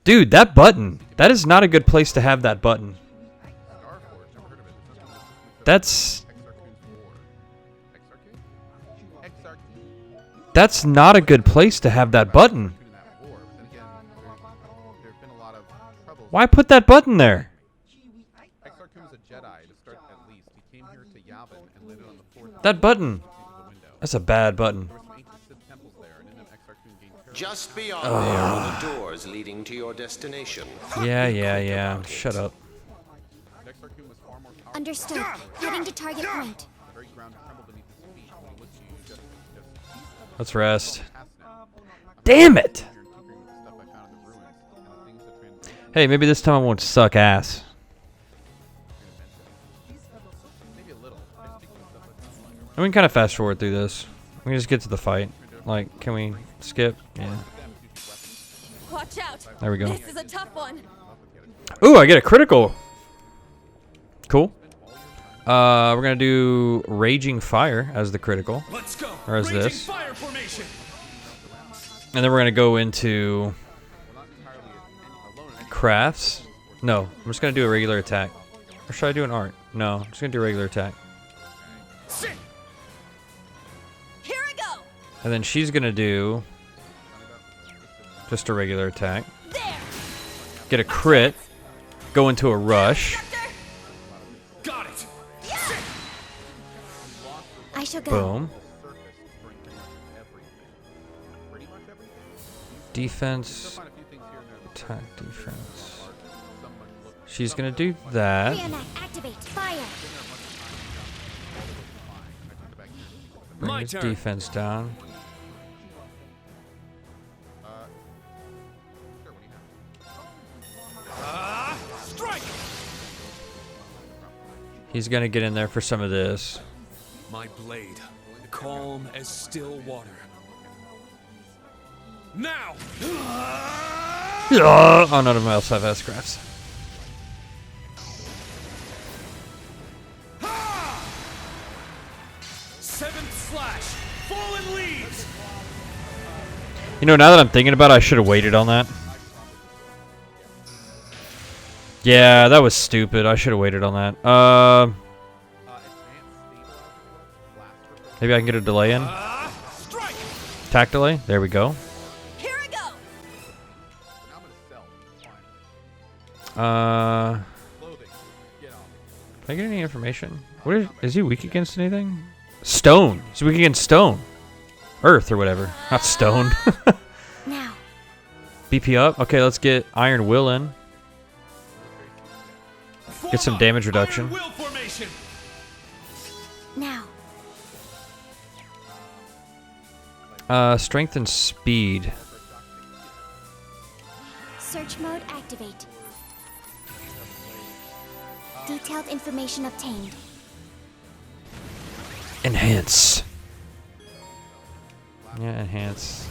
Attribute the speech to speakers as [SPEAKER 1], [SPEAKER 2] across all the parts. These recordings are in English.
[SPEAKER 1] Dude, that button. That is not a good place to have that button. That's not a good place to have that button. Why put that button there? That button. That's a bad button.
[SPEAKER 2] Just beyond there are the doors leading to your destination.
[SPEAKER 1] Yeah. Shut up.
[SPEAKER 3] Understood. Heading to target point.
[SPEAKER 1] Let's rest. Damn it! Hey, maybe this time I won't suck ass. And we can kind of fast forward through this. We can just get to the fight. Like, can we skip? Yeah.
[SPEAKER 4] Watch out.
[SPEAKER 1] There we go.
[SPEAKER 4] This is a tough one.
[SPEAKER 1] Ooh, I get a critical. Cool. We're gonna do Raging Fire as the critical.
[SPEAKER 5] Let's go.
[SPEAKER 1] Or as
[SPEAKER 5] Raging
[SPEAKER 1] this.
[SPEAKER 5] Fire formation.
[SPEAKER 1] And then we're gonna go into crafts. No, I'm just gonna do a regular attack. Or should I do an art? No, I'm just gonna do a regular attack.
[SPEAKER 5] Sit.
[SPEAKER 4] Here I go.
[SPEAKER 1] And then she's gonna do just a regular attack.
[SPEAKER 4] There.
[SPEAKER 1] Get a crit. Go into a rush.
[SPEAKER 4] Instructor.
[SPEAKER 5] Got it.
[SPEAKER 3] I shall go.
[SPEAKER 1] Boom. Defense. Attack defense. She's gonna do that.
[SPEAKER 3] Reenact. Activate. Fire.
[SPEAKER 1] Bring
[SPEAKER 5] My
[SPEAKER 1] his
[SPEAKER 5] turn.
[SPEAKER 1] defense down.
[SPEAKER 5] Strike.
[SPEAKER 1] He's gonna get in there for some of this.
[SPEAKER 5] My blade, calm as still water. Now.
[SPEAKER 1] Oh, none of them else have S-crafts.
[SPEAKER 5] Seventh slash. Fallen leaves.
[SPEAKER 1] You know, now that I'm thinking about it, I should have waited on that. Yeah, that was stupid. I should have waited on that. Maybe I can get a delay in.
[SPEAKER 5] Strike.
[SPEAKER 1] Attack delay. There we go.
[SPEAKER 4] Here I go.
[SPEAKER 1] Can I get any information? What is he weak against anything? Stone. He's weak against stone. Earth or whatever. Not stone.
[SPEAKER 3] Now.
[SPEAKER 1] BP up. Okay, let's get Iron Will in. Get some damage reduction.
[SPEAKER 5] Iron will formation.
[SPEAKER 3] Now.
[SPEAKER 1] Strength and speed.
[SPEAKER 3] Search mode activate. Detailed information obtained.
[SPEAKER 1] Enhance. Yeah, enhance.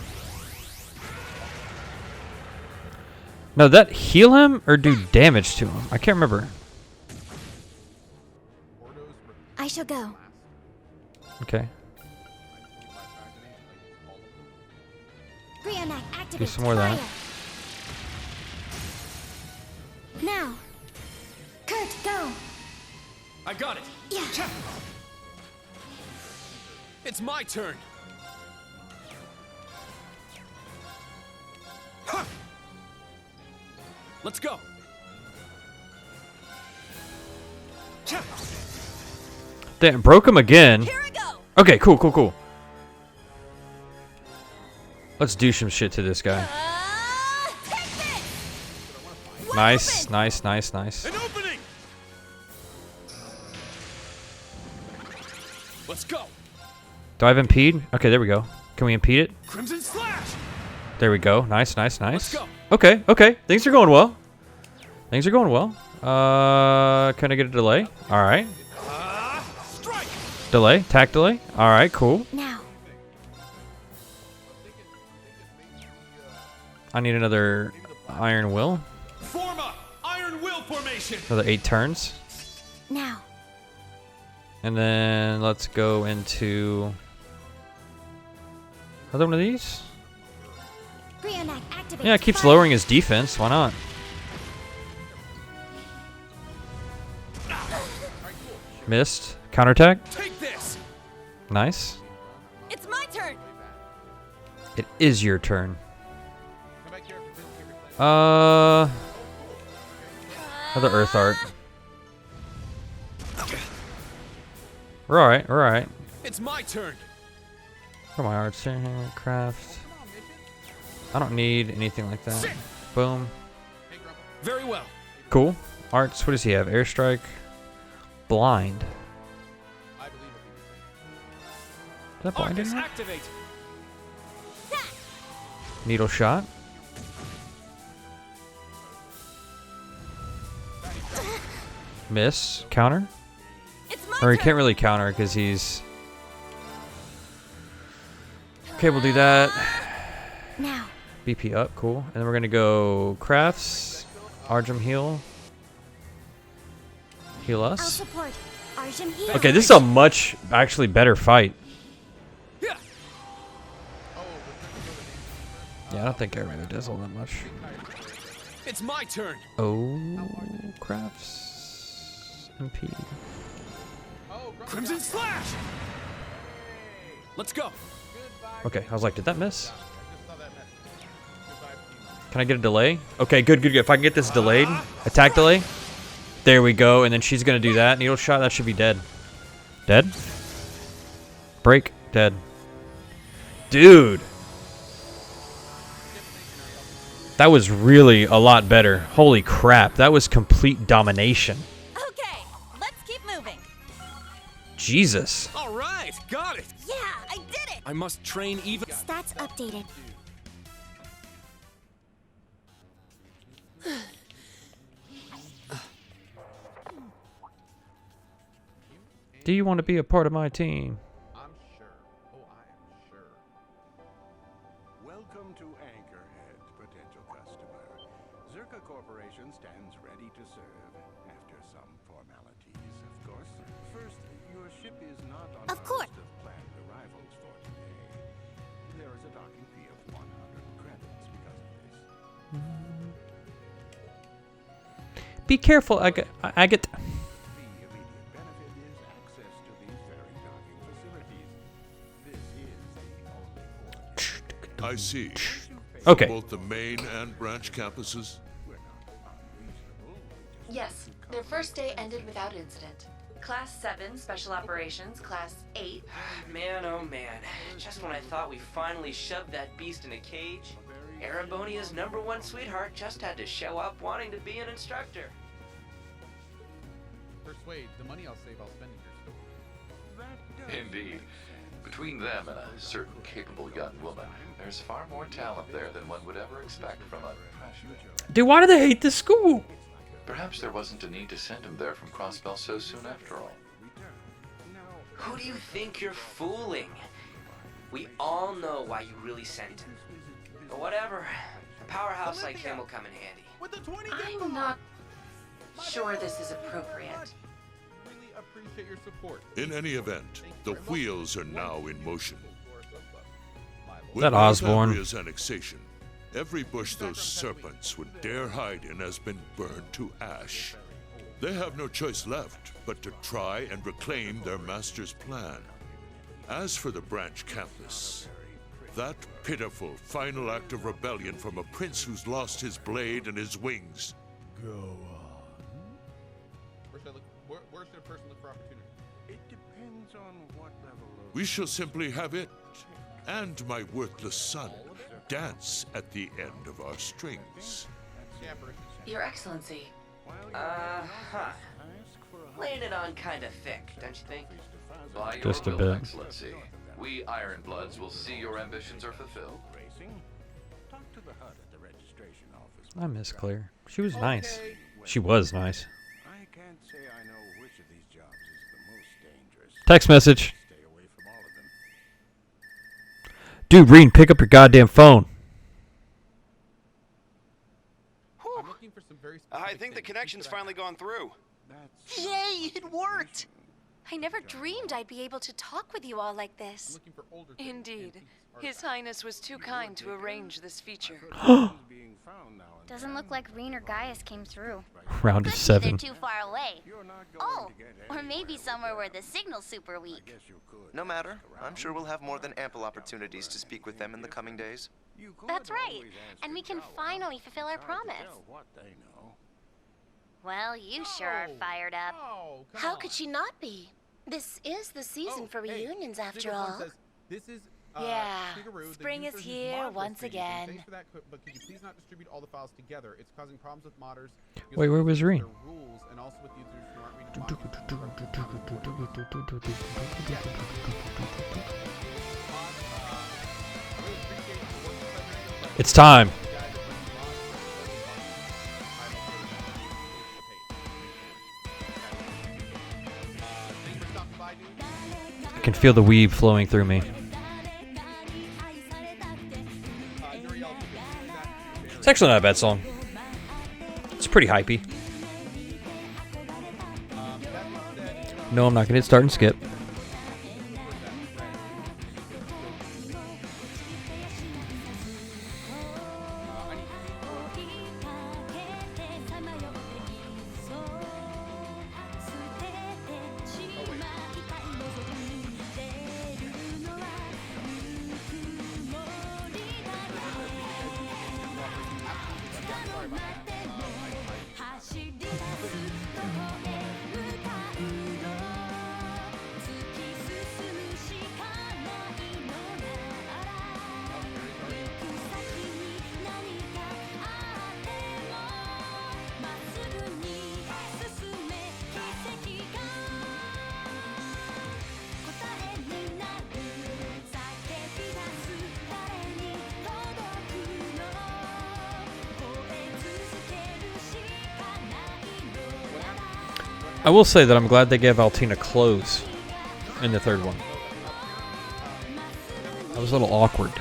[SPEAKER 1] No, that heal him or do damage to him? I can't remember.
[SPEAKER 3] I shall go.
[SPEAKER 1] Okay.
[SPEAKER 3] Reenact. Activate.
[SPEAKER 1] Do some more of that.
[SPEAKER 3] Fire. Now. Kurt, go.
[SPEAKER 5] I got it.
[SPEAKER 3] Yeah.
[SPEAKER 5] It's my turn. Huh. Let's go.
[SPEAKER 1] Damn, broke him again.
[SPEAKER 4] Here I go.
[SPEAKER 1] Okay, cool. Let's do some shit to this guy.
[SPEAKER 4] Take this.
[SPEAKER 1] Nice.
[SPEAKER 5] An opening. Let's go.
[SPEAKER 1] Do I have impede? Okay, there we go. Can we impede it?
[SPEAKER 5] Crimson slash.
[SPEAKER 1] There we go. Nice.
[SPEAKER 5] Let's go.
[SPEAKER 1] Okay. Things are going well. Can I get a delay? All right.
[SPEAKER 5] Strike.
[SPEAKER 1] Delay. Tack delay. All right, cool.
[SPEAKER 3] Now.
[SPEAKER 1] I need another Iron Will.
[SPEAKER 5] Form up. Iron will formation.
[SPEAKER 1] Another 8 turns.
[SPEAKER 3] Now.
[SPEAKER 1] And then let's go into another one of these.
[SPEAKER 3] Reenact activate.
[SPEAKER 1] Yeah, it keeps
[SPEAKER 3] Fire.
[SPEAKER 1] lowering his defense. Why not? Missed. Counterattack.
[SPEAKER 5] Take this!
[SPEAKER 1] Nice.
[SPEAKER 4] It's my turn.
[SPEAKER 1] It is your turn. Another Earth Art. We're alright, we're alright.
[SPEAKER 5] It's my turn!
[SPEAKER 1] Where are my arts here? Craft. I don't need anything like that. Boom.
[SPEAKER 5] Very well.
[SPEAKER 1] Cool. Arts, what does he have? Airstrike. Blind. Is that blind in
[SPEAKER 5] Arcus,
[SPEAKER 1] there?
[SPEAKER 5] activate!
[SPEAKER 1] Needle shot. Miss. Counter.
[SPEAKER 4] It's my
[SPEAKER 1] Or he
[SPEAKER 4] turn.
[SPEAKER 1] can't really counter because he's... Okay, we'll do that.
[SPEAKER 3] Now.
[SPEAKER 1] BP up, cool. And then we're gonna go crafts. Argem heal. Heal
[SPEAKER 3] I'll
[SPEAKER 1] us.
[SPEAKER 3] support. Arjun heal.
[SPEAKER 1] Okay, this is a much actually better fight.
[SPEAKER 5] Yeah.
[SPEAKER 1] Yeah, I don't think I really does all that much.
[SPEAKER 5] It's my turn!
[SPEAKER 1] Oh, crafts. MP.
[SPEAKER 5] Crimson Slash! Let's go!
[SPEAKER 1] Okay, I was like, did that miss? Can I get a delay? Okay, good, good, good. If I can get this delayed, attack delay. There we go, and then she's gonna do that. Needle shot, that should be dead. Dead? Break, dead. Dude! That was really a lot better. Holy crap, that was complete domination.
[SPEAKER 4] Okay, let's keep moving.
[SPEAKER 1] Jesus.
[SPEAKER 5] Alright, got it!
[SPEAKER 4] Yeah, I did it.
[SPEAKER 5] I must train even.
[SPEAKER 3] Stats updated.
[SPEAKER 1] Do you want to be a part of my team?
[SPEAKER 6] I'm sure. Oh, I am sure.
[SPEAKER 7] Welcome to Anchorhead, potential customer. Zerka Corporation stands ready to serve after some formalities, of course. First, your ship is not on
[SPEAKER 3] Of
[SPEAKER 7] our
[SPEAKER 3] course.
[SPEAKER 7] list of planned arrivals for today. There is a docking fee of 100 credits because of this.
[SPEAKER 1] Be careful, Agate.
[SPEAKER 7] The immediate benefit is access to these very docking facilities. This is the only port.
[SPEAKER 8] I see.
[SPEAKER 1] Okay.
[SPEAKER 8] Both the main and branch campuses?
[SPEAKER 7] We're not unreasonable. We just
[SPEAKER 9] Yes, their first day ended without incident. Class 7, Special Operations, Class 8.
[SPEAKER 10] Man, oh man. Just when I thought we finally shoved that beast in a cage, Erebonia's #1 sweetheart just had to show up wanting to be an instructor.
[SPEAKER 6] Persuade, the money I'll save, I'll spend in your store.
[SPEAKER 11] Indeed. Between them and a certain capable young woman, there's far more talent there than one would ever expect from a freshman.
[SPEAKER 1] Dude, why do they hate this school?
[SPEAKER 11] Perhaps there wasn't a need to send him there from Crossbell so soon after all.
[SPEAKER 10] Who do you think you're fooling? We all know why you really sent him. But whatever. A powerhouse like him will come in handy.
[SPEAKER 6] With the 20
[SPEAKER 9] I'm not sure this is appropriate.
[SPEAKER 6] Really appreciate your support.
[SPEAKER 8] In any event, the wheels are now in motion. With
[SPEAKER 1] That Osborne?
[SPEAKER 8] Northumbria's annexation, every bush those serpents would dare hide in has been burned to ash. They have no choice left but to try and reclaim their master's plan. As for the branch campus, that pitiful final act of rebellion from a prince who's lost his blade and his wings.
[SPEAKER 6] Where should I look? Where should a person look for opportunity?
[SPEAKER 7] It depends on what level of
[SPEAKER 8] We shall simply have it and my worthless son dance at the end of our strings.
[SPEAKER 9] Your Excellency,
[SPEAKER 10] Uh-huh. Laying it on kinda thick, don't you think?
[SPEAKER 11] By your
[SPEAKER 1] Just a
[SPEAKER 11] will,
[SPEAKER 1] bit.
[SPEAKER 11] Excellency, we Ironbloods will see your ambitions are fulfilled.
[SPEAKER 7] racing. Talk to the HUD at the registration office.
[SPEAKER 1] I miss Claire. She was nice. She was nice.
[SPEAKER 7] I can't say I know which of these jobs is the most dangerous.
[SPEAKER 1] Text message.
[SPEAKER 7] Stay away from all of them.
[SPEAKER 1] Dude, Reen, pick up your goddamn phone.
[SPEAKER 6] I'm looking for some very
[SPEAKER 12] I think the connection's finally gone through.
[SPEAKER 7] That's
[SPEAKER 12] Yay, it worked! I never dreamed I'd be able to talk with you all like
[SPEAKER 6] I'm
[SPEAKER 12] this.
[SPEAKER 6] looking for older things,
[SPEAKER 13] Indeed.
[SPEAKER 6] antiques,
[SPEAKER 13] His
[SPEAKER 6] artifacts.
[SPEAKER 13] Highness was too kind to arrange this feature.
[SPEAKER 7] being found now and
[SPEAKER 3] Doesn't look like Reen or Gaius came through.
[SPEAKER 1] Round of
[SPEAKER 3] Could be
[SPEAKER 1] 7.
[SPEAKER 3] they're too far away.
[SPEAKER 7] You're not going
[SPEAKER 3] Oh,
[SPEAKER 7] to get
[SPEAKER 3] or maybe
[SPEAKER 7] anywhere
[SPEAKER 3] somewhere
[SPEAKER 7] with
[SPEAKER 3] where the
[SPEAKER 7] them.
[SPEAKER 3] signal's super weak.
[SPEAKER 7] Guess you could
[SPEAKER 14] No matter.
[SPEAKER 7] ask
[SPEAKER 14] I'm sure
[SPEAKER 7] around.
[SPEAKER 14] we'll have more than ample opportunities to speak with them in the coming days.
[SPEAKER 7] You could
[SPEAKER 3] That's right.
[SPEAKER 7] always ask
[SPEAKER 3] And we
[SPEAKER 7] your
[SPEAKER 3] can
[SPEAKER 7] Jawa.
[SPEAKER 3] finally fulfill our
[SPEAKER 7] It's hard to
[SPEAKER 3] promise.
[SPEAKER 7] tell what they know.
[SPEAKER 3] Well, you sure are fired up.
[SPEAKER 6] Oh, come
[SPEAKER 12] How
[SPEAKER 6] on.
[SPEAKER 12] could she not be? This is the season for
[SPEAKER 6] hey,
[SPEAKER 12] reunions, after
[SPEAKER 6] Sigurd One
[SPEAKER 12] all.
[SPEAKER 6] says, this is,
[SPEAKER 13] Yeah,
[SPEAKER 6] Shigeru, the
[SPEAKER 13] spring is
[SPEAKER 6] user who's
[SPEAKER 13] here
[SPEAKER 6] mod
[SPEAKER 13] once
[SPEAKER 6] this region.
[SPEAKER 13] again.
[SPEAKER 6] Thanks for that, but could you please not distribute all the files together? It's causing problems with modders. because
[SPEAKER 1] Wait, where
[SPEAKER 6] of
[SPEAKER 1] was
[SPEAKER 6] their
[SPEAKER 1] Reen?
[SPEAKER 6] rules and also with users who aren't reading mods.
[SPEAKER 1] It's time. I can feel the weeb flowing through me. It's actually not a bad song. It's pretty hypey. No, I'm not gonna hit start and skip. I will say that I'm glad they gave Altina clothes in the third one. That was a little awkward.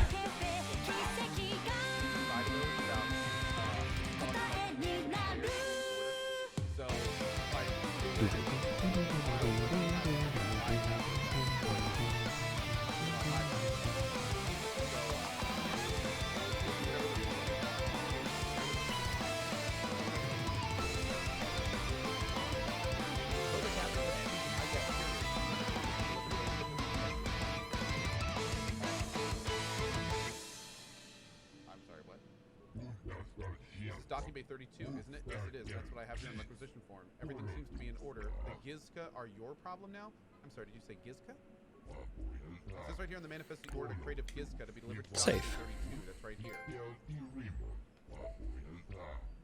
[SPEAKER 6] I'm sorry, what? This is Docking Bay 32, isn't it? Yes, it is. That's what I have here in the requisition form. Everything seems to be in order. The Gizka are your problem now? I'm sorry, did you say Gizka? It says right here in the manifest the order to create a Gizka to be delivered to Docking
[SPEAKER 1] Safe.
[SPEAKER 6] Bay 32. That's right here.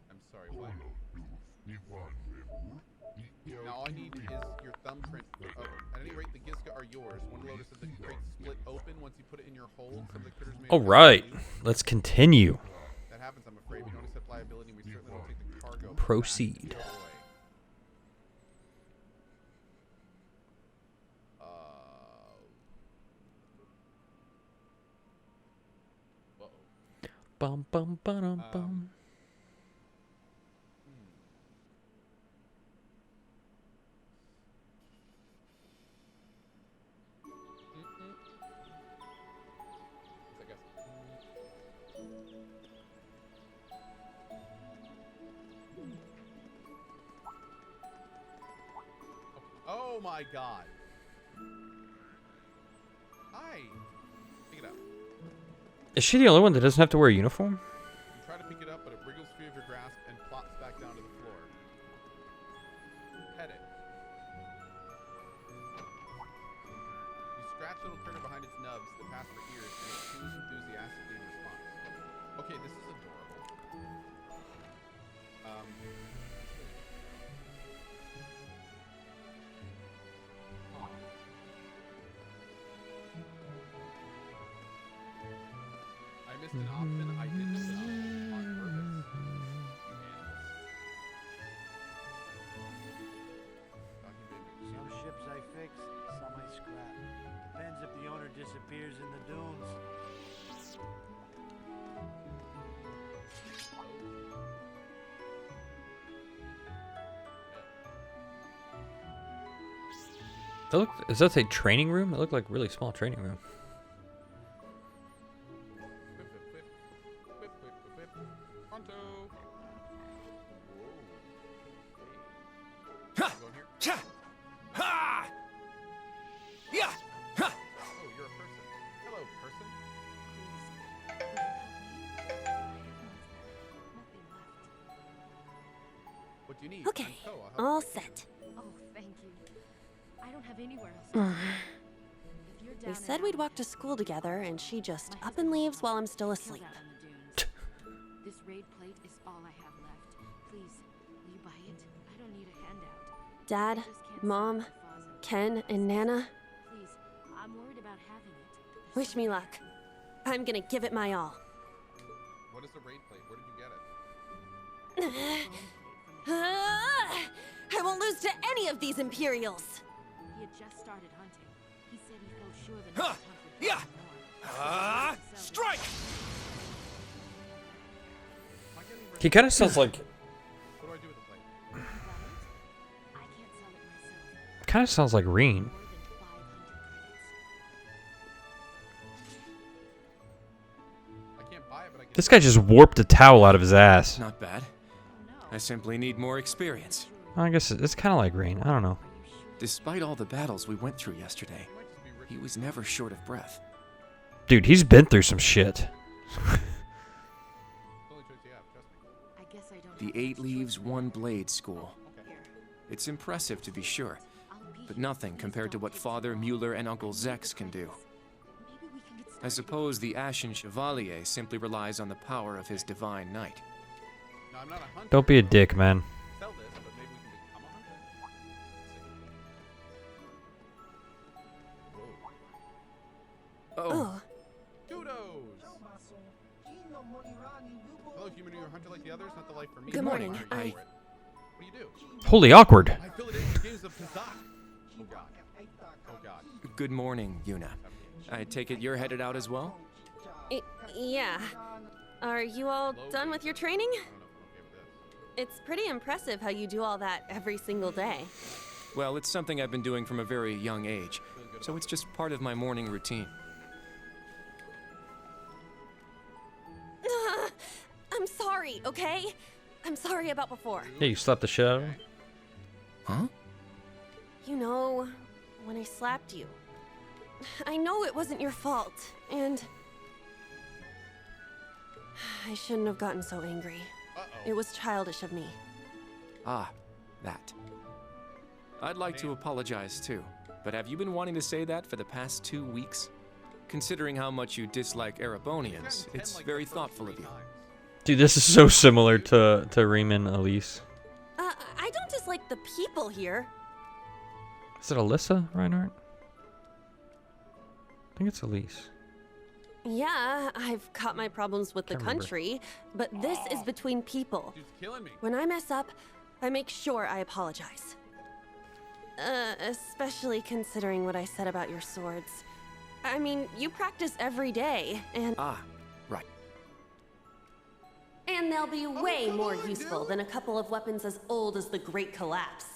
[SPEAKER 6] I'm sorry, what? Now all I need is your thumbprint. At any rate, the Gizka are yours. One loader said the crate split open once you put it in your hold. Some of the critters may
[SPEAKER 1] All right, let's continue.
[SPEAKER 6] That happens, I'm afraid. We don't accept liability, and we certainly don't take the cargo.
[SPEAKER 1] Proceed.
[SPEAKER 6] back.
[SPEAKER 1] Bum bum bum bum.
[SPEAKER 6] I guess. Oh my god. Hi. Pick it up.
[SPEAKER 1] Is she the only one that doesn't have to wear a uniform?
[SPEAKER 6] You try to pick it up, but it wriggles free of your grasp and plops back down to the floor. Pet it. You scratch little critter behind its nubs that pass for ears, and it chews enthusiastically in response. Okay, this is adorable. I missed an option. I did miss an option on purpose. You animals.
[SPEAKER 15] Some ships I fix, some I scrap. Depends if the owner disappears in the dunes.
[SPEAKER 1] Is that a training room? It looked like a really small training room.
[SPEAKER 5] Ha! Yeah! Ha!
[SPEAKER 6] Oh, you're a person. Hello, person. What do you need?
[SPEAKER 16] Okay, all set.
[SPEAKER 17] Oh, thank you. I don't have anywhere else to go. If you're down
[SPEAKER 16] We said we'd walk to school together, and she just up and leaves while I'm still asleep.
[SPEAKER 17] This raid plate is all I have left. Please, will you buy it? I don't need a handout.
[SPEAKER 16] Dad, Mom, Ken, and Nana,
[SPEAKER 17] Please, I'm worried about having it.
[SPEAKER 16] wish me luck. I'm gonna give it my all.
[SPEAKER 6] What is the raid plate? Where did you get it?
[SPEAKER 16] I won't lose to any of these Imperials.
[SPEAKER 17] He had just started hunting. He said he felt sure the next hunt would be
[SPEAKER 5] Yeah!
[SPEAKER 17] more.
[SPEAKER 5] Strike!
[SPEAKER 1] He kind of sounds like.
[SPEAKER 6] What do I do with the plate?
[SPEAKER 17] I can't sell it myself.
[SPEAKER 1] Kind of sounds like Reen.
[SPEAKER 17] More than 500 credits.
[SPEAKER 6] I can't buy it, but I can.
[SPEAKER 1] This guy just warped a towel out of his ass.
[SPEAKER 5] Not bad. I simply need more experience.
[SPEAKER 1] I guess it's kind of like Reen. I don't know.
[SPEAKER 5] Despite all the battles we went through yesterday, he was never short of breath.
[SPEAKER 1] Dude, he's been through some shit.
[SPEAKER 17] I guess I don't
[SPEAKER 5] The 8 Leaves, 1 Blade school. It's impressive to be sure, but nothing compared to what Father Mueller and Uncle Zex can do. I suppose the Ashen Chevalier simply relies on the power of his divine knight.
[SPEAKER 6] No, I'm not a hunter.
[SPEAKER 1] Don't be a dick, man.
[SPEAKER 6] Sell this, but maybe we can become a hunter.
[SPEAKER 5] Oh.
[SPEAKER 6] Kudos! Hello, human. Are you a hunter like the others? Not the life for me.
[SPEAKER 16] Good morning.
[SPEAKER 6] What do you do?
[SPEAKER 1] Holy awkward.
[SPEAKER 6] I fill it in games of Kazakh. Oh god. Oh god.
[SPEAKER 5] Good morning, Yuna. I take it you're headed out as well?
[SPEAKER 16] Yeah. Are you all done with your training? It's pretty impressive how you do all that every single day.
[SPEAKER 5] Well, it's something I've been doing from a very young age, so it's just part of my morning routine.
[SPEAKER 16] I'm sorry, okay? I'm sorry about before.
[SPEAKER 1] Yeah, you slapped the shit out of him.
[SPEAKER 5] Huh?
[SPEAKER 16] You know, when I slapped you. I know it wasn't your fault, and I shouldn't have gotten so angry. It was childish of me.
[SPEAKER 5] Ah, that. I'd like to apologize too, but have you been wanting to say that for the past 2 weeks? Considering how much you dislike Erebonians, it's very thoughtful of you.
[SPEAKER 1] Dude, this is so similar to Riemann Elise.
[SPEAKER 16] I don't dislike the people here.
[SPEAKER 1] Is it Alyssa, Reinhardt? I think it's Elise.
[SPEAKER 16] Yeah, I've got my problems with the
[SPEAKER 1] Can't remember.
[SPEAKER 16] country, but this is between people.
[SPEAKER 6] Dude's killing me.
[SPEAKER 16] When I mess up, I make sure I apologize. Especially considering what I said about your swords. I mean, you practice every day, and...
[SPEAKER 5] Ah, right.
[SPEAKER 16] And they'll be way more useful than a couple of weapons as old as the Great Collapse.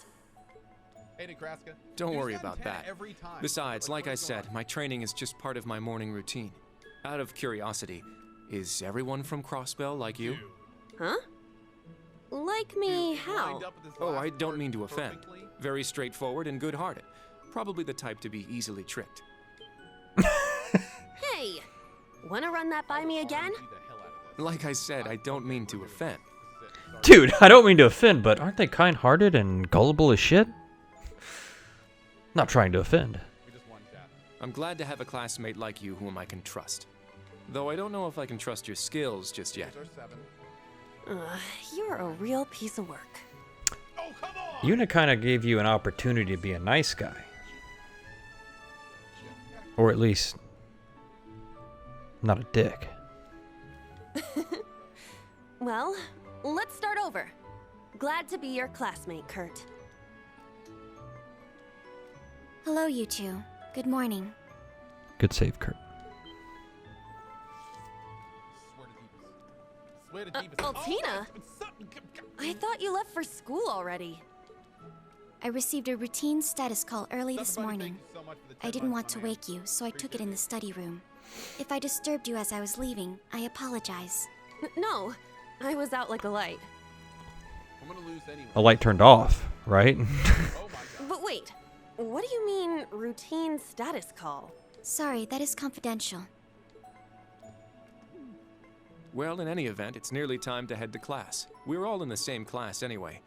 [SPEAKER 6] Hey, Nebraska.
[SPEAKER 5] Don't
[SPEAKER 6] Dude's
[SPEAKER 5] worry
[SPEAKER 6] gotten
[SPEAKER 5] about
[SPEAKER 6] 10
[SPEAKER 5] that.
[SPEAKER 6] every time.
[SPEAKER 5] Besides, like
[SPEAKER 6] what
[SPEAKER 5] I
[SPEAKER 6] is going
[SPEAKER 5] said,
[SPEAKER 6] on?
[SPEAKER 5] my training is just part of my morning routine. Out of curiosity, is everyone from Crossbell like you?
[SPEAKER 16] Huh? Like me, how?
[SPEAKER 5] Oh, I don't mean to offend. Very straightforward and good-hearted. Probably the type to be easily tricked.
[SPEAKER 16] Hey! Wanna run that by me again?
[SPEAKER 5] Like I said, I don't mean to offend.
[SPEAKER 1] Dude, I don't mean to offend, but aren't they kind-hearted and gullible as shit? Not trying to offend.
[SPEAKER 5] I'm glad to have a classmate like you whom I can trust. Though I don't know if I can trust your skills just yet.
[SPEAKER 16] You're a real piece of work.
[SPEAKER 1] Yuna kind of gave you an opportunity to be a nice guy. Or at least, not a dick.
[SPEAKER 16] Well, let's start over. Glad to be your classmate, Kurt.
[SPEAKER 3] Hello, you two. Good morning.
[SPEAKER 1] Good save, Kurt.
[SPEAKER 16] Altina? I thought you left for school already.
[SPEAKER 3] I received a routine status call early this morning. I didn't want to wake you, so I took it in the study room. If I disturbed you as I was leaving, I apologize.
[SPEAKER 16] No, I was out like a light.
[SPEAKER 6] I'm gonna lose anyway.
[SPEAKER 1] A light turned off, right?
[SPEAKER 16] But wait, what do you mean, routine status call?
[SPEAKER 3] Sorry, that is confidential.
[SPEAKER 5] Well, in any event, it's nearly time to head to class. We're all in the same class anyway.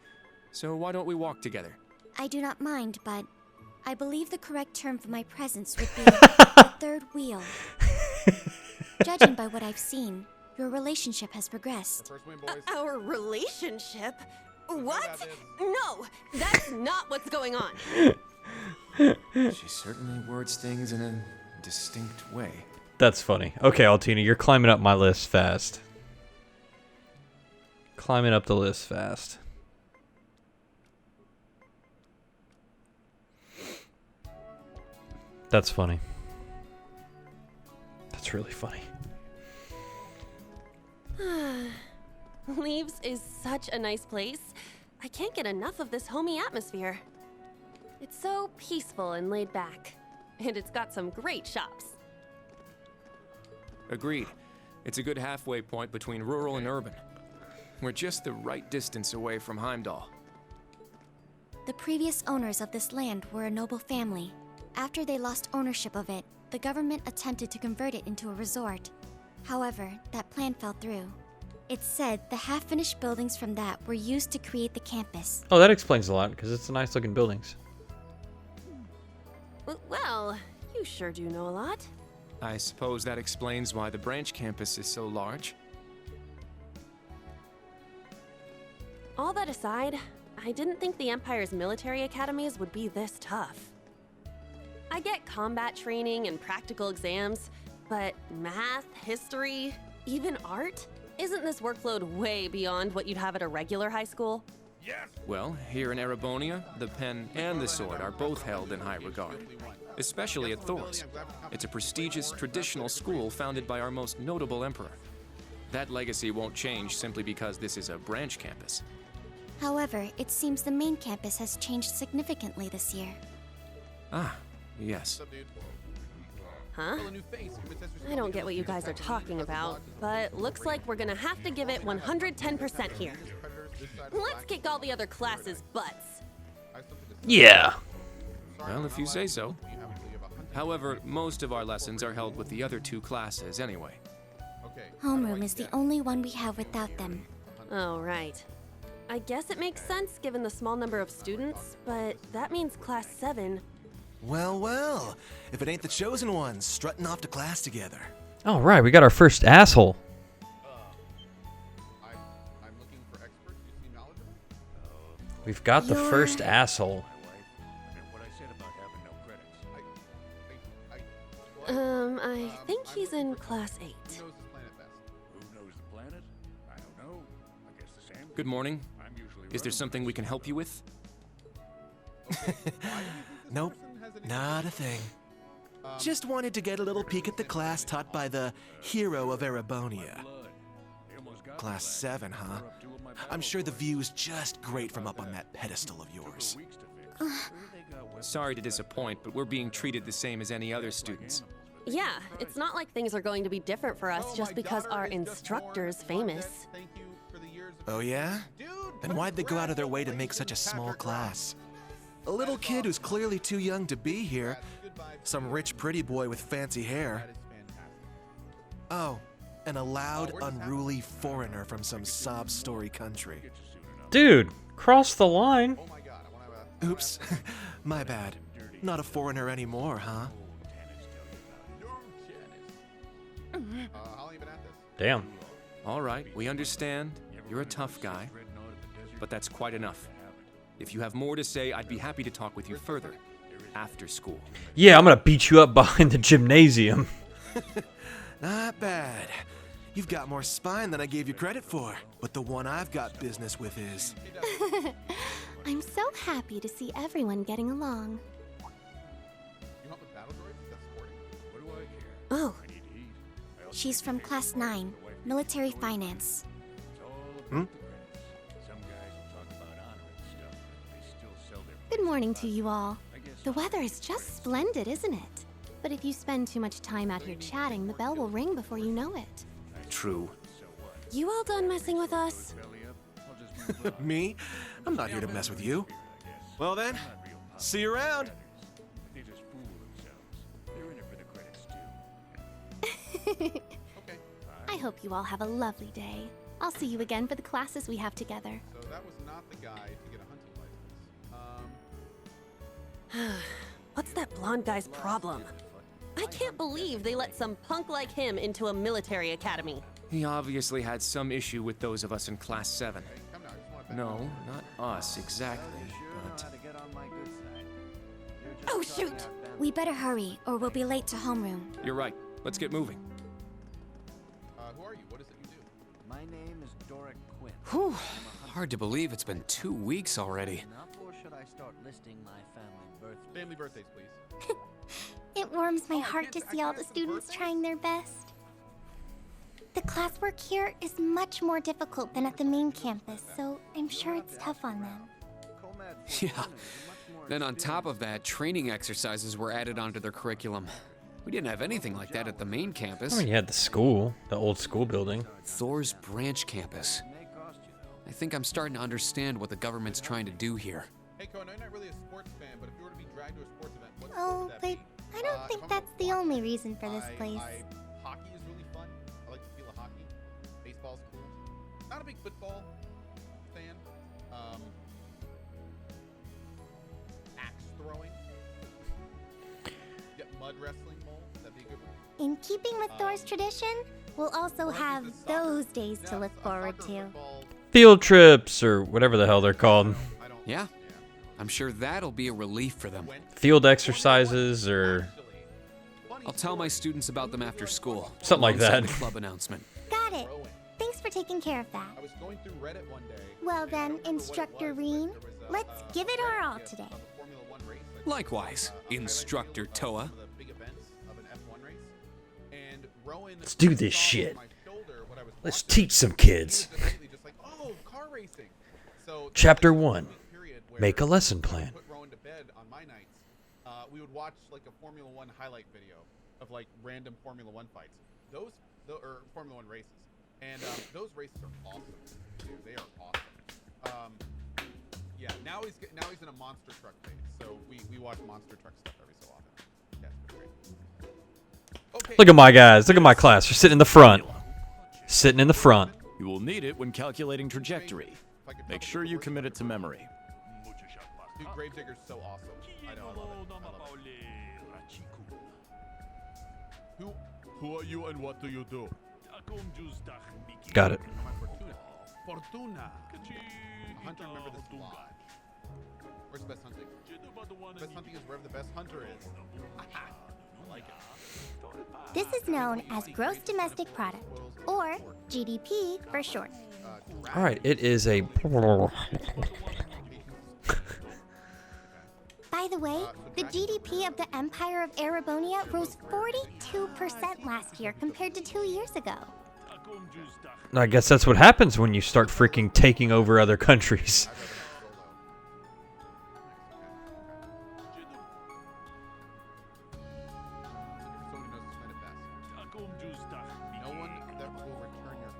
[SPEAKER 5] So why don't we walk together?
[SPEAKER 3] I do not mind, but I believe the correct term for my presence would be the third wheel. Judging by what I've seen, your relationship has progressed.
[SPEAKER 16] Our relationship? What? No, that's not what's going on.
[SPEAKER 5] She certainly words things in a distinct way.
[SPEAKER 1] That's funny. Okay, Altina, you're climbing up my list fast. Climbing up the list fast. That's funny. That's really funny.
[SPEAKER 16] Leeves is such a nice place. I can't get enough of this homey atmosphere. It's so peaceful and laid back. And it's got some great shops.
[SPEAKER 5] Agreed. It's a good halfway point between rural and urban. We're just the right distance away from Heimdall.
[SPEAKER 3] The previous owners of this land were a noble family. After they lost ownership of it, the government attempted to convert it into a resort. However, that plan fell through. It's said the half-finished buildings from that were used to create the campus.
[SPEAKER 1] Oh, that explains a lot, because it's nice looking buildings.
[SPEAKER 16] Well, you sure do know a lot.
[SPEAKER 5] I suppose that explains why the branch campus is so large.
[SPEAKER 16] All that aside, I didn't think the Empire's military academies would be this tough. I get combat training and practical exams, but math, history, even art? Isn't this workload way beyond what you'd have at a regular high school?
[SPEAKER 5] Well, here in Erebonia, the pen and the sword are both held in high regard. Especially at Thor's. It's a prestigious traditional school founded by our most notable emperor. That legacy won't change simply because this is a branch campus.
[SPEAKER 3] However, it seems the main campus has changed significantly this year.
[SPEAKER 5] Ah, yes.
[SPEAKER 16] Huh? I don't get what you guys are talking about, but looks like we're gonna have to give it 110% here. Let's kick all the other classes' butts.
[SPEAKER 1] Yeah.
[SPEAKER 5] Well, if you say so. However, most of our lessons are held with the other two classes anyway.
[SPEAKER 3] Homeroom is the only one we have without them.
[SPEAKER 16] Oh, right. I guess it makes sense given the small number of students, but that means Class 7.
[SPEAKER 18] Well, well. If it ain't the chosen ones strutting off to class together.
[SPEAKER 1] All right, we got our first asshole.
[SPEAKER 6] I'm looking for experts. You seem knowledgeable.
[SPEAKER 1] We've got the first asshole.
[SPEAKER 16] I think he's in Class 8.
[SPEAKER 5] Good morning. Is there something we can help you with?
[SPEAKER 18] Nope, not a thing. Just wanted to get a little peek at the class taught by the hero of Erebonia. Class 7, huh? I'm sure the view's just great from up on that pedestal of yours.
[SPEAKER 5] Sorry to disappoint, but we're being treated the same as any other students.
[SPEAKER 16] Yeah, it's not like things are going to be different for us just because our instructor's famous.
[SPEAKER 18] Oh yeah? Then why'd they go out of their way to make such a small class? A little kid who's clearly too young to be here. Some rich pretty boy with fancy hair. Oh, and a loud, unruly foreigner from some sob story country.
[SPEAKER 1] Dude, cross the line.
[SPEAKER 18] Oops, my bad. Not a foreigner anymore, huh?
[SPEAKER 1] Damn.
[SPEAKER 5] All right, we understand. You're a tough guy. But that's quite enough. If you have more to say, I'd be happy to talk with you further. After school.
[SPEAKER 1] Yeah, I'm gonna beat you up behind the gymnasium.
[SPEAKER 18] Not bad. You've got more spine than I gave you credit for. But the one I've got business with is...
[SPEAKER 3] I'm so happy to see everyone getting along.
[SPEAKER 16] Oh.
[SPEAKER 3] She's from Class 9, Military Finance.
[SPEAKER 18] Hmm?
[SPEAKER 3] Good
[SPEAKER 19] morning to you all. The weather is just splendid, isn't it? But if you spend too much time out here chatting, the bell will ring before you know it.
[SPEAKER 5] True.
[SPEAKER 19] You all done messing with us?
[SPEAKER 18] Me? I'm not here to mess with you. Well then, see you around.
[SPEAKER 19] I hope you all have a lovely day. I'll see you again for the classes we have together.
[SPEAKER 6] So that was not the guy to get a hunting license.
[SPEAKER 16] What's that blonde guy's problem? I can't believe they let some punk like him into a military academy.
[SPEAKER 5] He obviously had some issue with those of us in Class 7. No, not us exactly, but...
[SPEAKER 3] Oh shoot! We better hurry, or we'll be late to homeroom.
[SPEAKER 5] You're right. Let's get moving.
[SPEAKER 6] Who are you? What is it you do?
[SPEAKER 15] My name is Doric Quinn.
[SPEAKER 5] Whew. Hard to believe it's been 2 weeks already.
[SPEAKER 15] Or should I start listing my
[SPEAKER 6] Family birthdays, please.
[SPEAKER 3] It warms my heart to see all the students trying their best. The classwork here is much more difficult than at the main campus, so I'm sure it's tough on them.
[SPEAKER 5] Yeah. Then on top of that, training exercises were added onto their curriculum. We didn't have anything like that at the main campus.
[SPEAKER 1] I mean, you had the school, the old school building.
[SPEAKER 5] Thor's branch campus. I think I'm starting to understand what the government's trying to do here.
[SPEAKER 6] Hey, Ko, I know you're not really a sports fan, but if you were to be dragged to a sports event, what
[SPEAKER 3] Oh,
[SPEAKER 6] sport would that
[SPEAKER 3] but I don't think that's the only reason for this place.
[SPEAKER 6] Hockey is really fun. I like the feel of hockey. Baseball's cool. Not a big football fan. Axe throwing. Get mud wrestling bowl. That'd be a good one.
[SPEAKER 3] In keeping with Thor's tradition, we'll also have those days to look forward to.
[SPEAKER 1] Field trips, or whatever the hell they're called.
[SPEAKER 5] Yeah, I'm sure that'll be a relief for them.
[SPEAKER 1] Field exercises, or...
[SPEAKER 5] I'll tell my students about them after school.
[SPEAKER 1] Something like
[SPEAKER 5] alongside
[SPEAKER 1] that.
[SPEAKER 5] The club announcement.
[SPEAKER 3] Got it. Thanks for taking care of that.
[SPEAKER 6] I was going through Reddit one day.
[SPEAKER 3] Well then, Instructor Reen, let's give it our all today.
[SPEAKER 5] Likewise, Instructor Toa.
[SPEAKER 1] Let's do this shit. Let's teach some kids. Chapter 1. Make a lesson plan.
[SPEAKER 6] Put Rowan to bed on my nights. We would watch like a Formula 1 highlight video of like random Formula 1 fights. Or Formula 1 races. And those races are awesome. Dude, they are awesome. Yeah, now he's in a monster truck phase. So we watch monster truck stuff every so often. Yeah, it's great. Okay.
[SPEAKER 1] Look at my guys. Look at my class. They're sitting in the front. Sitting in the front.
[SPEAKER 20] You will need it when calculating trajectory. Make sure you commit it to memory.
[SPEAKER 6] Dude, Gravedigger's so awesome. I know, I love it. Who are you and what do you do?
[SPEAKER 1] Got it.
[SPEAKER 6] Fortuna. A hunter, remember this lodge. Where's the best hunting? Best hunting is wherever the best hunter is. I like it.
[SPEAKER 3] This is known as Gross Domestic Product, or GDP for short.
[SPEAKER 1] Alright, it is a...
[SPEAKER 3] By the way, the GDP of the Empire of Erebonia rose 42% last year compared to 2 years ago.
[SPEAKER 1] I guess that's what happens when you start freaking taking over other countries.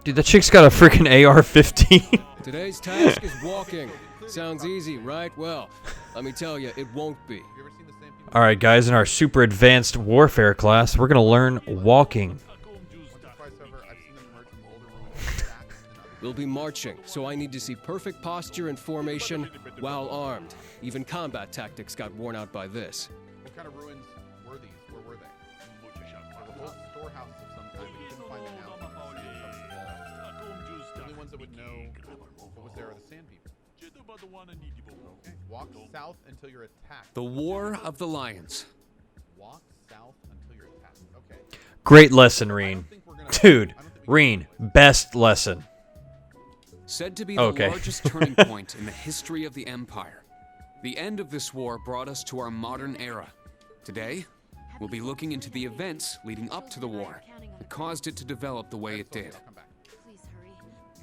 [SPEAKER 1] Dude, that chick's got a freaking AR-15.
[SPEAKER 21] Today's task is walking. Sounds easy, right? Well, let me tell you, it won't be.
[SPEAKER 1] Alright guys, in our super advanced warfare class, we're gonna learn walking.
[SPEAKER 21] We'll be marching, so I need to see perfect posture and formation while armed. Even combat tactics got worn out by this.
[SPEAKER 6] What kind of ruins were these? Where were they? The old storehouses of some kind, but you couldn't find them now. The only ones that would know what was there are the sand people. Okay. Walk south until you're attacked.
[SPEAKER 5] The War of the Lions.
[SPEAKER 6] Walk south until you're attacked. Okay.
[SPEAKER 1] Great lesson, Reen. Dude, Reen, best lesson.
[SPEAKER 5] Said to be the largest turning point in the history of the Empire. The end of this war brought us to our modern era. Today, we'll be looking into the events leading up to the war that caused it to develop the way it did.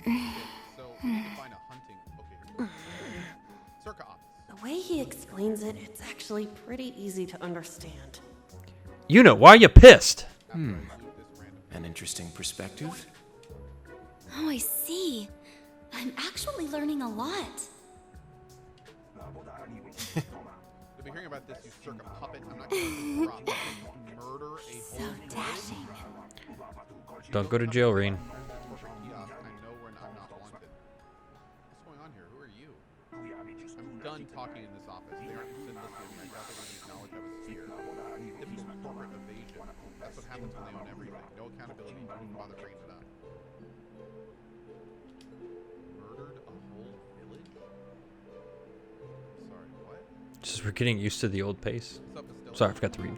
[SPEAKER 6] So we need to find a hunting location. Circa office.
[SPEAKER 16] The The way he explains it, it's actually pretty easy to understand.
[SPEAKER 1] You know, why are you pissed?
[SPEAKER 5] An interesting perspective.
[SPEAKER 3] Oh, I see. I'm actually learning a lot.
[SPEAKER 6] You'll be hearing about this, you circa puppet. I'm not going to drop. Murder a
[SPEAKER 3] So dashing.
[SPEAKER 1] Don't go to jail, Reen.
[SPEAKER 6] I know I'm not wanted. What's going on here? Who are you? I'm done talking in this office. They aren't interested in listening. I doubt they're going to acknowledge I was here. Typical corporate evasion. That's what happens when they own everything. No accountability. Don't even bother bringing it up. Murdered a whole village? Sorry, what?
[SPEAKER 1] Just we're getting used to the old pace. Sorry, I forgot to read.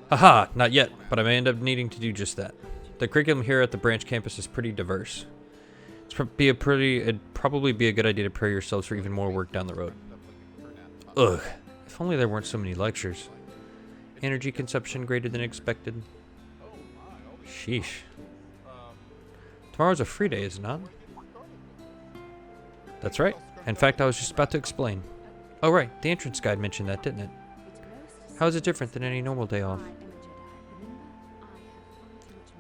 [SPEAKER 1] Haha, not yet, but I may end up needing to do just that. The curriculum here at the branch campus is pretty diverse. It'd probably be a good idea to prepare yourselves for even more work down the road. Ugh, if only there weren't so many lectures. Energy consumption greater than expected. Sheesh. Tomorrow's a free day, is it not? That's right. In fact, I was just about to explain. Oh right, the entrance guide mentioned that, didn't it? How is it different than any normal day off?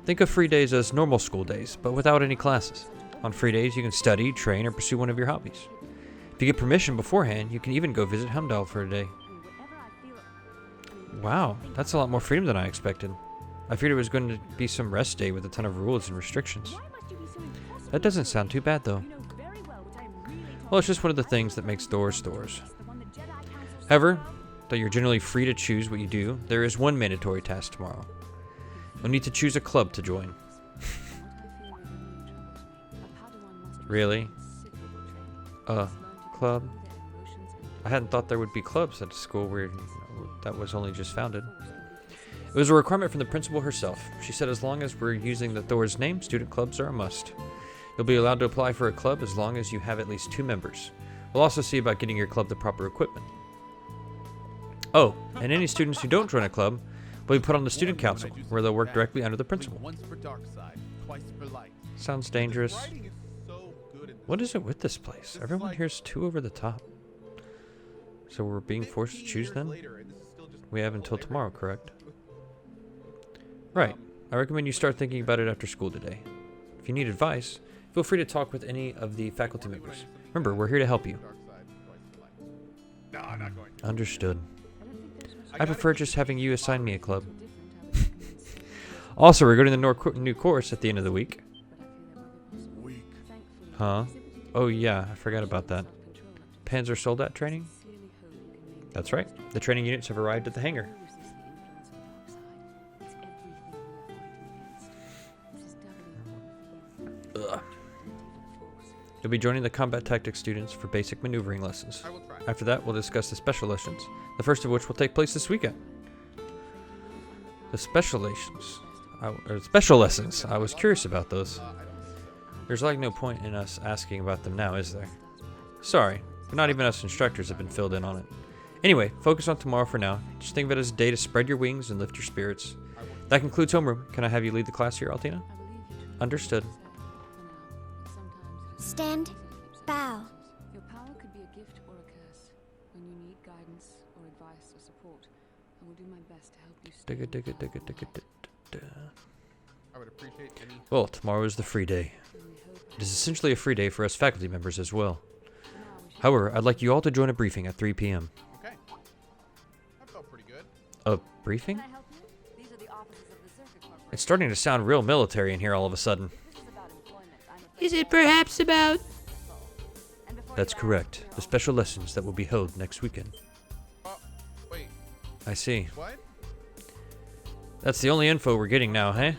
[SPEAKER 1] Think of free days as normal school days, but without any classes. On free days, you can study, train, or pursue one of your hobbies. If you get permission beforehand, you can even go visit Hemdall for a day. Wow, that's a lot more freedom than I expected. I feared it was going to be some rest day with a ton of rules and restrictions. That doesn't sound too bad, though. Well, it's just one of the things that makes doors doors. However, though you're generally free to choose what you do, there is one mandatory task tomorrow. You'll need to choose a club to join. Really? Club? I hadn't thought there would be clubs at a school where that was only just founded. It was a requirement from the principal herself. She said as long as we're using the Thor's name, student clubs are a must. You'll be allowed to apply for a club as long as you have at least 2 members. We'll also see about getting your club the proper equipment. Oh, and any students who don't join a club will be put on the student council, where they'll work directly under the principal. Sounds dangerous. What is it with this place? Everyone here's too over the top. So we're being forced to choose then? We have until tomorrow, correct? Right. I recommend you start thinking about it after school today. If you need advice, feel free to talk with any of the faculty members. Remember, we're here to help you. Understood. I prefer just having you assign me a club. Also, we're going to the new course at the end of the week. Huh? Oh yeah, I forgot about that. Panzer Soldat training? That's right. The training units have arrived at the hangar. Ugh. You'll be joining the combat tactics students for basic maneuvering lessons. After that, we'll discuss the special lessons, the first of which will take place this weekend. The special lessons. I was curious about those. There's like no point in us asking about them now, is there? Sorry, but not even us instructors have been filled in on it. Anyway, focus on tomorrow for now. Just think of it as a day to spread your wings and lift your spirits. That concludes homeroom. Can I have you lead the class here, Altina? Understood.
[SPEAKER 3] Stand. Bow.
[SPEAKER 17] Your power could be a gift or a curse. When you need guidance or advice or support, I will do my best to help you stay.
[SPEAKER 6] I would appreciate any.
[SPEAKER 1] Well, tomorrow is the free day. It is essentially a free day for us faculty members as well. However, I'd like you all to join a briefing at 3 p.m.
[SPEAKER 6] Okay. That felt pretty good.
[SPEAKER 1] A briefing? It's starting to sound real military in here all of a sudden.
[SPEAKER 2] Is it perhaps about...
[SPEAKER 1] That's correct. The special lessons that will be held next weekend.
[SPEAKER 6] Wait.
[SPEAKER 1] I see.
[SPEAKER 6] What?
[SPEAKER 1] That's the only info we're getting now, hey?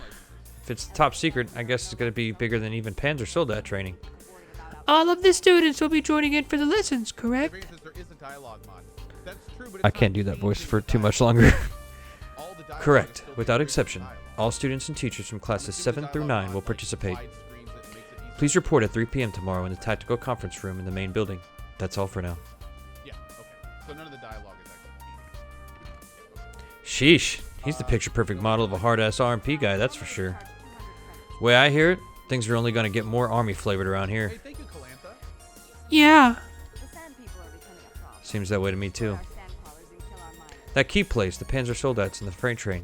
[SPEAKER 1] If it's top secret, I guess it's going to be bigger than even Panzer Soldat training.
[SPEAKER 2] All of the students will be joining in for the lessons, correct?
[SPEAKER 1] I can't do that voice for too much longer. Correct. Without exception, all students and teachers from classes 7 through 9 will participate. Please report at 3 p.m. tomorrow in the tactical conference room in the main building. That's all for now.
[SPEAKER 6] Yeah, okay. So none of the dialogue is actually.
[SPEAKER 1] Sheesh. He's the picture-perfect model of a hard-ass RMP guy, that's for sure. The way I hear it, things are only going to get more army flavored around here.
[SPEAKER 2] Yeah.
[SPEAKER 1] Seems that way to me too. That key place the Panzer Soldats and the freight train.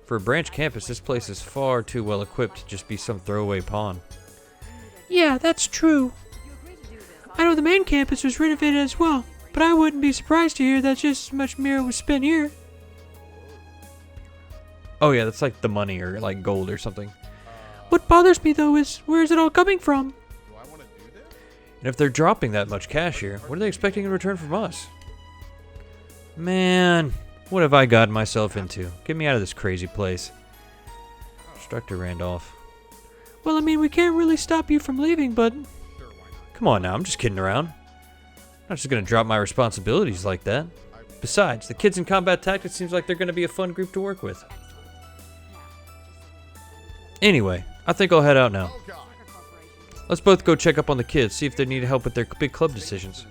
[SPEAKER 1] For a branch campus, this place is far too well equipped to just be some throwaway pawn.
[SPEAKER 2] Yeah, that's true. I know the main campus was renovated as well, but I wouldn't be surprised to hear that just as much mirror was spent here.
[SPEAKER 1] Oh yeah, that's like the money or like gold or something.
[SPEAKER 2] What bothers me though is, where is it all coming from?
[SPEAKER 1] And if they're dropping that much cash here, what are they expecting in return from us? Man, what have I gotten myself into? Get me out of this crazy place. Instructor Randolph.
[SPEAKER 2] Well, I mean, we can't really stop you from leaving, but...
[SPEAKER 1] Come on now, I'm just kidding around. I'm not just gonna drop my responsibilities like that. Besides, the kids in combat tactics seems like they're gonna be a fun group to work with. Anyway, I think I'll head out now. Let's both go check up on the kids, see if they need help with their big club decisions.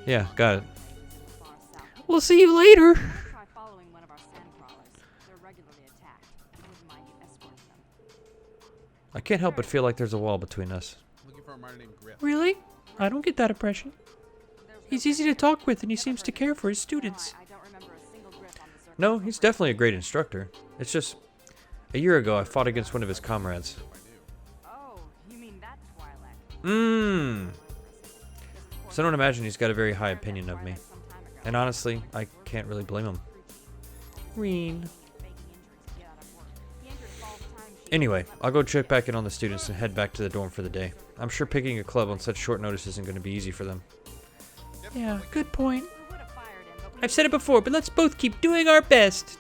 [SPEAKER 1] Yeah, got it.
[SPEAKER 2] We'll see you later.
[SPEAKER 1] I can't help but feel like there's a wall between us.
[SPEAKER 2] Really? I don't get that impression. He's easy to talk with and he seems to care for his students.
[SPEAKER 1] No, he's definitely a great instructor. It's just, a year ago I fought against one of his comrades. So I don't imagine he's got a very high opinion of me. And honestly, I can't really blame him.
[SPEAKER 2] Reen.
[SPEAKER 1] Anyway, I'll go check back in on the students and head back to the dorm for the day. I'm sure picking a club on such short notice isn't going to be easy for them.
[SPEAKER 2] Yeah, good point. I've said it before, but let's both keep doing our best.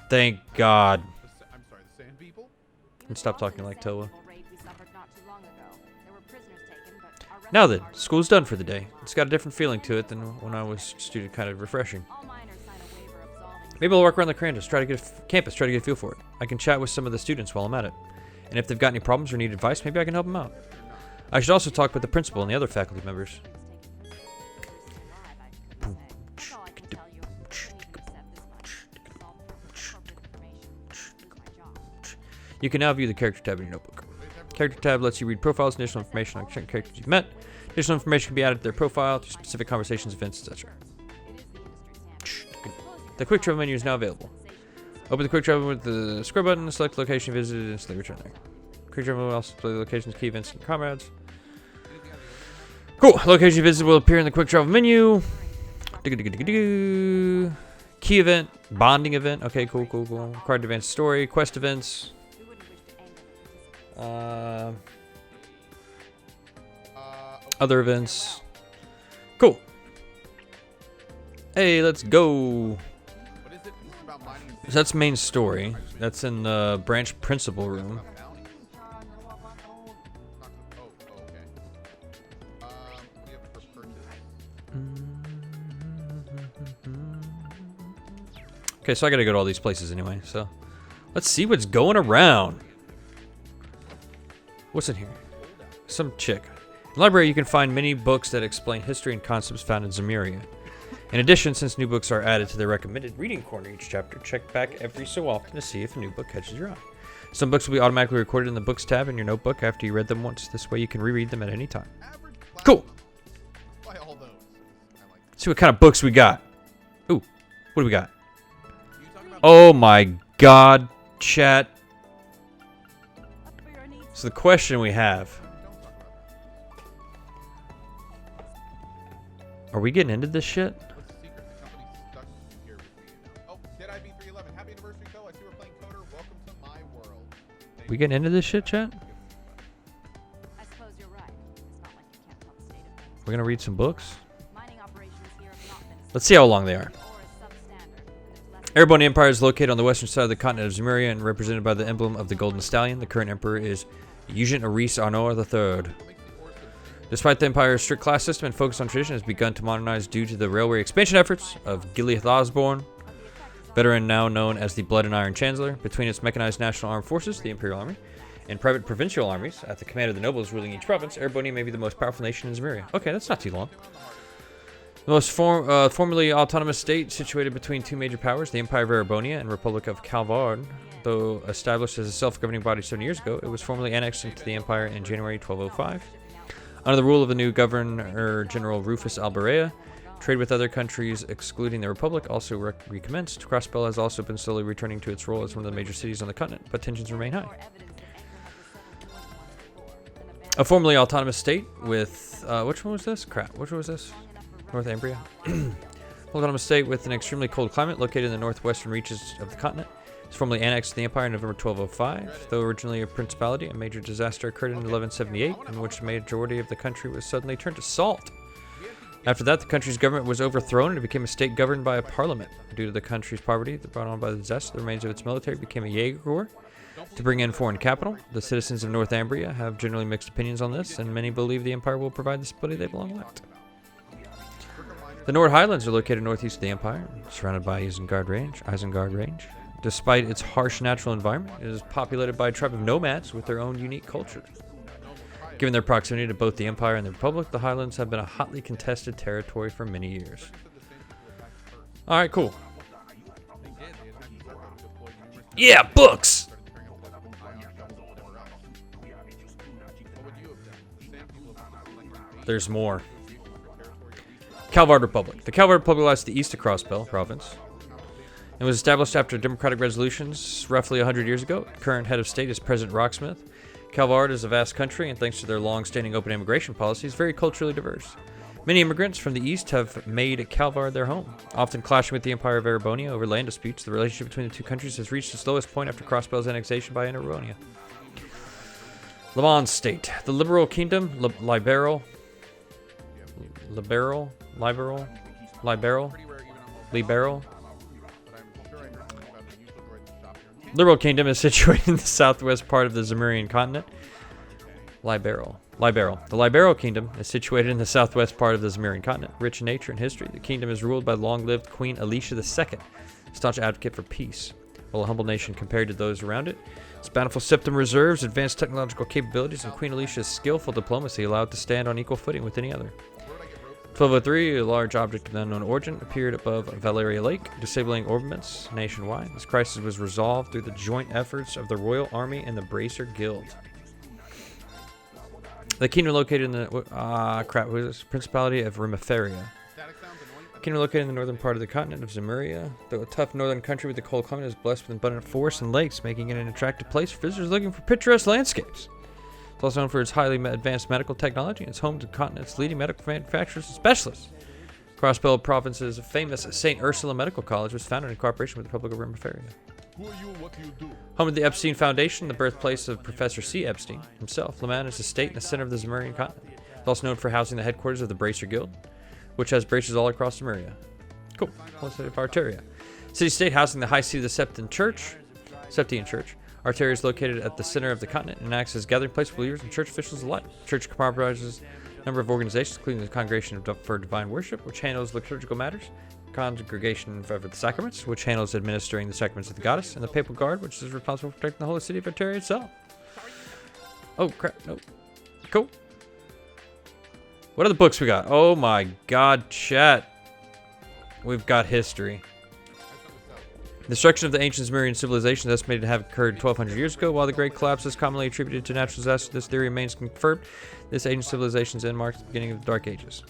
[SPEAKER 1] Thank God. And stop talking like Toa. Now then, school's done for the day. It's got a different feeling to it than when I was a student, kind of refreshing. Maybe I'll walk around the campus, try to get a feel for it. I can chat with some of the students while I'm at it. And if they've got any problems or need advice, maybe I can help them out. I should also talk with the principal and the other faculty members. You can now view the character tab in your notebook. Character tab lets you read profiles and additional information on certain characters you've met. Additional information can be added to their profile, to specific conversations, events, etc. The quick travel menu is now available. Open the quick travel with the square button, select the location visited, and instantly return there. Quick travel will also display the locations, key events, and comrades. Cool. Location visited will appear in the quick travel menu. Key event, bonding event. Okay, cool. Required advanced story, quest events. Other events. Cool. Hey, let's go. So that's main story. That's in the branch principal room. Okay, so I gotta go to all these places anyway, so let's see what's going around. What's in here? Some chick. In the library, you can find many books that explain history and concepts found in Zemuria. In addition, since new books are added to the recommended reading corner each chapter, check back every so often to see if a new book catches your eye. Some books will be automatically recorded in the books tab in your notebook after you read them once. This way you can reread them at any time. Cool! Let's see what kind of books we got. Ooh, what do we got? Oh my God, chat. So the question we have. Are we getting into this shit? We getting into this shit, chat? We're gonna read some books? Let's see how long they are. Erebony Empire is located on the western side of the continent of Zemuria and represented by the emblem of the Golden Stallion. The current emperor is Eugene Aris Arnor III. Despite the Empire's strict class system and focus on tradition, has begun to modernize due to the railway expansion efforts of Gileath Osborne, veteran now known as the Blood and Iron Chancellor. Between its mechanized national armed forces, the Imperial Army, and private provincial armies, at the command of the nobles ruling each province, Erebony may be the most powerful nation in Zemuria. Okay, that's not too long. The most formerly autonomous state situated between two major powers, the Empire of Erebonia and Republic of Calvard. Though established as a self-governing body 7 years ago, it was formally annexed into the Empire in January 1205. Under the rule of the new Governor General Rufus Alberea, trade with other countries, excluding the Republic, also recommenced. Crossbell has also been slowly returning to its role as one of the major cities on the continent, but tensions remain high. A formerly autonomous state with, which one was this? Crap, which one was this? Northumbria. Autonomous state with an extremely cold climate located in the northwestern reaches of the continent. It's formally annexed to the empire in November 1205. Though originally a principality, a major disaster occurred in 1178, in which the majority of the country was suddenly turned to salt. After that, the country's government was overthrown and it became a state governed by a parliament. Due to the country's poverty brought on by the disaster, the remains of its military became a Jaeger Corps to bring in foreign capital. The citizens of Northumbria have generally mixed opinions on this, and many believe the empire will provide the stability they long lacked. The Nord Highlands are located northeast of the empire, surrounded by Isengard Range. Despite its harsh natural environment, it is populated by a tribe of nomads with their own unique culture. Given their proximity to both the Empire and the Republic, the Highlands have been a hotly contested territory for many years. Alright, cool. Yeah, books! There's more. Calvard Republic. The Calvard Republic lies to the east of Crossbell Province. It was established after democratic resolutions roughly 100 years ago. Current head of state is President Rocksmith. Calvard is a vast country, and thanks to their long-standing open immigration policies, very culturally diverse. Many immigrants from the east have made Calvard their home. Often clashing with the Empire of Erebonia over land disputes, the relationship between the two countries has reached its lowest point after Crossbell's annexation by Erebonia. Le Mans State. The Liberal Kingdom, Liberal, Liberal Kingdom is situated in the southwest part of the Zemurian continent. Liberal. The Liberal Kingdom is situated in the southwest part of the Zemurian continent. Rich in nature and history, the kingdom is ruled by long-lived Queen Alicia II, staunch advocate for peace. While a humble nation compared to those around it, its bountiful septum reserves, advanced technological capabilities, and Queen Alicia's skillful diplomacy allow it to stand on equal footing with any other. 1203, a large object of unknown origin appeared above Valeria Lake, disabling orbaments nationwide. This crisis was resolved through the joint efforts of the Royal Army and the Bracer Guild. The kingdom located in the Principality of Rimaferia. The kingdom located in the northern part of the continent of Zemuria. Though a tough northern country with a cold climate, is blessed with abundant forests and lakes, making it an attractive place for visitors looking for picturesque landscapes. It's also known for its highly advanced medical technology and it's home to the continent's leading medical manufacturers and specialists. Crossbell Province's famous St. Ursula Medical College was founded in cooperation with the Republic of Rimaferia.
[SPEAKER 6] Who are you? What do you do?
[SPEAKER 1] Home of the Epstein Foundation, the birthplace of Professor C. Epstein himself, Le Mans is a state in the center of the Zemurian continent. It's also known for housing the headquarters of the Bracer Guild, which has braces all across Zemuria. Cool. Holy city of Arteria. City-state housing the high seat of the Septian Church. Arteria is located at the center of the continent and acts as a gathering place for believers and church officials alike. The church comprises a number of organizations, including the Congregation for Divine Worship, which handles liturgical matters, Congregation for the Sacraments, which handles administering the sacraments of the goddess, and the Papal Guard, which is responsible for protecting the holy city of Arteria itself. Oh, crap. Nope. Cool. What are the books we got? Oh my god, chat. We've got history. The destruction of the ancient Zemurian civilization is estimated to have occurred 1,200 years ago. While the Great Collapse is commonly attributed to natural disasters, this theory remains confirmed. This ancient civilization's end marks the beginning of the Dark Ages.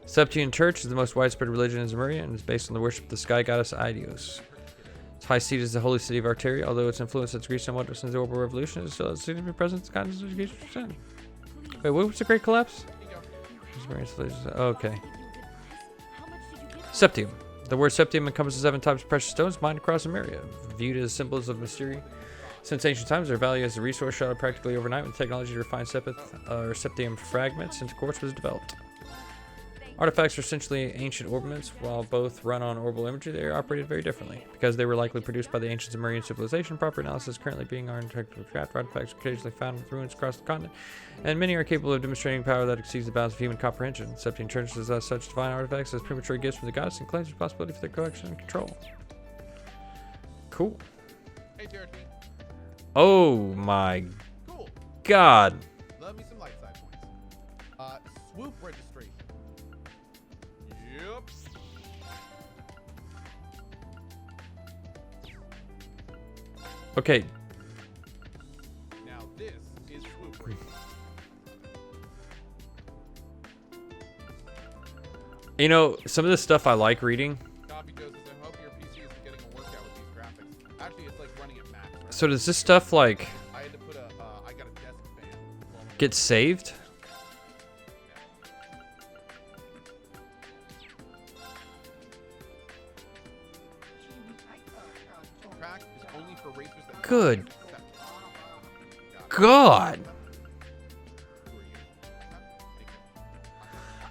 [SPEAKER 1] Septian Church is the most widespread religion in Zemuria and is based on the worship of the sky goddess Aidios. Its high seat is the holy city of Arteria, although its influence has decreased somewhat since the Orbital Revolution, it still has a significant presence in goddess education. Wait, what was the Great Collapse? Okay. Septium. The word septium encompasses 7 types of precious stones mined across Zemuria, viewed as symbols of mystery. Since ancient times, their value as a resource shot up practically overnight when technology to refine septium fragments into quartz was developed. Artifacts are essentially ancient orbaments. While both run on orbital imagery, they are operated very differently. Because they were likely produced by the ancient Zemurian civilization, proper analysis is currently being undertaken to craft artifacts occasionally found with ruins across the continent, and many are capable of demonstrating power that exceeds the bounds of human comprehension. Septian churches as such divine artifacts as premature gifts from the goddess and claims responsibility for their collection and control. Cool.
[SPEAKER 6] Hey, Jared.
[SPEAKER 1] Oh my god.
[SPEAKER 6] Love me some light side points. Swoop registration. Yep.
[SPEAKER 1] Okay.
[SPEAKER 6] Now this is swoop registration.
[SPEAKER 1] You know, some of the stuff I like reading.
[SPEAKER 6] Copy Joseph. I hope your PC isn't getting a workout with these graphics. Actually, it's like running at max. Right?
[SPEAKER 1] So does this stuff like
[SPEAKER 6] I had to put a I got a desk fan.
[SPEAKER 1] get saved?
[SPEAKER 6] Track is only for racers that
[SPEAKER 1] Good God.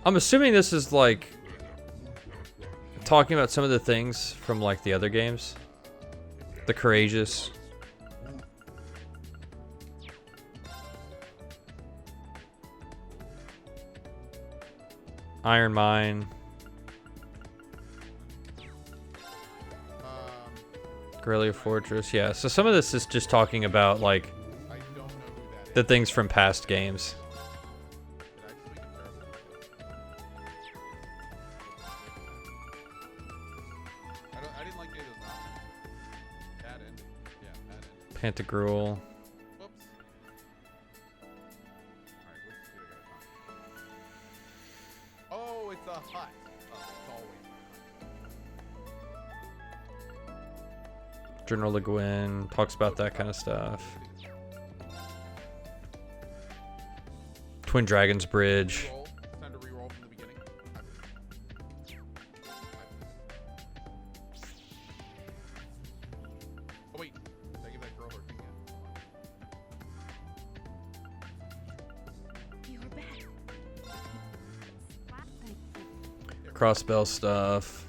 [SPEAKER 1] I'm assuming this is like talking about some of the things from like the other games. The Courageous. Iron Mine. Guerrilla Fortress. Yeah, so some of this is just talking about like the things from past games.
[SPEAKER 6] I didn't like any of those options. Bad ending. Yeah, bad ending.
[SPEAKER 1] Pantagruel.
[SPEAKER 6] Whoops. Alright, let's see what I got. Oh, it's a hut. Oh, it's always.
[SPEAKER 1] General Le Guin talks about that kind of stuff. Twin Dragons Bridge.
[SPEAKER 6] It's time to reroll from the beginning. Oh wait, did I give that girl her thing yet?
[SPEAKER 1] Crossbell stuff.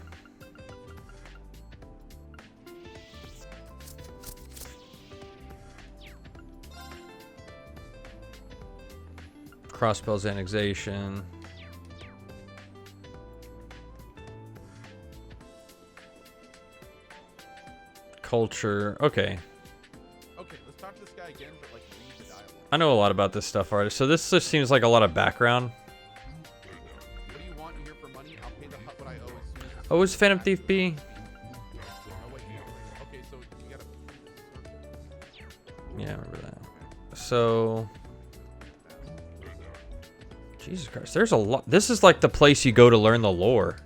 [SPEAKER 1] Crossbell's annexation. Culture. Okay.
[SPEAKER 6] Okay, let's talk to this guy again, but like read the dialogue.
[SPEAKER 1] I know a lot about this stuff already. So this just seems like a lot of background.
[SPEAKER 6] What do you want? You here for money? I'll pay the hut what I owe as soon as
[SPEAKER 1] Oh, is Phantom Thief B?
[SPEAKER 6] Oh wait, okay, so you gotta.
[SPEAKER 1] Yeah, I remember that. So, Jesus Christ, there's a lot. This is like the place you go to learn the lore.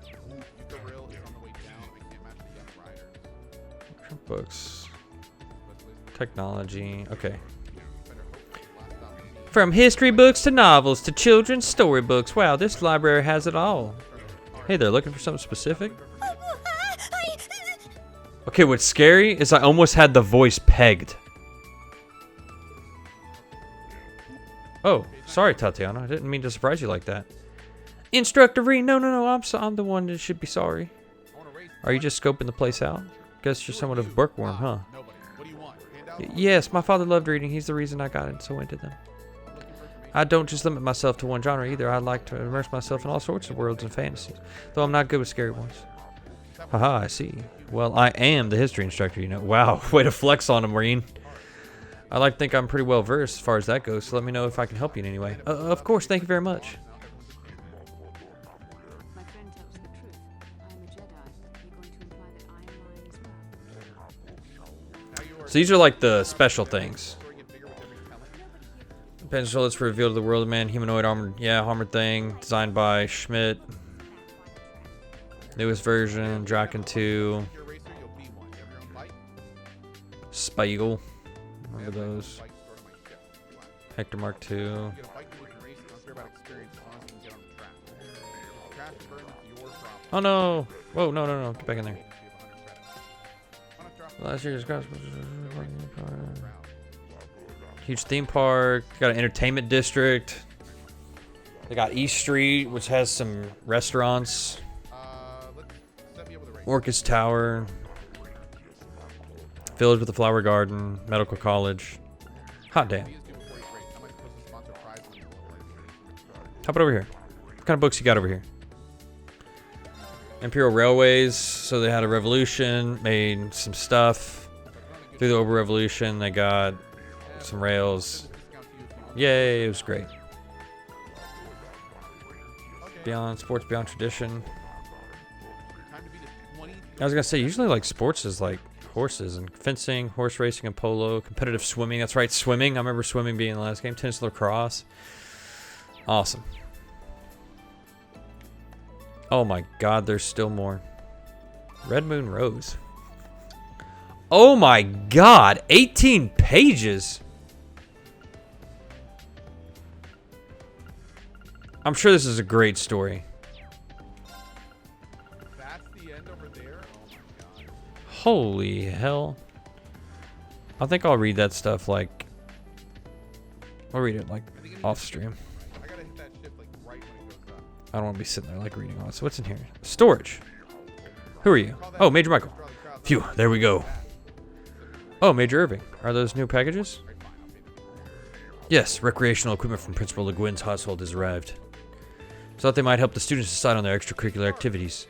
[SPEAKER 1] Books, technology. Okay. From history books to novels to children's storybooks. Wow, this library has it all. Hey, they're looking for something specific. Okay, what's scary is I almost had the voice pegged. Oh, sorry, Tatiana. I didn't mean to surprise you like that. Instructor Reed, no, I'm the one that should be sorry. Are you just scoping the place out? Guess you're somewhat of a bookworm, huh? Yes, my father loved reading. He's the reason I got so into them. I don't just limit myself to one genre either. I like to immerse myself in all sorts of worlds and fantasies, though I'm not good with scary ones. Haha, I see. Well, I am the history instructor, you know. Wow, way to flex on him, Marine. I like to think I'm pretty well versed as far as that goes, so let me know if I can help you in any way. Of course, thank you very much. So these are like the special things. Pencil that's revealed to the world of man, humanoid armored, armored thing, designed by Schmidt. Newest version, Draken 2. Spiegel. Remember those? Hector Mark II. Oh no! Whoa, no. Get back in there. Last year's huge theme park. Got an entertainment district. They got East Street, which has some restaurants. Orcus Tower. Village with a flower garden. Medical college. Hot damn. How about over here? What kind of books you got over here? Imperial Railways, so they had a revolution, made some stuff. Through the Ober Revolution, they got some rails. Yay, it was great. Beyond sports, beyond tradition. I was gonna say, usually like sports is like horses and fencing, horse racing and polo, competitive swimming. That's right, swimming. I remember swimming being in the last game. Tennis, lacrosse. Awesome. Oh my god, there's still more. Red Moon Rose. Oh my god, 18 pages. I'm sure this is a great story.
[SPEAKER 6] That's the end over there? Oh my god.
[SPEAKER 1] Holy hell. I think I'll read that stuff like... I'll read it like off stream.
[SPEAKER 6] I gotta hit that shift like right when it goes up.
[SPEAKER 1] I don't want to be sitting there like reading all this. What's in here? Storage. Who are you? Oh, Major Michael. Phew, there we go. Oh, Major Irving. Are those new packages? Yes, recreational equipment from Principal Le Guin's household has arrived. Thought they might help the students decide on their extracurricular activities.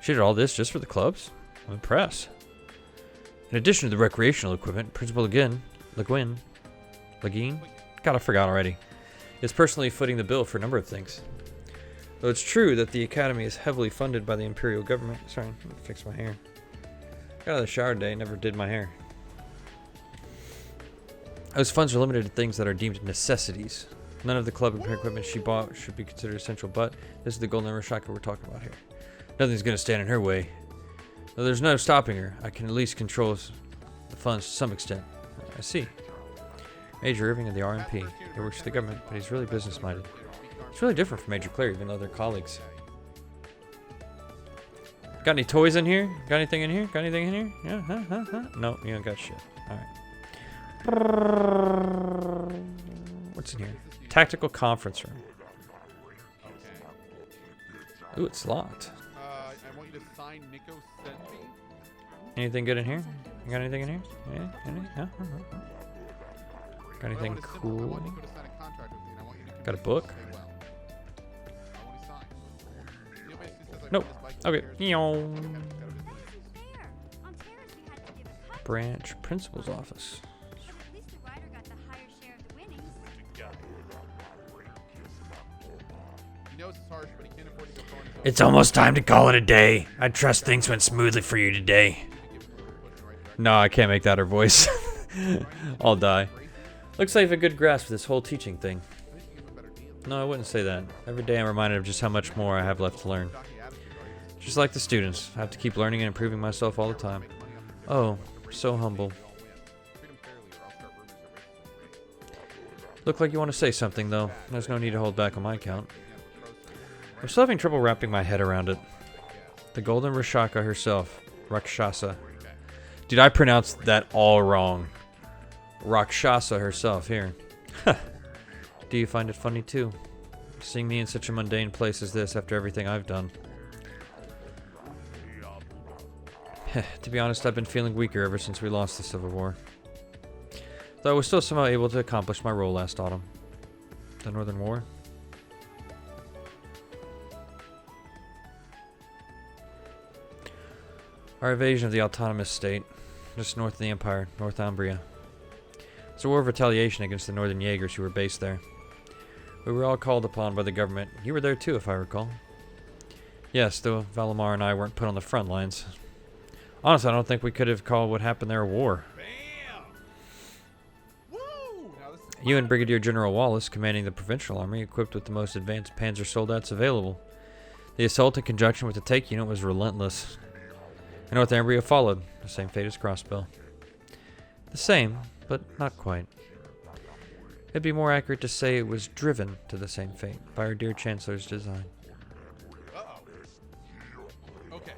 [SPEAKER 1] She did all this just for the clubs? I'm impressed. In addition to the recreational equipment, Principal Le Guin, God, I forgot already, is personally footing the bill for a number of things. Though it's true that the academy is heavily funded by the imperial government. Sorry, I'm gonna fix my hair. Got out of the shower today, never did my hair. Those funds are limited to things that are deemed necessities. None of the club equipment she bought should be considered essential, but this is the golden Rashaka we're talking about here. Nothing's going to stand in her way. Though there's no stopping her, I can at least control the funds to some extent. I see. Major Irving of the RMP. He works for the government, but he's really business-minded. It's really different from Major Claire, even though they're colleagues. Got any toys in here? Got anything in here? Got anything in here? Yeah, No, you don't got shit. Alright. What's in here? Tactical conference room. Ooh, it's locked.
[SPEAKER 6] I want you to sign Nico sent me.
[SPEAKER 1] Anything good in here? You got anything in here? Yeah? Any? No? Got anything cool? Got a book? Nope. Okay. Branch principal's office. It's almost time to call it a day. I trust things went smoothly for you today. No, I can't make that her voice. I'll die. Looks like I have a good grasp of this whole teaching thing. No, I wouldn't say that. Every day I'm reminded of just how much more I have left to learn. Just like the students, I have to keep learning and improving myself all the time. Oh, so humble. Look like you want to say something, though. There's no need to hold back on my account. I'm still having trouble wrapping my head around it. The golden Rashaka herself. Rakshasa. Dude, I pronounced that all wrong. Rakshasa herself, here. Do you find it funny, too? Seeing me in such a mundane place as this after everything I've done. To be honest, I've been feeling weaker ever since we lost the Civil War. Though I was still somehow able to accomplish my role last autumn. The Northern War? Our invasion of the autonomous state, just north of the Empire, Northumbria. It's a war of retaliation against the Northern Jaegers who were based there. We were all called upon by the government. You were there too, if I recall. Yes, though Valimar and I weren't put on the front lines. Honestly, I don't think we could have called what happened there a war. You and Brigadier General Wallace, commanding the provincial army, equipped with the most advanced Panzer soldats available. The assault in conjunction with the take unit was relentless. And Northumbria followed, the same fate as Crossbow. The same, but not quite. It'd be more accurate to say it was driven to the same fate by our dear Chancellor's design.
[SPEAKER 6] Okay.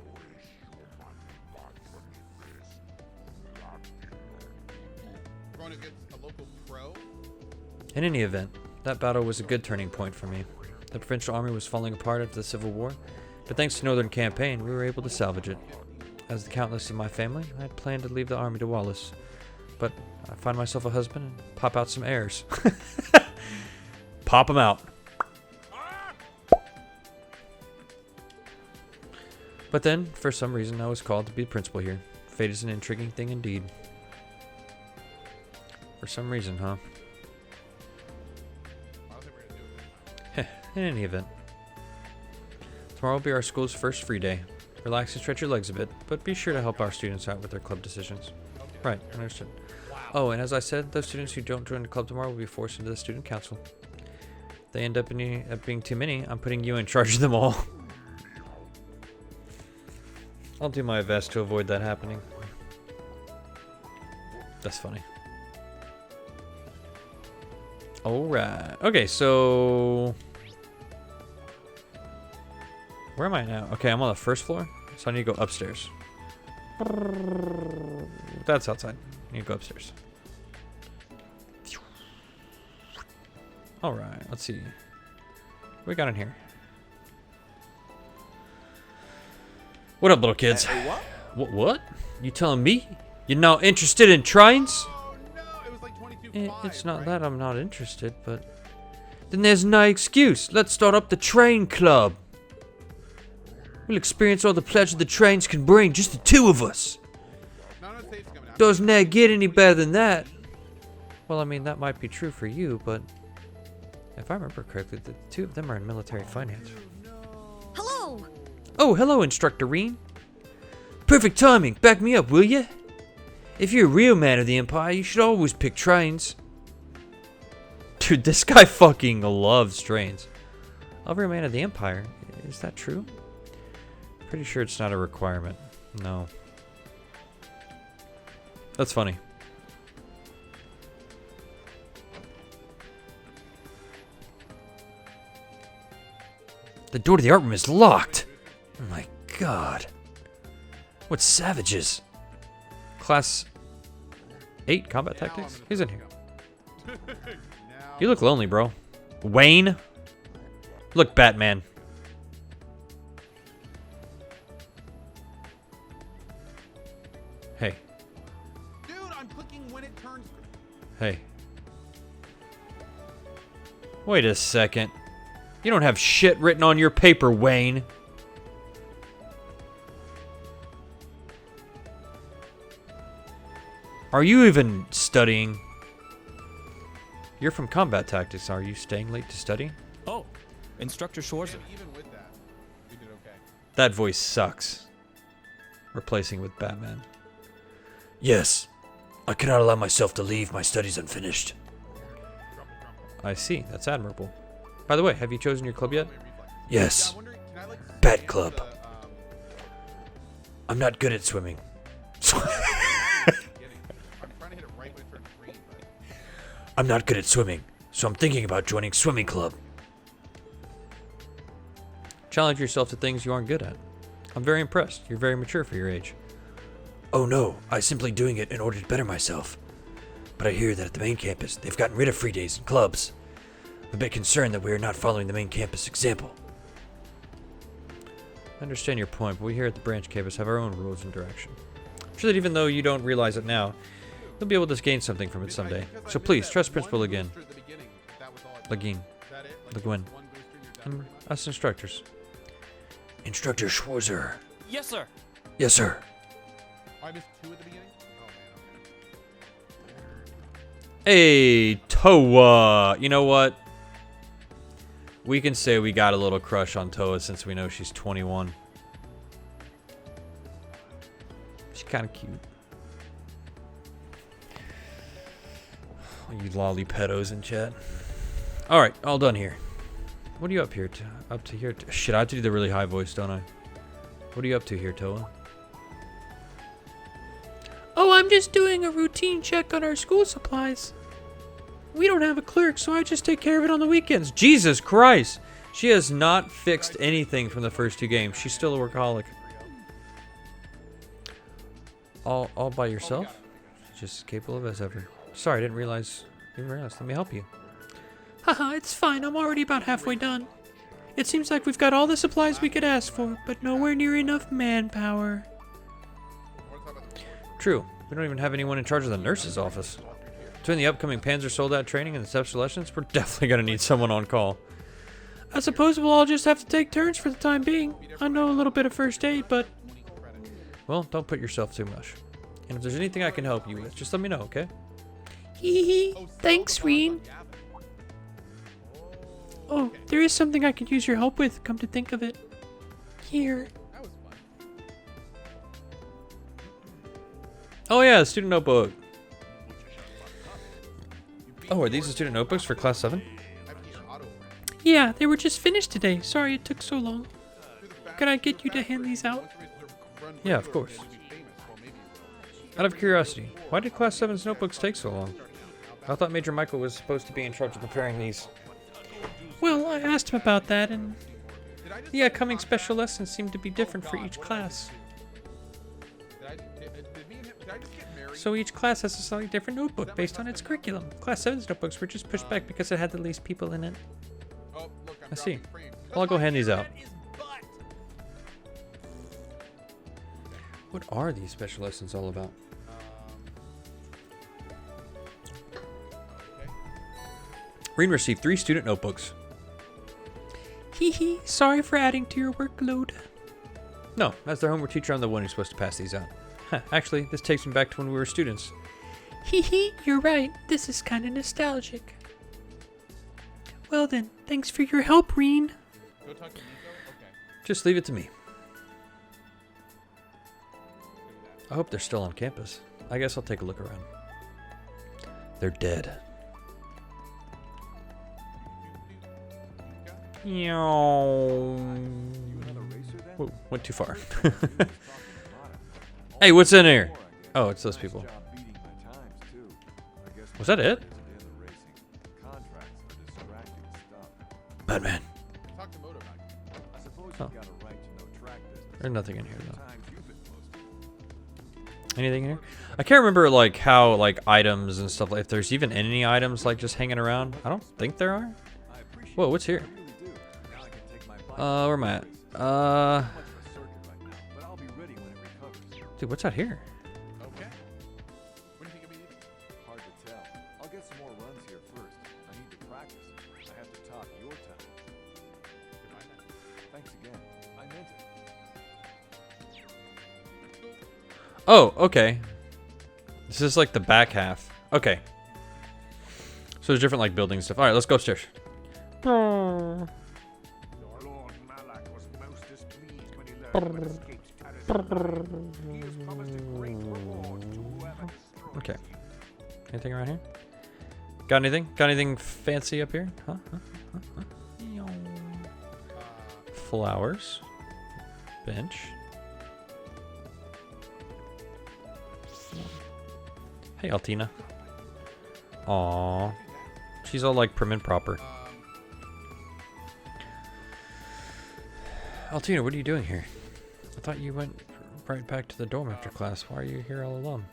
[SPEAKER 6] Going against a local pro?
[SPEAKER 1] In any event, that battle was a good turning point for me. The provincial army was falling apart after the Civil War, but thanks to Northern Campaign, we were able to salvage it. As the countless of my family, I had planned to leave the army to Wallace, but I find myself a husband and pop out some heirs. Pop them out. But then, for some reason, I was called to be the principal here. Fate is an intriguing thing indeed. For some reason, huh? In any event. Tomorrow will be our school's first free day. Relax and stretch your legs a bit, but be sure to help our students out with their club decisions. Right, understood. Oh, and as I said, those students who don't join the club tomorrow will be forced into the student council. If they end up being too many, I'm putting you in charge of them all. I'll do my best to avoid that happening. That's funny. Alright. Okay, so... Where am I now? Okay, I'm on the first floor, so I need to go upstairs. That's outside. I need to go upstairs. Alright, let's see. What we got in here? What up, little kids? What? You telling me you're not interested in trains? It's not that I'm not interested, but... Then there's no excuse. Let's start up the train club. We'll experience all the pleasure the trains can bring, just the two of us. Doesn't that get any better than that? Well, I mean, that might be true for you, but... If I remember correctly, the two of them are in military finance.
[SPEAKER 3] Hello!
[SPEAKER 1] Oh, hello, Instructor Reen. Perfect timing. Back me up, will ya? If you're a real man of the Empire, you should always pick trains. Dude, this guy fucking loves trains. Every man of the Empire. Is that true? Pretty sure it's not a requirement. No. That's funny. The door to the art room is locked. Oh my god. What savages. Class 8 combat tactics? Who's in here? You look lonely, bro. Wayne? Look, Batman. Hey.
[SPEAKER 6] Dude, I'm clicking when it turns.
[SPEAKER 1] Hey. Wait a second. You don't have shit written on your paper, Wayne. Are you even studying? You're from combat tactics. Are you staying late to study?
[SPEAKER 20] Oh, Instructor Schwarzer.
[SPEAKER 6] Even with that, we did okay.
[SPEAKER 1] That voice sucks. Replacing with Batman. Yes. I cannot allow myself to leave my studies unfinished. I see. That's admirable. By the way, have you chosen your club yet? Yes. Bat Club. I'm not good at swimming. I'm not good at swimming, so I'm thinking about joining swimming club. Challenge yourself to things you aren't good at. I'm very impressed. You're very mature for your age. Oh no, I'm simply doing it in order to better myself. But I hear that at the main campus, they've gotten rid of free days and clubs. I'm a bit concerned that we are not following the main campus example. I understand your point, but we here at the branch campus have our own rules and direction. I'm sure that even though you don't realize it now, you'll be able to gain something from it someday. So please, trust Principal Legin. Legin. Legwin. And us instructors. Instructor Schwarzer.
[SPEAKER 20] Yes, sir.
[SPEAKER 1] Yes, sir.
[SPEAKER 6] Oh, I missed 2 at the beginning?
[SPEAKER 1] Hey, Toa. You know what? We can say we got a little crush on Toa since we know she's 21. She's kind of cute. You lolly pedos in chat. Alright, all done here. What are you up here to? Up to here? Shit, I have to do the really high voice, don't I? What are you up to here, Toa?
[SPEAKER 2] Oh, I'm just doing a routine check on our school supplies. We don't have a clerk, so I just take care of it on the weekends.
[SPEAKER 1] Jesus Christ! She has not fixed anything from the first 2 games. She's still a workaholic. All by yourself? Just as capable of as ever. Sorry, I didn't realize. Let me help you.
[SPEAKER 2] Haha, it's fine. I'm already about halfway done. It seems like we've got all the supplies we could ask for, but nowhere near enough manpower.
[SPEAKER 1] True. We don't even have anyone in charge of the nurse's office. Between the upcoming Panzer Soldat training and the steps lessons, we're definitely going to need someone on call.
[SPEAKER 2] I suppose we'll all just have to take turns for the time being. I know a little bit of first aid, but...
[SPEAKER 1] Well, don't put yourself too much. And if there's anything I can help you with, just let me know, okay?
[SPEAKER 2] Hee hee. Thanks, Reen. Oh, there is something I could use your help with, come to think of it. Here.
[SPEAKER 1] Oh yeah, the student notebook. Oh, are these the student notebooks for class 7?
[SPEAKER 2] Yeah, they were just finished today. Sorry it took so long. Could I get you to hand these out?
[SPEAKER 1] Yeah, of course. Out of curiosity, why did Class 7's notebooks take so long? I thought Major Michael was supposed to be in charge of preparing these.
[SPEAKER 2] Well, I asked him about that, and the upcoming special lessons seem to be different for each class. So each class has a slightly different notebook based on its curriculum. Class 7's notebooks were just pushed back because it had the least people in it.
[SPEAKER 1] I see. Well, I'll go hand these out. What are these special lessons all about? Reen received 3 student notebooks.
[SPEAKER 2] Hee hee, sorry for adding to your workload.
[SPEAKER 1] No, as their homework teacher, I'm the one who's supposed to pass these out. Actually, this takes me back to when we were students.
[SPEAKER 2] Hee hee, you're right. This is kind of nostalgic. Well then, thanks for your help, Reen.
[SPEAKER 1] Just leave it to me. I hope they're still on campus. I guess I'll take a look around. They're dead. Whoa, went too far. Hey, what's in here? Oh, it's those people. Was that it? Batman. Oh. There's nothing in here though. Anything in here? I can't remember like how like items and stuff, like if there's even any items like just hanging around. I don't think there are. Whoa, what's here? Where am I at? Dude, what's out here?
[SPEAKER 6] Okay. When do you think it'll be leaving?
[SPEAKER 4] Hard to tell. I'll get some more runs here first. I need to practice. I have to top your time. Thanks again. I meant it.
[SPEAKER 1] Oh, okay. This is like the back half. Okay. So there's different like building stuff. All right, let's go upstairs.
[SPEAKER 7] Lord Malak was most displeased when he learned what escaped terrorism. He has promised a great reward to whoever destroys
[SPEAKER 1] Okay. Anything around here? Got anything? Got anything fancy up here? Huh? Flowers. Bench. Hey, Altina. Aww. She's all like prim and proper. Altina, what are you doing here? I thought you went right back to the dorm after class. Why are you here all alone?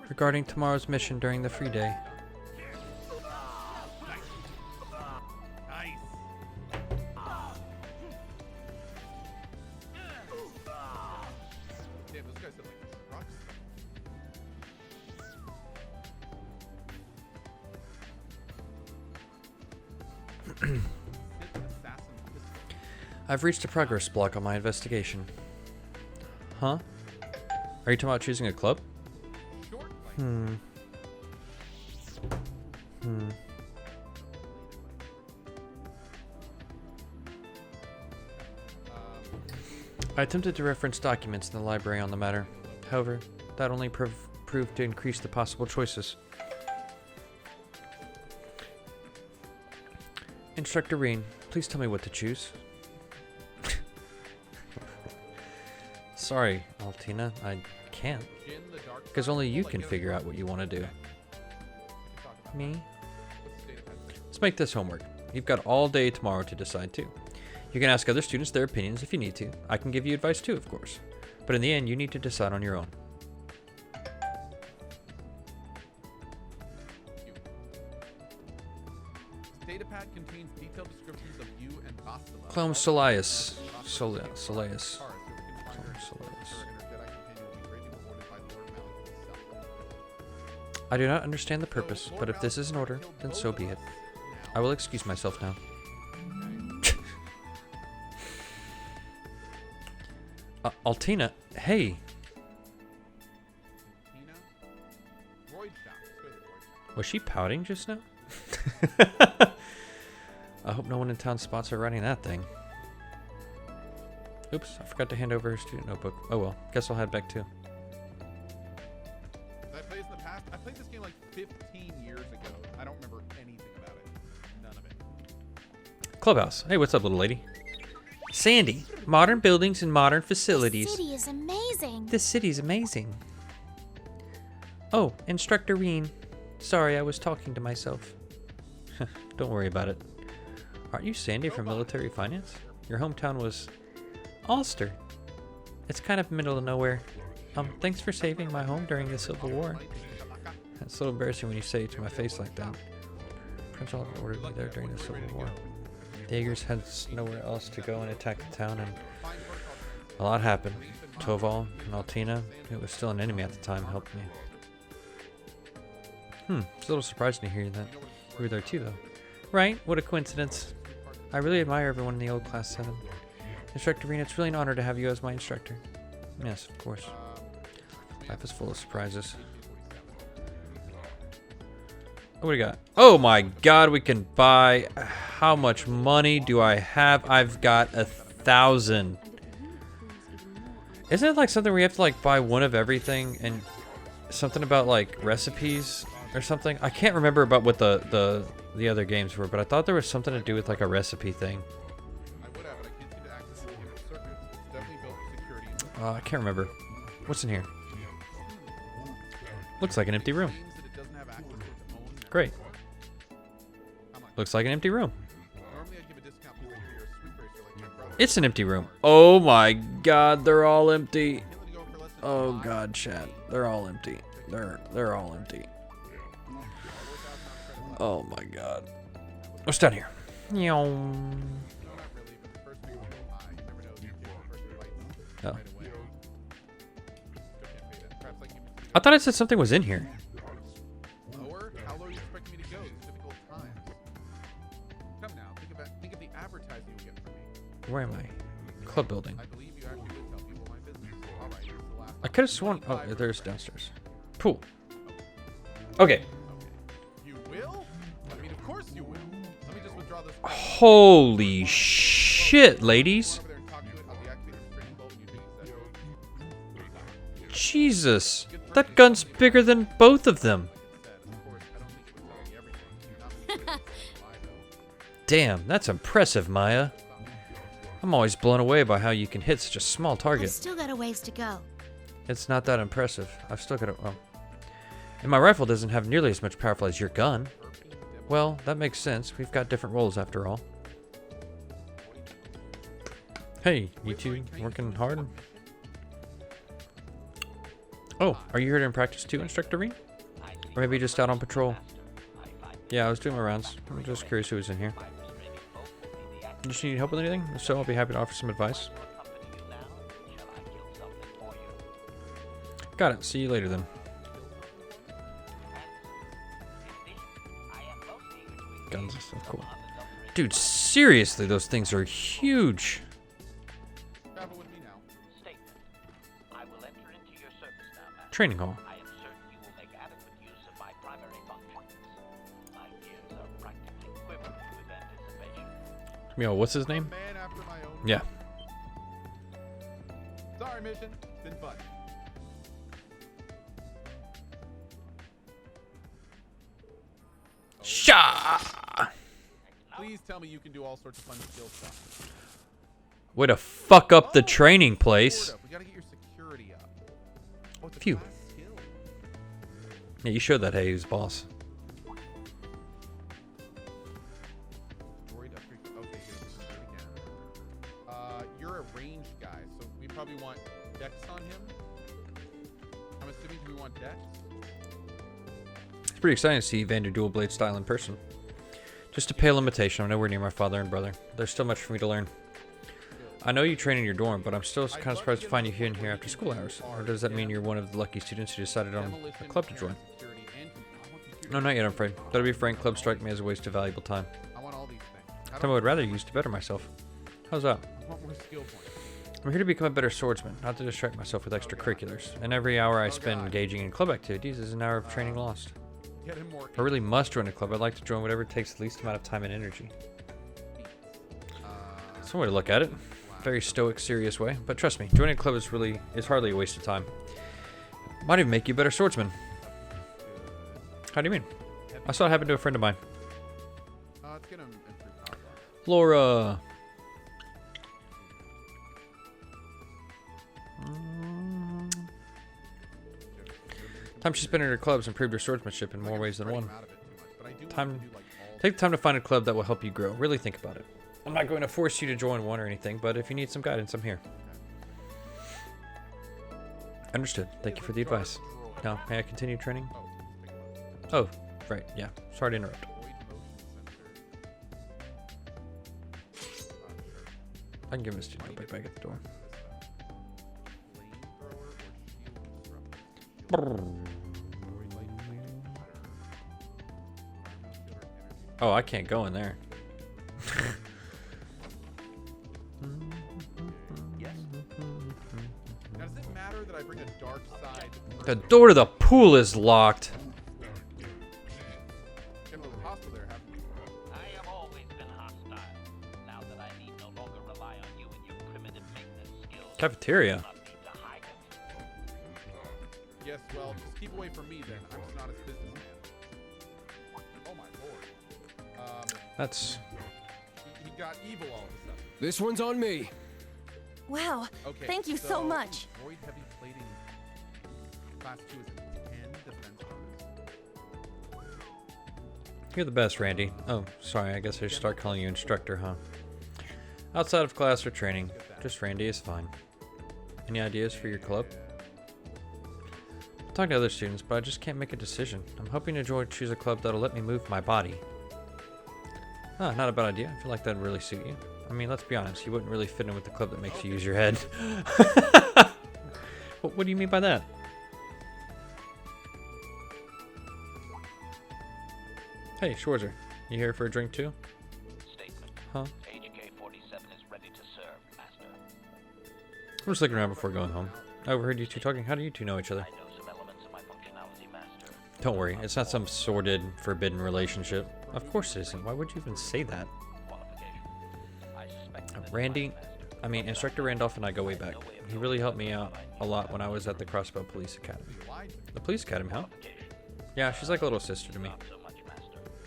[SPEAKER 1] Regarding tomorrow's mission during the free day. I've reached a progress block on my investigation. Huh? Are you talking about choosing a club? I attempted to reference documents in the library on the matter. However, that only proved to increase the possible choices. Instructor Reen, please tell me what to choose. Sorry, Altina, I can't. Because only you can figure out what you want to do. Me? Let's make this homework. You've got all day tomorrow to decide too. You can ask other students their opinions if you need to. I can give you advice too, of course. But in the end, you need to decide on your own.
[SPEAKER 6] Datapad contains detailed descriptions of you and Bastila.
[SPEAKER 1] Clone Soleus. Soleus. I do not understand the purpose, but if this is in order, then so be it. I will excuse myself now. Altina, hey. Was she pouting just now? I hope no one in town spots her writing that thing. Oops, I forgot to hand over her student notebook. Oh well, guess I'll head back too.
[SPEAKER 6] Did I play this in the past? I played this game like 15 years ago. I don't remember anything about it. None of it.
[SPEAKER 1] Clubhouse. Hey, what's up, little lady? Sandy. Modern buildings and modern facilities.
[SPEAKER 3] The city is amazing.
[SPEAKER 1] This city is amazing. Oh, Instructor Reen. Sorry, I was talking to myself. Don't worry about it. Aren't you Sandy from military finance? Your hometown was Ulster. It's kind of middle of nowhere. Thanks for saving my home during the Civil War. It's a little embarrassing when you say it to my face like that. Prince Oliver ordered me there during the Civil War. The Jaegers had nowhere else to go and attack the town, and a lot happened. Toval and Altina, who was still an enemy at the time, helped me. It's a little surprising to hear that you were there too, though. Right? What a coincidence. I really admire everyone in the old Class 7. Instructor Reen, it's really an honor to have you as my instructor. Yes, of course. Life is full of surprises. What do we got? Oh my god, we can buy... How much money do I have? I've got 1,000. Isn't it like something where you have to like buy one of everything and something about like recipes or something? I can't remember about what the other games were, but I thought there was something to do with like a recipe thing. I can't remember. What's in here? Looks like an empty room. Great. Looks like an empty room. It's an empty room. Oh my god, they're all empty. Oh god, chat. They're all empty. They're all empty. Oh my god. What's down here? Oh. I thought it said something was in here.
[SPEAKER 6] Lower? How low are you expecting me to go? These difficult times. Come now, think of the advertising you'll get from me.
[SPEAKER 1] Where am I? Club building.
[SPEAKER 6] I believe you actually did tell people my business. All right, here's the last.
[SPEAKER 1] I could have sworn. Oh, there's downstairs. Pool. Okay.
[SPEAKER 6] You will? I mean, of course you will. Let me just withdraw this.
[SPEAKER 1] Holy shit, ladies. Jesus. That gun's bigger than both of them. Damn, that's impressive, Maya. I'm always blown away by how you can hit such a small target.
[SPEAKER 3] I've still got a ways to go.
[SPEAKER 1] It's not that impressive. I've still got a... Oh. And my rifle doesn't have nearly as much powerful as your gun. Well, that makes sense. We've got different roles after all. Hey, you two working hard? Oh, are you here to practice too, Instructor Reen? Or maybe just out on patrol? Yeah, I was doing my rounds. I'm just curious who was in here. You just need help with anything? If so, I'll be happy to offer some advice. Got it. See you later then. Guns and stuff, cool. Dude, seriously, those things are huge. Training hall. Yo, what's his name? Yeah.
[SPEAKER 6] Sorry, mission. It's been fun.
[SPEAKER 1] Shah!
[SPEAKER 6] Please tell me you can do all sorts of fun skill stuff.
[SPEAKER 1] Way to fuck up the training place.
[SPEAKER 6] We gotta get your security up. Oh, it's a
[SPEAKER 1] Phew.
[SPEAKER 6] class skill.
[SPEAKER 1] Yeah, you showed that hey, who's boss.
[SPEAKER 6] Okay, here, let's do it again. You're a ranged guy, so we probably want dex on him. I'm assuming we want dex.
[SPEAKER 1] It's pretty exciting to see Vander dual blade style in person. Just a pale imitation. I'm nowhere near my father and brother. There's still much for me to learn. I know you train in your dorm, but I'm still kind of surprised to find you here and here after school hours. Or does that mean you're one of the lucky students who decided on a club to join? No, not yet, I'm afraid. But to be frank, clubs strike me as a waste of valuable time. Time I would rather use to better myself. How's that? I'm here to become a better swordsman, not to distract myself with extracurriculars. And every hour I spend engaging in club activities is an hour of training lost. If I really must join a club, I'd like to join whatever takes the least amount of time and energy. That's one way to look at it. Very stoic, serious way. But trust me, joining a club is hardly a waste of time. Might even make you a better swordsman. How do you mean? I saw it happen to a friend of mine. Laura. Time she spent in her clubs improved her swordsmanship in more ways than one. Take the time to find a club that will help you grow. Really think about it. I'm not going to force you to join one or anything, but if you need some guidance, I'm here. Understood. Thank you for the advice. Now, may I continue training? Oh, right. Yeah. Sorry to interrupt. I can give this to you back at the door. Oh, I can't go in there.
[SPEAKER 6] Now, does it matter that I bring a dark side?
[SPEAKER 1] The door to the pool is locked.
[SPEAKER 6] General was hostile there, haven't you?
[SPEAKER 8] I have always been hostile. Now that I need no longer rely on you and your primitive maintenance skills.
[SPEAKER 1] Cafeteria.
[SPEAKER 6] Yes, well, just keep away from me then. I'm just not his businessman. Oh my lord.
[SPEAKER 1] That's...
[SPEAKER 6] He got evil all of a sudden.
[SPEAKER 21] This one's on me.
[SPEAKER 12] Wow.
[SPEAKER 6] Okay,
[SPEAKER 12] Thank you so much.
[SPEAKER 6] Void heavy plating. Class 2 is a 10 defense bonus.
[SPEAKER 1] You're the best, Randy. Oh, sorry, I guess I should start calling you instructor, huh? Outside of class or training, just Randy is fine. Any ideas for your club? Talk to other students, but I just can't make a decision. I'm hoping to choose a club that'll let me move my body. Ah, not a bad idea. I feel like that'd really suit you. I mean, let's be honest, you wouldn't really fit in with the club that makes you use your head. What do you mean by that? Hey, Schwarzer, you here for a drink too?
[SPEAKER 8] Statement.
[SPEAKER 1] Huh?
[SPEAKER 8] HK-47 is ready to serve, Master.
[SPEAKER 1] I'm just looking around before going home. I overheard you two talking. How do you two know each other?
[SPEAKER 8] I know some elements of my functionality, Master.
[SPEAKER 1] Don't worry, it's not some sordid, forbidden relationship. Of course it isn't. Why would you even say that? Instructor Randolph and I go way back. He really helped me out a lot when I was at the Crossbow Police Academy. The Police Academy, huh? Yeah, she's like a little sister to me.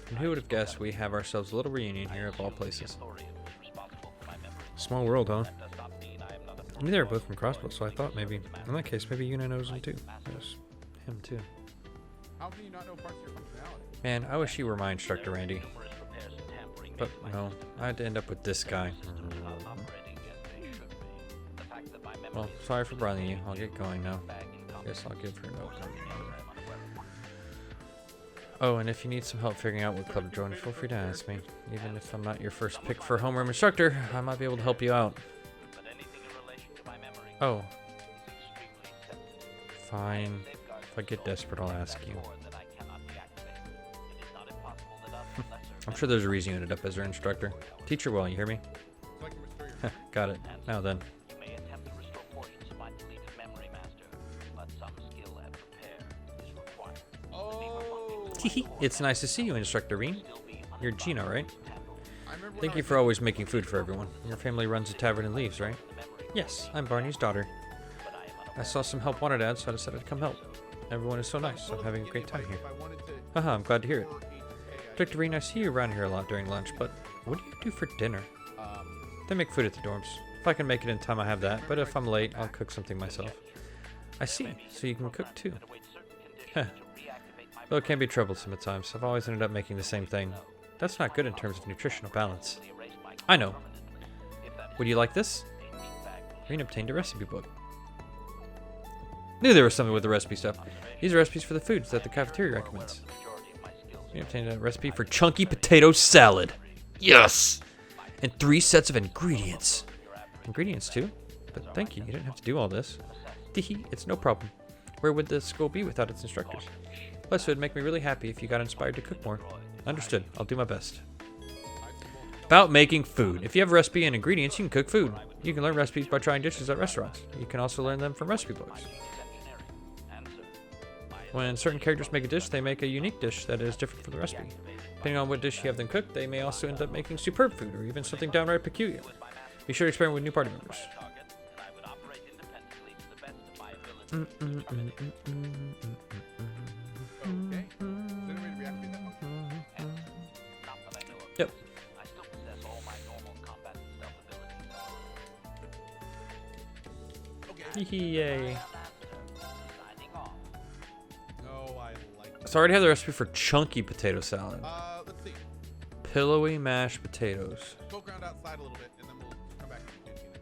[SPEAKER 1] And who would have guessed we have ourselves a little reunion here of all places? Small world, huh? I knew they were both from Crossbow, so I thought maybe, in that case, maybe Yuna knows him too. Knows him too.
[SPEAKER 6] How can you not know parts of your functionality?
[SPEAKER 1] Man, I wish you were my instructor, Randy. But no, I had to end up with this guy. Well, sorry for bothering you. I'll get going now. Guess I'll give her a note. Oh, and if you need some help figuring out what club to join, feel free to ask me. Even if I'm not your first pick for homeroom instructor, I might be able to help you out. Oh. Fine. If I get desperate, I'll ask you. I'm sure there's a reason you ended up as her instructor. Teach her well, you hear me? Got it. Now then. It's nice to see you, Instructor Reen. You're Gina, right? Thank you for always making food for everyone. Your family runs a tavern in Leeves, right? Yes, I'm Barney's daughter. I saw some help wanted ads, so I decided to come help. Everyone is so nice. I'm having a great time here. Haha, I'm glad to hear it. Dr. Reen, I see you around here a lot during lunch, but what do you do for dinner? They make food at the dorms. If I can make it in time, I have that, but if I'm late, I'll cook something myself. I see, so you can cook too. Heh. Though it can be troublesome at times, I've always ended up making the same thing. That's not good in terms of nutritional balance. I know. Would you like this? Reen obtained a recipe book. Knew there was something with the recipe stuff. These are recipes for the foods that the cafeteria recommends. Reen obtained a recipe for chunky potato salad. Yes! And 3 sets of ingredients. Ingredients too? But thank you, you didn't have to do all this. Teehee, it's no problem. Where would the school be without its instructors? Plus, it would make me really happy if you got inspired to cook more. Understood. I'll do my best. About making food. If you have a recipe and ingredients, you can cook food. You can learn recipes by trying dishes at restaurants. You can also learn them from recipe books. When certain characters make a dish, they make a unique dish that is different from the recipe. Depending on what dish you have them cook, they may also end up making superb food or even something downright peculiar. Be sure to experiment with new party members. Yep. Yay.
[SPEAKER 6] No, I like it.
[SPEAKER 1] So I already have the recipe for chunky potato salad.
[SPEAKER 6] Let's see.
[SPEAKER 1] Pillowy mashed potatoes.
[SPEAKER 6] Poke around outside a little bit, and then we'll come back to the canteen.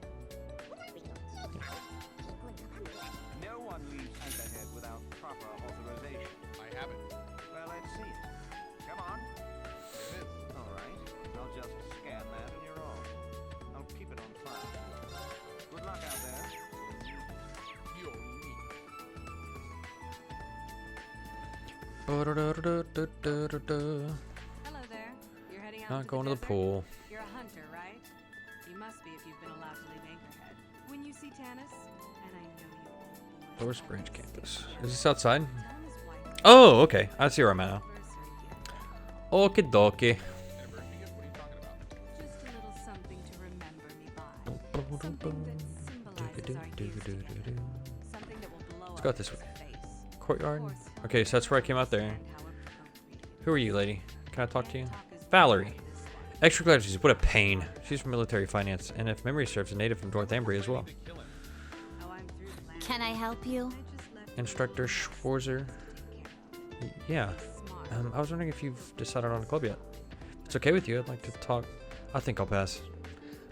[SPEAKER 7] No one leaves Anchorhead without proper authorization.
[SPEAKER 6] I have it.
[SPEAKER 7] Well, let's see it. Come on.
[SPEAKER 6] It is.
[SPEAKER 7] All right. I'll just scan that and you're on. I'll keep it on file. Good luck out there.
[SPEAKER 6] You're neat.
[SPEAKER 17] Hello there. You're heading out
[SPEAKER 1] Not
[SPEAKER 17] to
[SPEAKER 1] going
[SPEAKER 17] the
[SPEAKER 1] to the
[SPEAKER 17] desert?
[SPEAKER 1] pool.
[SPEAKER 17] You're a hunter, right? You must be if you've been allowed to leave Anchorhead. When you see Tanis, and I know you
[SPEAKER 1] Lower Branch campus. Is this outside? Oh, okay. I see where I'm at now. Okie dokie.
[SPEAKER 17] just a little something to remember me by. Something that symbolizes our youth. Something that will blow
[SPEAKER 1] Let's go
[SPEAKER 17] up
[SPEAKER 1] this way.
[SPEAKER 17] his face.
[SPEAKER 1] Courtyard. Okay, so that's where I came out there. Who are you, lady? Can I talk to you? Valerie. Extra classes. What a pain. She's from military finance, and if memory serves, a native from Northumbria as well.
[SPEAKER 19] Can I help you?
[SPEAKER 1] Instructor Schwarzer. Yeah. I was wondering if you've decided on a club yet. If it's okay with you, I'd like to talk. I think I'll pass.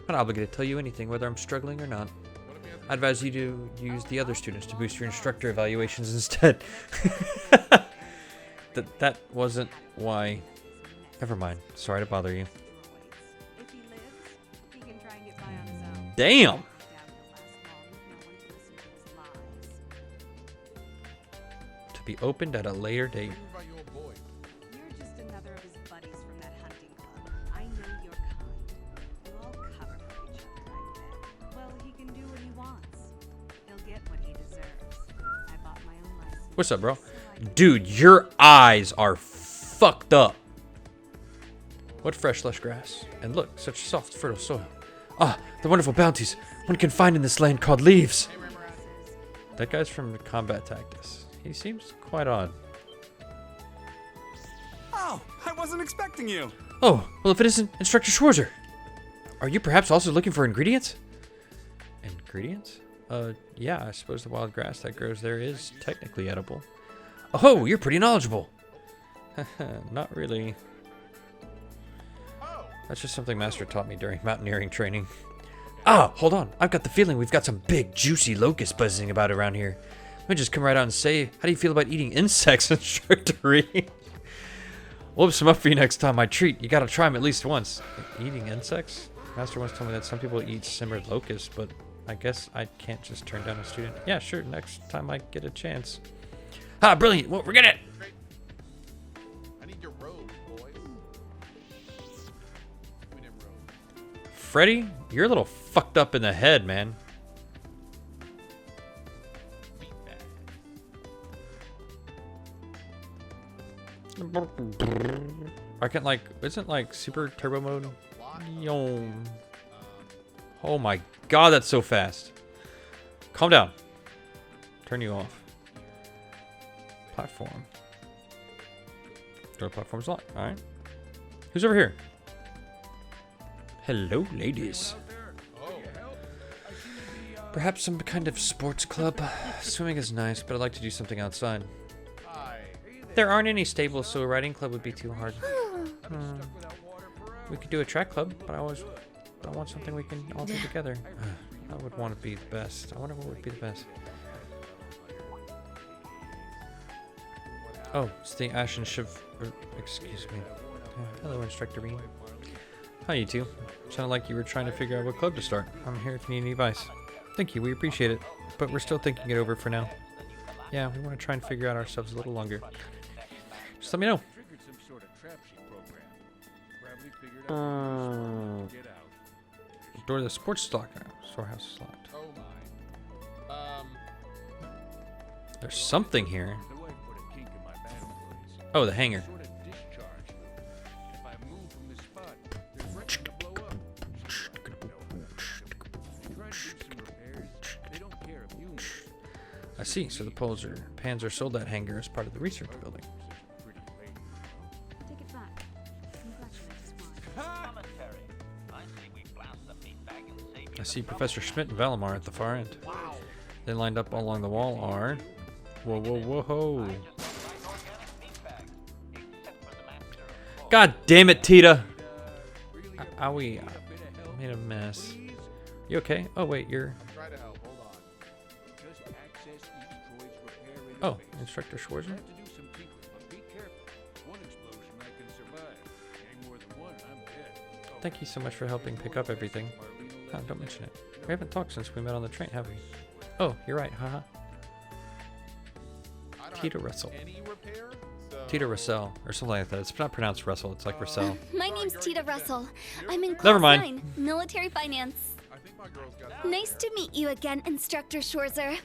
[SPEAKER 1] I'm not obligated to tell you anything, whether I'm struggling or not. I advise you to use the other students to boost your instructor evaluations instead. That wasn't why. Never mind. Sorry to bother you. Damn! To be opened at a later date.
[SPEAKER 17] You're just another of his buddies from that hunting club. I know your kind. We'll all cover for each other, I bet. Well, he can do what he wants. He'll get what he deserves. I bought my own license.
[SPEAKER 1] What's up, bro? Dude, your eyes are fucked up. What fresh, lush grass. And look, such soft, fertile soil. Ah, the wonderful bounties one can find in this land called Leeves. That guy's from Combat Tactics. He seems quite odd.
[SPEAKER 9] Oh, I wasn't expecting you.
[SPEAKER 1] Oh, well, if it isn't Instructor Schwarzer. Are you perhaps also looking for ingredients? Ingredients? Yeah, I suppose the wild grass that grows there is technically edible. Oh, you're pretty knowledgeable. Not really. That's just something Master taught me during mountaineering training. Ah, hold on. I've got the feeling we've got some big, juicy locusts buzzing about around here. Let me just come right out and say, how do you feel about eating insects, Instructor? We'll have some up for you next time I treat. You gotta try them at least once. Eating insects? Master once told me that some people eat simmered locusts, but I guess I can't just turn down a student. Yeah, sure, next time I get a chance. Ah, brilliant. Well, we're gonna...
[SPEAKER 6] I need your robe, boys. Give me them robes.
[SPEAKER 1] Freddy, you're a little fucked up in the head, man. I can like, isn't like super turbo mode? Yom. Oh my god, that's so fast. Calm down. Turn you off. Platform. Door platform's locked. Alright. Who's over here? Hello, ladies. Perhaps some kind of sports club. Swimming is nice, but I'd like to do something outside. There aren't any stables, so a riding club would be too hard. We could do a track club, but I want something we can all do together. I would want to be the best. I wonder what would be the best. Oh, it's the Ashen excuse me. Hello, Instructor Bean. Hi, you two. Sounded like you were trying to figure out what club to start. I'm here if you need any advice. Thank you, we appreciate it. But we're still thinking it over for now. Yeah, we want to try and figure out ourselves a little longer. Just let me know. Door to the sports locker. Storehouse is locked.
[SPEAKER 6] Oh my.
[SPEAKER 1] There's something here. Oh, the hangar. I see. So the pans are sold at hangar as part of the research building.
[SPEAKER 17] Take it back.
[SPEAKER 1] I see Professor Schmidt and Valimar at the far end. They lined up along the wall are... Whoa, whoa, whoa, ho. God damn it, Tita! Owie. I made a mess. You okay? Oh, wait, you're... Oh, Instructor Schwarzer? Thank you so much for helping pick up everything. Oh, don't mention it. We haven't talked since we met on the train, have we? Oh, you're right, haha. Tita Russell. Tita Russell, or something like that. It's not pronounced Russell, it's like Russell.
[SPEAKER 19] My name's Tita Russell. I'm in
[SPEAKER 1] Never
[SPEAKER 19] class
[SPEAKER 1] mind.
[SPEAKER 19] 9, military finance. Nice to meet you again, Instructor Schwarzer.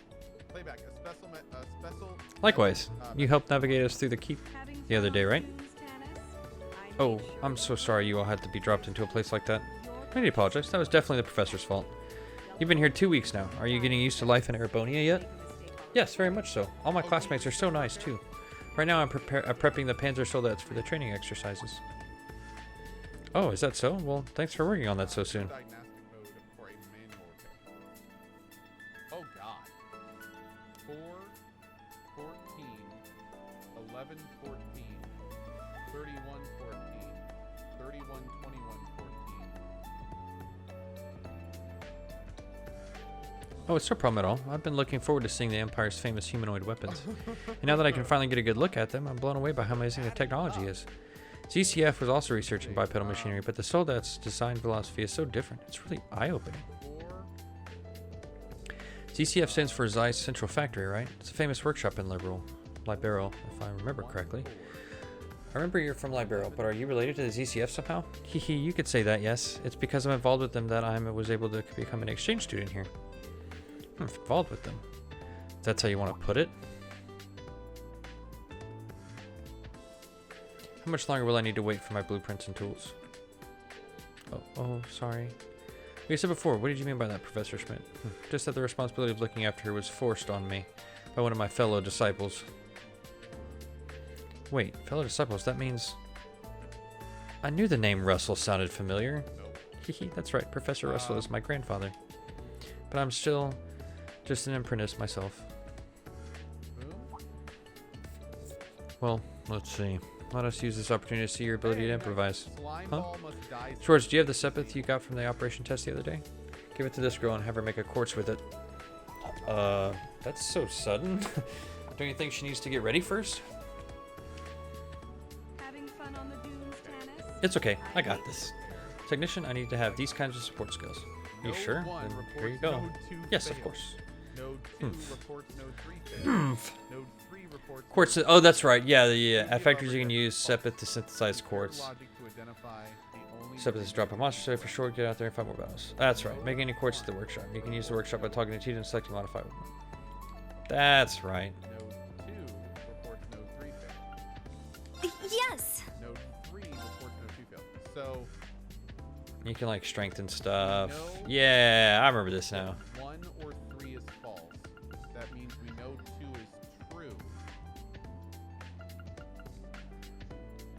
[SPEAKER 1] Likewise, you helped navigate us through the keep the other day, right? Oh, I'm so sorry you all had to be dropped into a place like that. I need to apologize. That was definitely the professor's fault. You've been here 2 weeks now. Are you getting used to life in Erebonia yet? Yes, very much so. All my classmates are so nice, too. Right now, I'm prepping the Panzer Soldats for the training exercises. Oh, is that so? Well, thanks for working on that so soon.
[SPEAKER 6] Oh, God. 4, 14, 11, 14, 31, 14, 31, 21, 14.
[SPEAKER 1] Oh, it's no problem at all. I've been looking forward to seeing the Empire's famous humanoid weapons. And now that I can finally get a good look at them, I'm blown away by how amazing the technology is. ZCF was also researching bipedal machinery, but the Soldat's design philosophy is so different. It's really eye-opening. ZCF stands for Zeiss Central Factory, right? It's a famous workshop in Libero, if I remember correctly. I remember you're from Libero, but are you related to the ZCF somehow? Hehe, you could say that, yes. It's because I'm involved with them that I was able to become an exchange student here. I'm involved with them. That's how you want to put it? How much longer will I need to wait for my blueprints and tools? Oh, sorry. Like I said before, what did you mean by that, Professor Schmidt? Just that the responsibility of looking after her was forced on me by one of my fellow disciples. Wait, fellow disciples, that means... I knew the name Russell sounded familiar. Hehe, that's right, Professor Russell is my grandfather. But I'm still just an apprentice myself. Well, let's see. Let us use this opportunity to see your ability to improvise. Huh? Schwartz, do you have the sepith you got from the operation test the other day? Give it to this girl and have her make a quartz with it. That's so sudden. Don't you think she needs to get ready first?
[SPEAKER 17] Having fun on the dunes, Tannis?
[SPEAKER 1] It's okay, I got this. Technician, I need to have these kinds of support skills. You sure? Then here you go. Yes, of course.
[SPEAKER 6] Node 2 reports node 3 fails. Node 3 reports
[SPEAKER 1] Quartz. Oh, that's right. Yeah, at factories you can use sepith to synthesize quartz. Sepith is drop a monster save for sure. Get out there and fight more battles. That's right. Make any quartz at the workshop. You can use the workshop by talking to Tita and selecting modify weapon. That's right.
[SPEAKER 6] Node 2 reports node 3 fails.
[SPEAKER 19] Yes.
[SPEAKER 6] Node 3 reports node 2 fails. So
[SPEAKER 1] you can like strengthen stuff. Yeah, I remember this now.
[SPEAKER 6] 1 or 3 is false. That means we know 2 is true.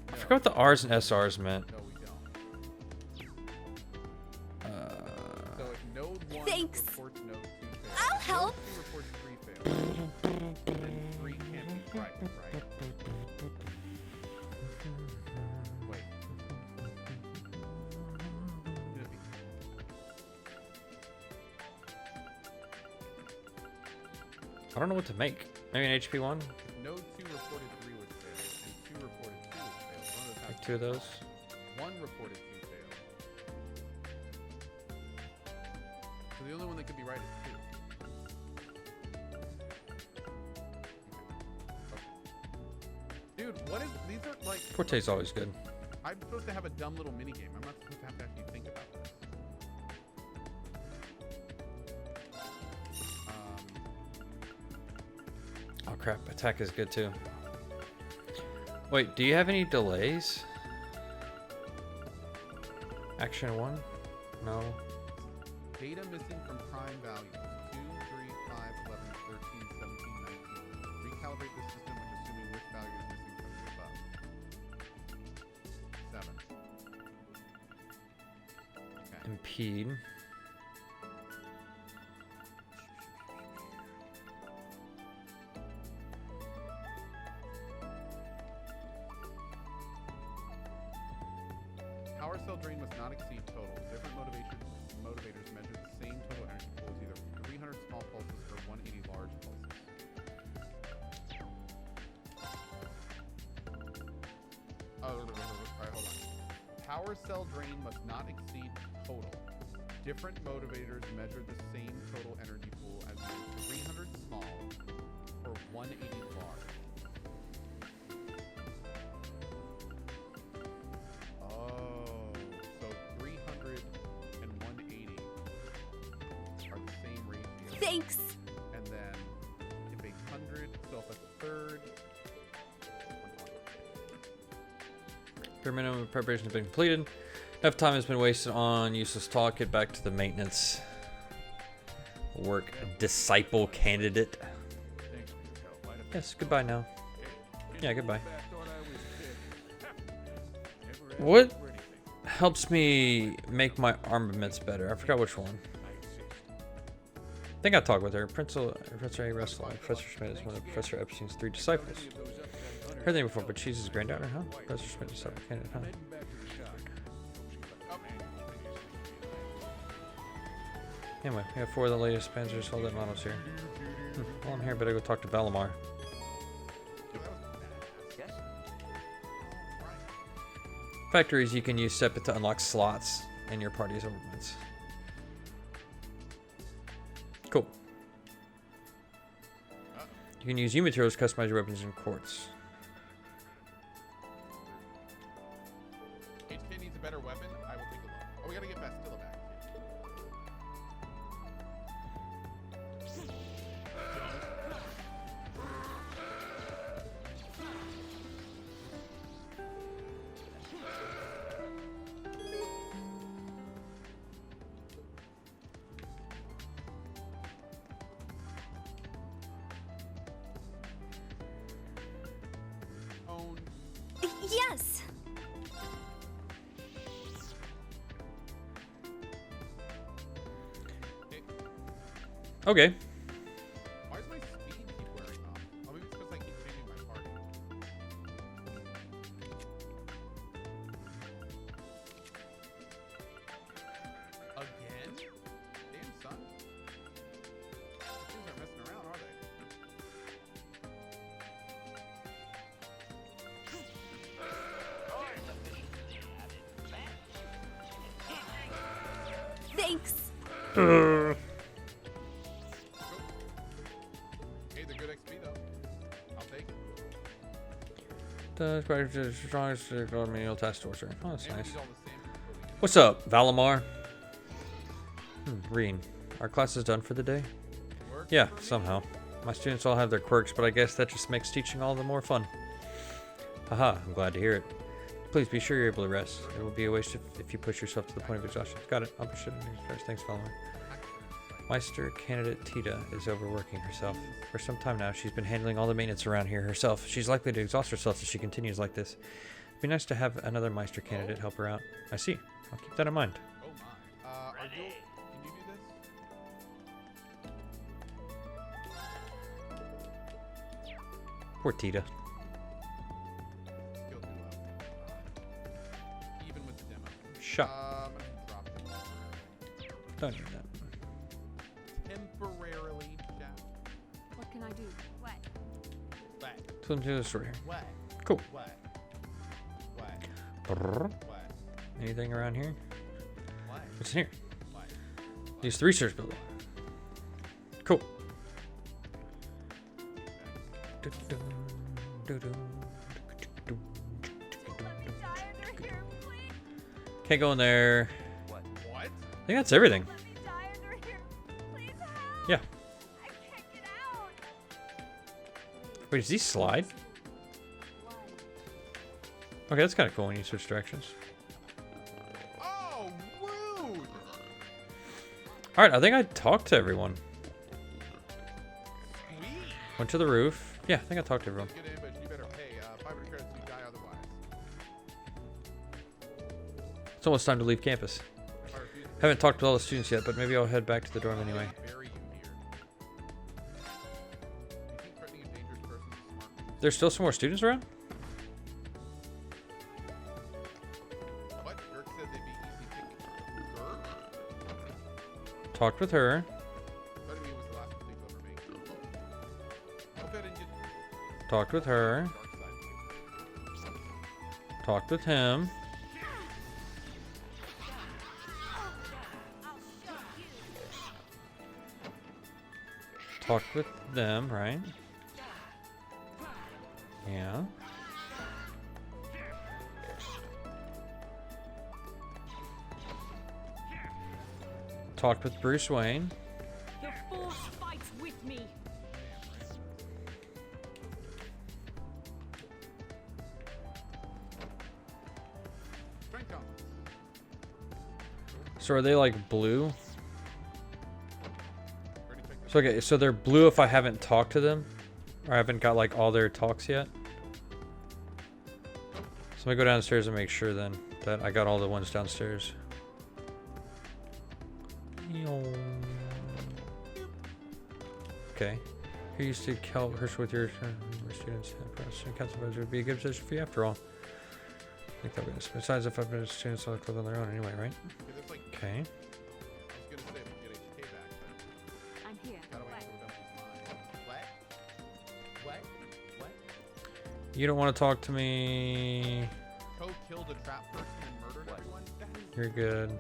[SPEAKER 1] I forgot what the R's and SR's meant.
[SPEAKER 6] No, we don't. So if node 1
[SPEAKER 19] Thanks.
[SPEAKER 6] reports node 2 fails.
[SPEAKER 19] I'll help.
[SPEAKER 6] Node 2 reports 3 fails. Then 3 can't be right? Wait.
[SPEAKER 1] I don't know what to make. Maybe an HP one?
[SPEAKER 6] Node 2 reported 3 was failed, and 2 reported 2 was failed. One of those has
[SPEAKER 1] Like
[SPEAKER 6] to
[SPEAKER 1] 2 of
[SPEAKER 6] be
[SPEAKER 1] those?
[SPEAKER 6] false. 1 reported 2 failed. So the only one that could be right is 2. Dude, what is... These are like...
[SPEAKER 1] Forte's always good.
[SPEAKER 6] I'm supposed to have a dumb little mini game. I'm not supposed to have to actually think about this.
[SPEAKER 1] Oh crap, attack is good too. Wait, do you have any delays? Action 1? No.
[SPEAKER 6] Data missing from prime values. 2, 3, 5, 11, 13, 17, 19. Recalibrate the system when assuming which value is missing from the above. 7. Okay.
[SPEAKER 1] Impede.
[SPEAKER 6] Power cell drain must not exceed total. Different motivators measure the same total energy pool as either 300 small pulses or 180 large pulses. Alright, hold on. Power cell drain must not exceed total. Different motivators measure the same total energy pool as either 300 small or 180 large. Oh, so 300 and 180 are the same ratio.
[SPEAKER 12] Thanks.
[SPEAKER 6] And then if 100, so if a third.
[SPEAKER 1] Bare minimum preparation has been completed. Enough time has been wasted on useless talk. Get back to the maintenance work. Disciple candidate. Yes, goodbye now. Yeah, goodbye. What helps me make my armaments better? I forgot which one. I think I talked with her. Professor A. Russell. Professor Schmidt is one of Professor Epstein's 3 disciples. Heard the name before, but she's his granddaughter, huh? Professor Schmidt, disciple candidate, huh? Anyway, we have 4 of the latest Panzer Soldat models here. While I'm here, better go talk to Valamar. Factories you can use Sepit to unlock slots in your party's armaments. Cool. You can use U materials to customize your weapons in quartz.
[SPEAKER 6] HK needs a better weapon. I will take a look. Oh, we gotta get Bastilla back.
[SPEAKER 12] Yes.
[SPEAKER 1] Okay.
[SPEAKER 6] Why does my speed keep wearing off? Oh, maybe it's because I keep changing my party. Again? Damn, son. These aren't messing around, are they?
[SPEAKER 12] Thanks.
[SPEAKER 6] Hey, they're good XP though. I'll take it.
[SPEAKER 1] The strongest menial task torture. Oh, that's nice. What's up, Valamar? Reen, our class is done for the day? Yeah, somehow. My students all have their quirks, but I guess that just makes teaching all the more fun. Haha, I'm glad to hear it. Please be sure you're able to rest. It will be a waste if you push yourself to the point of exhaustion. Got it. I'll be sure to first. Thanks, Valamar. Meister candidate Tita is overworking herself. For some time now, she's been handling all the maintenance around here herself. She's likely to exhaust herself if she continues like this. It'd be nice to have another Meister candidate help her out. I see. I'll keep that in mind.
[SPEAKER 6] Oh my. Can you do this?
[SPEAKER 1] Poor Tita.
[SPEAKER 6] Skill too low. Even with the demo.
[SPEAKER 1] Shot.
[SPEAKER 6] I'm gonna drop it.
[SPEAKER 1] Don't do that.
[SPEAKER 6] Temporarily down.
[SPEAKER 17] What can I do? What?
[SPEAKER 6] What?
[SPEAKER 1] Swim to the store here.
[SPEAKER 6] What?
[SPEAKER 1] Cool.
[SPEAKER 6] What? What?
[SPEAKER 1] Brrr.
[SPEAKER 6] What?
[SPEAKER 1] Anything around here?
[SPEAKER 6] What?
[SPEAKER 1] What's in here?
[SPEAKER 6] What?
[SPEAKER 1] Use the research building. Cool. Can't go in there.
[SPEAKER 6] What?
[SPEAKER 1] I think that's everything. Yeah. Wait, does he slide? Okay, that's kind of cool when you switch directions.
[SPEAKER 6] Oh, rude!
[SPEAKER 1] Alright, I think I talked to everyone.
[SPEAKER 6] Sweet.
[SPEAKER 1] Went to the roof. Yeah, I think I talked to everyone.
[SPEAKER 6] Get in, but you better pay 500 credits if you die otherwise.
[SPEAKER 1] It's almost time to leave campus. Haven't talked to all the students yet, but maybe I'll head back to the dorm anyway. There's still some more students around?
[SPEAKER 6] What? Dirk said
[SPEAKER 1] Talked with her. Talked with her. Talked with him. Talked with them, right? Yeah. Talked with Bruce Wayne.
[SPEAKER 17] The Force fights with me.
[SPEAKER 1] So are they like blue? So okay, so they're blue if I haven't talked to them, or I haven't got like all their talks yet. So let me go downstairs and make sure then that I got all the ones downstairs. Okay. Who used to help her with your students? Student council advisor would be a good position for you after all. I think that would be, besides if I've been students select on their own anyway, right? Okay.
[SPEAKER 17] I'm here.
[SPEAKER 1] You don't want to talk to me.
[SPEAKER 6] Co killed a trap person and murdered everyone?
[SPEAKER 1] You're good.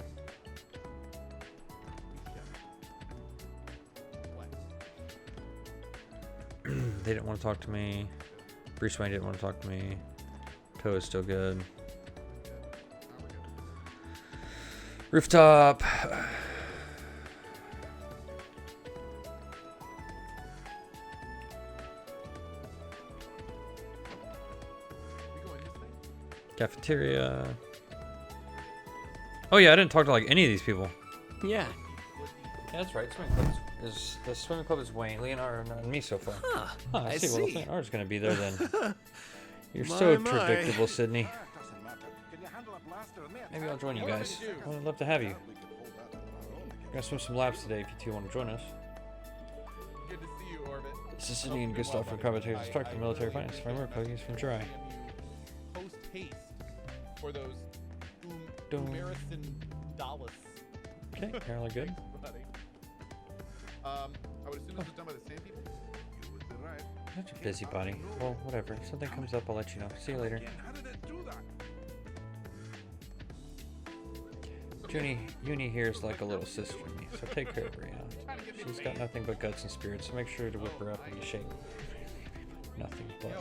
[SPEAKER 1] They didn't want to talk to me. Bruce Wayne didn't want to talk to me. Toe is still good. Rooftop. Cafeteria. Oh yeah, I didn't talk to like any of these people.
[SPEAKER 21] Yeah.
[SPEAKER 1] Yeah, that's right. Swimming club is the swimming club is Wayne, Leonardo, and me so far.
[SPEAKER 21] Huh,
[SPEAKER 1] I see. Well, Leonardo's gonna be there then. You're
[SPEAKER 21] My,
[SPEAKER 1] so
[SPEAKER 21] my.
[SPEAKER 1] predictable, Sydney. Maybe I'll join you guys. I'd love to have you. We're gonna swim some laps today if you two want to join us.
[SPEAKER 6] Good to see you, Orbit.
[SPEAKER 1] This is Sydney and Gustav from Commentators Instructor Military Finance Framework. Plugins from Dry.
[SPEAKER 6] Post haste for those Umarison Dallas.
[SPEAKER 1] Okay, apparently good.
[SPEAKER 6] I would assume this was done by the same people.
[SPEAKER 1] Such a busybody. Well, whatever. If something comes up, I'll let you know. See you later. Uni here is like a little sister to me, so take care of her, yeah. She's got nothing but guts and spirits, so make sure to whip her up into shape. Nothing but.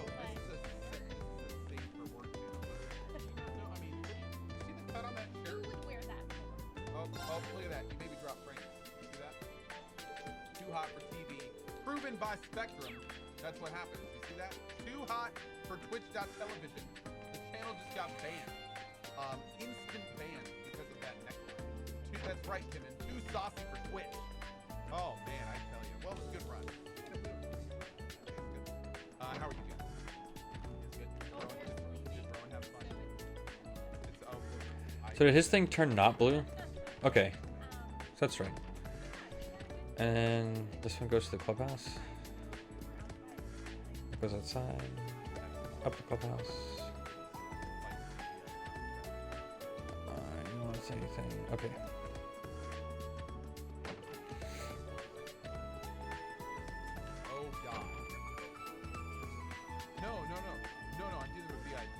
[SPEAKER 6] Oh, look at that. You made me drop frames. You see that? Too hot for TV. Proven by Spectrum. That's what happens. You see that? Too hot for Twitch.television. The channel just got banned. Instant ban because of that necklace. That's right, Timon. Too saucy for Twitch. Oh, man, I tell you. Well, it was a good run. How are you guys? Good. Rowan, have fun.
[SPEAKER 1] So did his thing turn not blue? Okay, so that's right. And this one goes to the clubhouse. It goes outside, up the clubhouse. You don't want to say anything? Okay.
[SPEAKER 6] Oh God. No, I'm dealing with VIP.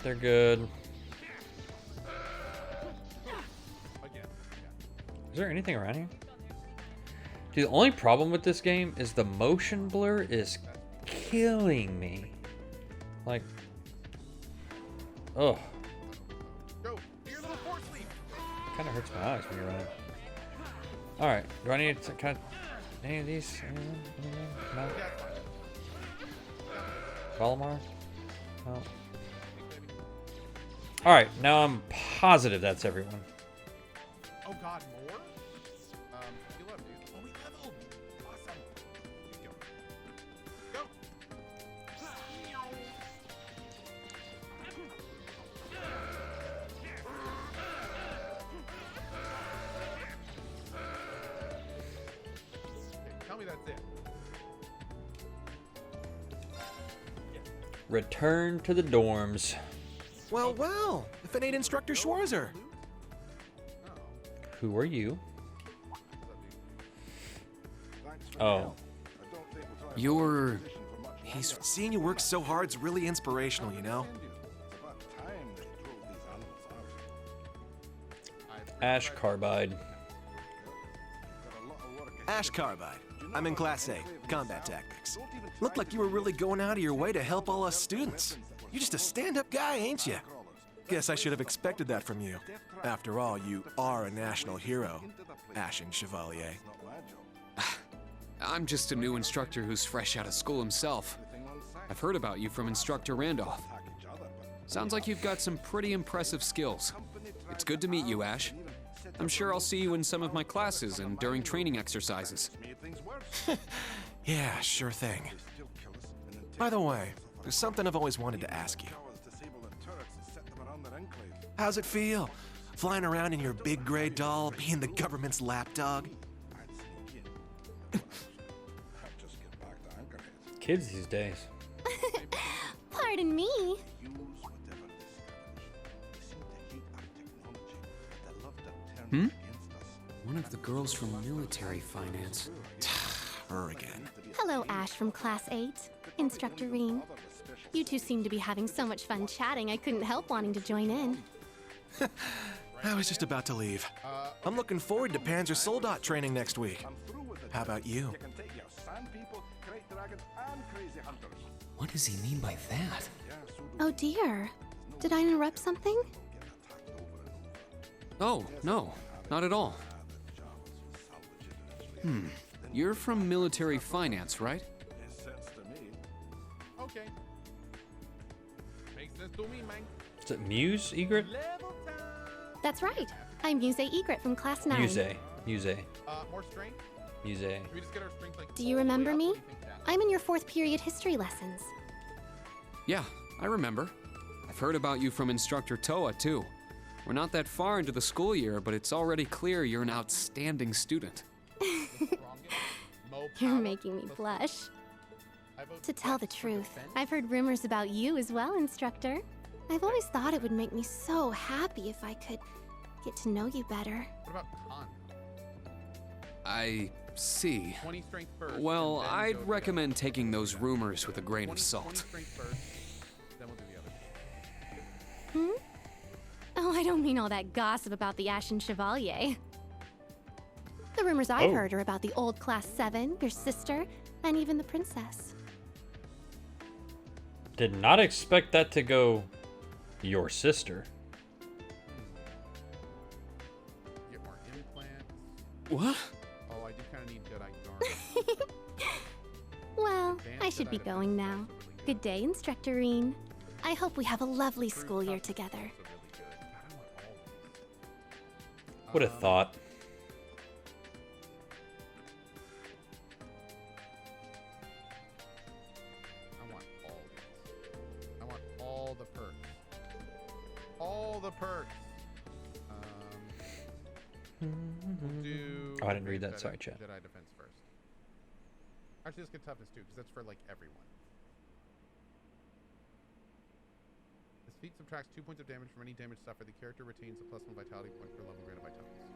[SPEAKER 1] They're good. Is there anything around here? Dude, the only problem with this game is the motion blur is killing me. Like, ugh. Kind of hurts my eyes when you're running. All right, do I need to kind of any of these? Anything? No. Valamar? No. All right, now I'm positive that's everyone.
[SPEAKER 6] Oh God, more? You love, dude. Oh, we leveled. Awesome. Go. that's it.
[SPEAKER 1] Return to the dorms.
[SPEAKER 18] Well, well, if it ain't Instructor Schwarzer.
[SPEAKER 1] Who are you? Oh.
[SPEAKER 18] Seeing you work so hard's really inspirational, you know?
[SPEAKER 1] Ash Carbide.
[SPEAKER 18] Ash Carbide. I'm in Class A, Combat Tactics. Looked like you were really going out of your way to help all us students. You're just a stand-up guy, ain't you? Guess I should have expected that from you. After all, you are a national hero, Ashen Chevalier.
[SPEAKER 10] I'm just a new instructor who's fresh out of school himself. I've heard about you from Instructor Randolph. Sounds like you've got some pretty impressive skills. It's good to meet you, Ash. I'm sure I'll see you in some of my classes and during training exercises.
[SPEAKER 18] Yeah, sure thing. By the way, there's something I've always wanted to ask you. How's it feel, flying around in your big gray doll, being the government's lapdog?
[SPEAKER 1] Kids these days.
[SPEAKER 19] Pardon me.
[SPEAKER 10] One of the girls from military finance.
[SPEAKER 18] Her again.
[SPEAKER 19] Hello, Ash from Class 8. Instructor Reen. You two seem to be having so much fun chatting, I couldn't help wanting to join in.
[SPEAKER 18] I was just about to leave. I'm looking forward to Panzer Soldat training next week. How about you?
[SPEAKER 10] What does he mean by that?
[SPEAKER 19] Oh dear. Did I interrupt something?
[SPEAKER 10] Oh, no, not at all. You're from military finance, right?
[SPEAKER 6] Okay. Makes sense to me, man.
[SPEAKER 1] Is it Muse, Egret?
[SPEAKER 19] That's right. I'm Muse Egret from Class 9.
[SPEAKER 1] Muse.
[SPEAKER 6] More strength?
[SPEAKER 1] Muse.
[SPEAKER 6] We just get our strength like
[SPEAKER 19] Do you remember me? I'm in your 4th period history lessons.
[SPEAKER 10] Yeah, I remember. I've heard about you from Instructor Toa, too. We're not that far into the school year, but it's already clear you're an outstanding student.
[SPEAKER 19] You're making me blush. To tell the truth, I've heard rumors about you as well, Instructor. I've always thought it would make me so happy if I could get to know you better.
[SPEAKER 6] What about con?
[SPEAKER 10] I see.
[SPEAKER 6] 20 strength first.
[SPEAKER 10] Well, I'd recommend taking those rumors with a grain of salt.
[SPEAKER 6] 20 strength first, then we'll do the other.
[SPEAKER 19] Oh, I don't mean all that gossip about the Ashen Chevalier. The rumors I've heard are about the old Class 7, your sister, and even the princess.
[SPEAKER 1] Did not expect that to go your sister.
[SPEAKER 6] Get more implants.
[SPEAKER 10] What?
[SPEAKER 6] Oh, I do kind of need Jedi garment.
[SPEAKER 19] Well, I should be going now. Good day, Instructor Reen. I hope we have a lovely school year together.
[SPEAKER 1] Would have thought.
[SPEAKER 6] I want all these. I want all the perks. All the perks. We'll do.
[SPEAKER 1] Oh, I didn't read that. Sorry, chat.
[SPEAKER 6] Jedi defense first. Actually, let's get toughness too, because that's for like everyone. This feat subtracts 2 points of damage from any damage suffered. The character retains a +1 vitality point per level granted by toughness.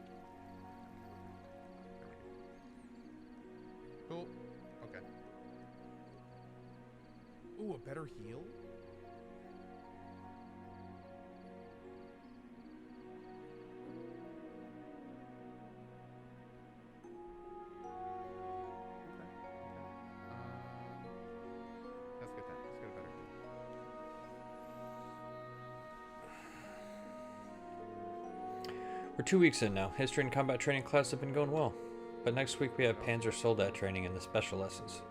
[SPEAKER 6] Cool. Okay. Ooh, a better heal? Let's get that. Let's get a better heal.
[SPEAKER 1] We're 2 weeks in now. History and combat training class have been going well. But next week we have Panzer Soldat training and the special lessons.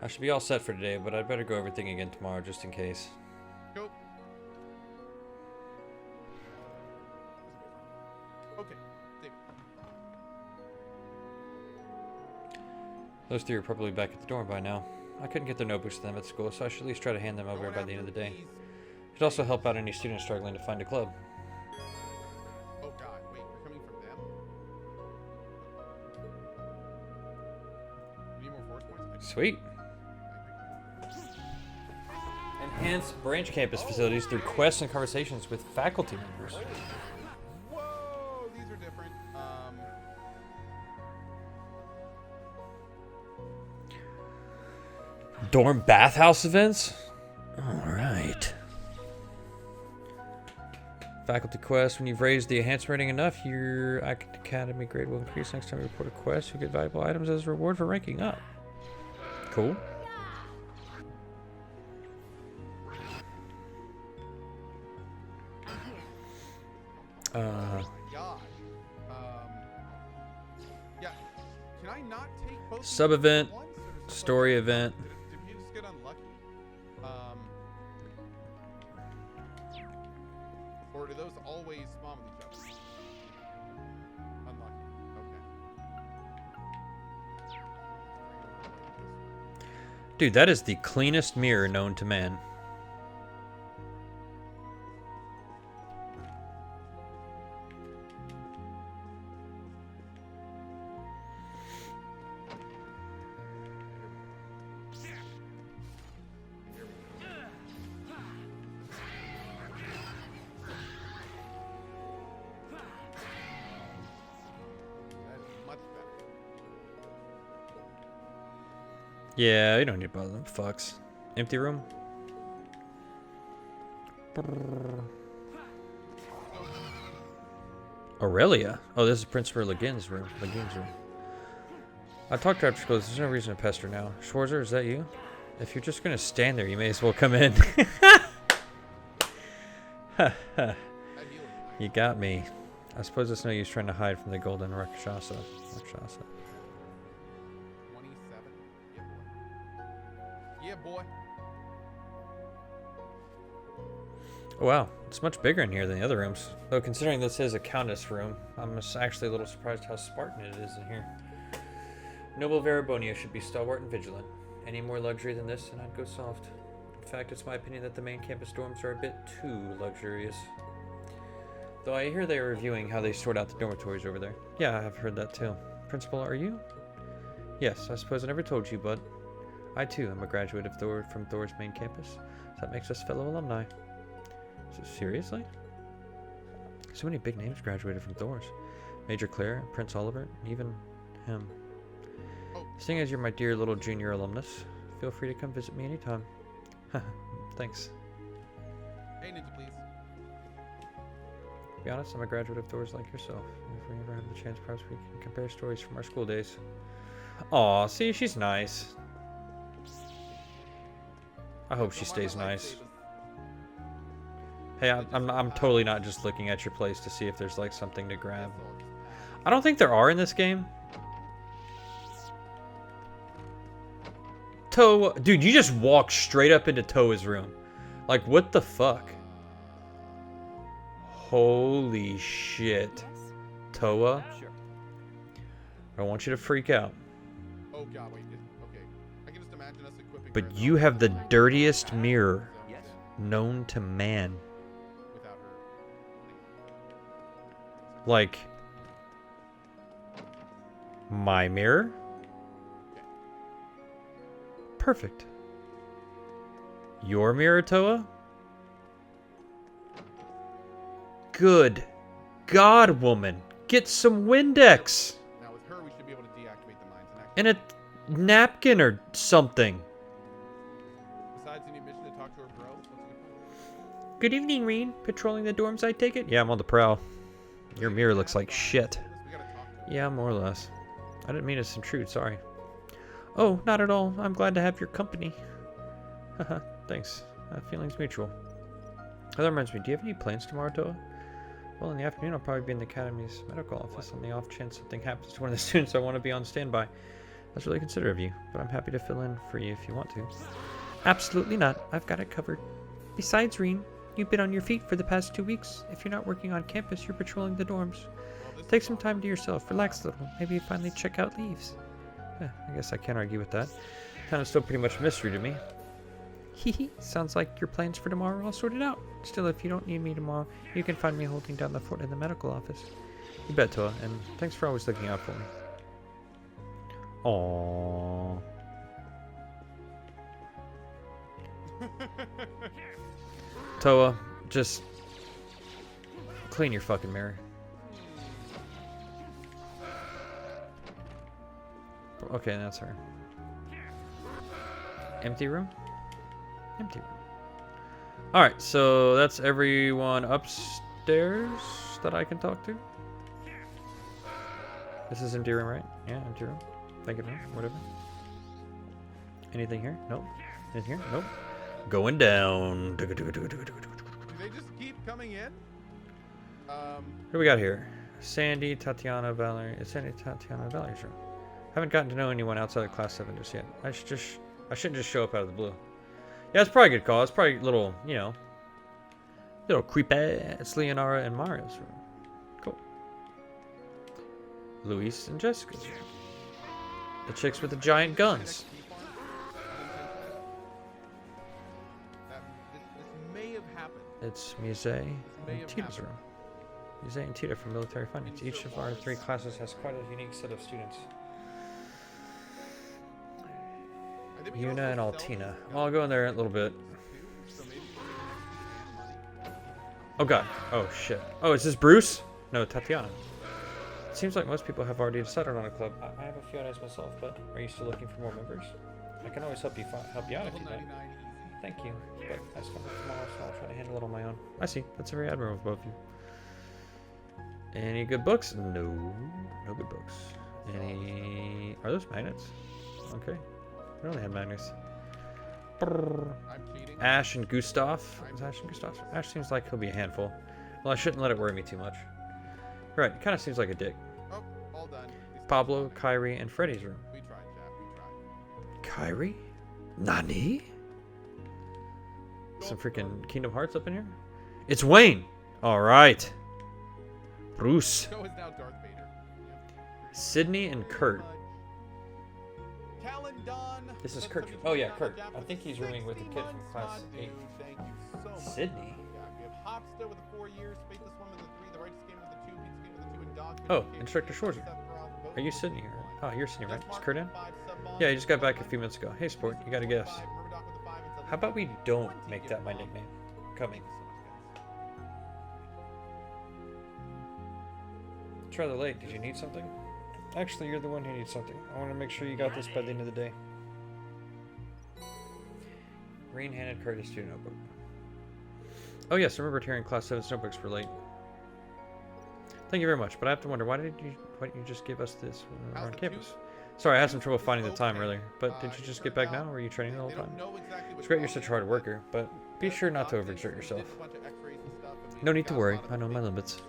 [SPEAKER 1] I should be all set for today, but I'd better go everything again tomorrow just in case.
[SPEAKER 6] Go. Okay. David.
[SPEAKER 1] Those three are probably back at the dorm by now. I couldn't get their notebooks to them at school, so I should at least try to hand them over by the end of the day. Should also help out any students struggling to find a club.
[SPEAKER 6] Oh god, wait, you're coming from them?
[SPEAKER 1] Sweet. Enhance branch campus facilities through quests and conversations with faculty members.
[SPEAKER 6] Whoa, these are different.
[SPEAKER 1] Dorm bathhouse events? Alright. Faculty quest. When you've raised the enhancement rating enough, your academy grade will increase. Next time you report a quest, you'll get valuable items as a reward for ranking up. Cool.
[SPEAKER 6] Oh my god. Yeah. Can I not take both
[SPEAKER 1] Sub event, story event.
[SPEAKER 6] Did we just get unlucky? Or do those always spawn with each other? Unlucky. Okay.
[SPEAKER 1] Dude, that is the cleanest mirror known to man. Yeah, you don't need to bother them fucks. Empty room. Aurelia? Oh, this is Principal Leguin's room. I talked to her after school. There's no reason to pester now. Schwarzer, is that you? If you're just gonna stand there, you may as well come in. You got me. I suppose it's no use trying to hide from the golden Rakshasa.
[SPEAKER 6] 27. Yeah, boy.
[SPEAKER 1] Oh, wow, it's much bigger in here than the other rooms. Though considering this is a countess room, I'm actually a little surprised how Spartan it is in here. Noble Varibonia should be stalwart and vigilant. Any more luxury than this, and I'd go soft. In fact, it's my opinion that the main campus dorms are a bit too luxurious. Though I hear they are reviewing how they sort out the dormitories over there. Yeah, I've heard that too. Principal, are you? Yes, I suppose I never told you, but I too am a graduate of from Thor's main campus. So that makes us fellow alumni. So seriously? So many big names graduated from Thor's. Major Claire, Prince Oliver, even him. Seeing as you're my dear little junior alumnus, feel free to come visit me anytime. Thanks.
[SPEAKER 6] Hey, Ninja, please.
[SPEAKER 1] To be honest, I'm a graduate of Thor's like yourself. If we ever have the chance, perhaps we can compare stories from our school days. Aw, see, she's nice. I hope she stays nice. Hey, I'm totally not just looking at your place to see if there's like something to grab. I don't think there are in this game. Toa, dude, you just walked straight up into Toa's room. Like, what the fuck? Holy shit. Toa, I want you to freak out.
[SPEAKER 6] Oh god, wait. Okay. I can just imagine us equipping.
[SPEAKER 1] But you have the dirtiest mirror known to man.
[SPEAKER 6] Without her.
[SPEAKER 1] Like, my mirror? Perfect. Your mirror, Toa? Good God, woman. Get some Windex.
[SPEAKER 6] Now with her, we should be able to deactivate the mines
[SPEAKER 1] And a napkin or something.
[SPEAKER 6] Besides any mission to talk to her bro.
[SPEAKER 1] Good evening, Reen. Patrolling the dorms, I take it? Yeah, I'm on the prowl. Your mirror looks like shit. Yeah, more or less. I didn't mean to intrude, sorry. Oh, not at all. I'm glad to have your company. Haha, thanks. Feelings mutual. That reminds me, do you have any plans tomorrow, Toa? Well, in the afternoon, I'll probably be in the Academy's medical office on the off chance something happens to one of the students. I want to be on standby. That's really considerate of you, but I'm happy to fill in for you if you want to. Absolutely not. I've got it covered. Besides, Reen, you've been on your feet for the past 2 weeks. If you're not working on campus, you're patrolling the dorms. Take some time to yourself. Relax a little. Maybe finally check out Leeves. I guess I can't argue with that. Kind of still pretty much a mystery to me. Hehe, sounds like your plans for tomorrow are all sorted out. Still, if you don't need me tomorrow, you can find me holding down the fort in the medical office. You bet, Toa, and thanks for always looking out for me. Aww. Toa, just clean your fucking mirror. Okay, that's her. Empty room? Empty room. Alright, so that's everyone upstairs that I can talk to. This is empty room, right? Yeah, empty room. Thank you, whatever. Anything here? Nope. Anything here? Nope. Going down.
[SPEAKER 6] Do they just keep coming in?
[SPEAKER 1] What do we got here? Sandy, Tatiana, Valerie. It's Sandy, Tatiana, Valerie's room. Haven't gotten to know anyone outside of Class 7 just yet. I shouldn't just show up out of the blue. Yeah, it's probably a good call. It's probably a little, you know, little creepy. It's Leonara and Mario's room. Cool. Luis and Jessica's room. The chicks with the giant guns.
[SPEAKER 6] This may have happened.
[SPEAKER 1] It's Mise and Tita's room. Mise and Tita from military finance. Each of our 3 classes has quite a unique set of students. Yuna and Altina. Well, I'll go in there in a little bit. Oh god. Oh shit. Oh, is this Bruce? No, Tatiana. It seems like most people have already decided on a club. I have a few ideas myself, but are you still looking for more members? I can always help you out if you'd like. Thank you. But I just come back tomorrow, so I'll try to handle it on my own. I see. That's very admirable of both of you. Any good books? No. No good books. Any... Are those magnets? Okay. I only have magnets. Ash and Gustav. Is Ash and Gustav? Ash seems like he'll be a handful. Well, I shouldn't let it worry me too much. Right, it kind of seems like a dick.
[SPEAKER 6] Oh, all done.
[SPEAKER 1] Pablo, Kyrie, and Freddy's room.
[SPEAKER 6] We tried, Jack. We tried.
[SPEAKER 1] Kyrie? Nani? Some freaking Kingdom Hearts up in here? It's Wayne! Alright. Bruce.
[SPEAKER 6] So is now Darth Vader.
[SPEAKER 1] Sydney and Kurt. This is Kurt. Oh yeah, Kurt. I think he's rooming with a kid from class 8.
[SPEAKER 6] Thank you so much.
[SPEAKER 1] Sydney?
[SPEAKER 6] Yeah, we have Hopsta with the 4 years, Faithless One with the 3, the Righteous Gamer with the 2, Pizza Gamer with the 2, and Dog.
[SPEAKER 1] Oh, Instructor Schwarzer. Are you Sydney here? Oh, you're Sydney, right? Is Kurt in? Yeah, he just got back a few minutes ago. Hey, sport, you got a guess. How about we don't make that my nickname? Coming. It's rather late. Did you need something? Actually, you're the one who needs something. I want to make sure you got this by the end of the day. Green-handed Curtis student notebook. Oh yes, I remembered hearing Class 7's notebooks were late. Thank you very much, but I have to wonder, why didn't you just give us this when we were on campus? Sorry, I had some trouble finding the time earlier, but did you just get back now, or were you training the whole time? It's great you're such a hard worker, but be sure not to overexert yourself. No need to worry, I know my limits.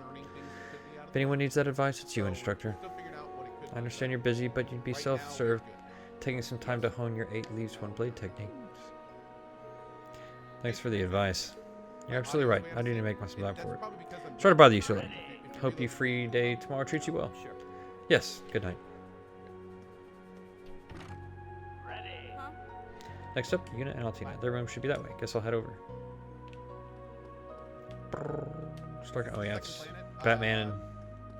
[SPEAKER 1] If anyone needs that advice, it's you, instructor. I understand you're busy, but you'd be self-served, taking some time to hone your 8 leaves 1 blade technique. Thanks for the advice. You're absolutely right. I need to make myself time for it. Sorry to bother you so late. Hope your free day tomorrow treats you well. Yes, good night. Next up, Yuna and Altina. Their room should be that way. Guess I'll head over. Oh yeah, it's Batman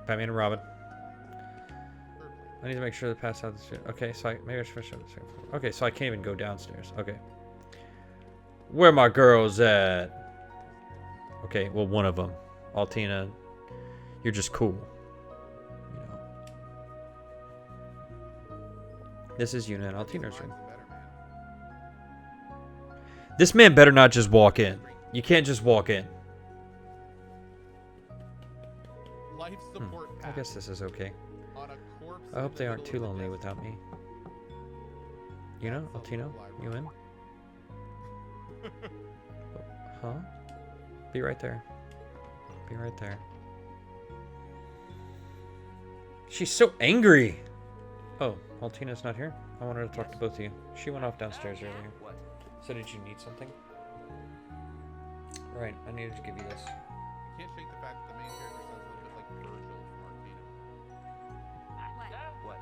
[SPEAKER 1] and Robin. I need to make sure to pass out the stairs. Okay, so maybe I should finish up the second floor. Okay, so I can't even go downstairs. Okay. Where my girls at? Okay, well, one of them. Altina, you're just cool. You know. This is Yuna and Altina's room. This man better not just walk in. You can't just walk in. I guess this is okay. I hope they aren't too lonely without me. Yuna, Altina, you in? Huh? Be right there. Be right there. She's so angry! Oh, Altina's not here? I wanted to talk to both of you. She went off downstairs earlier. So did you need something? Right, I needed to give you this.
[SPEAKER 6] I can't shake the fact that the main character sounds a little bit like Virgil from Arcana.
[SPEAKER 14] What?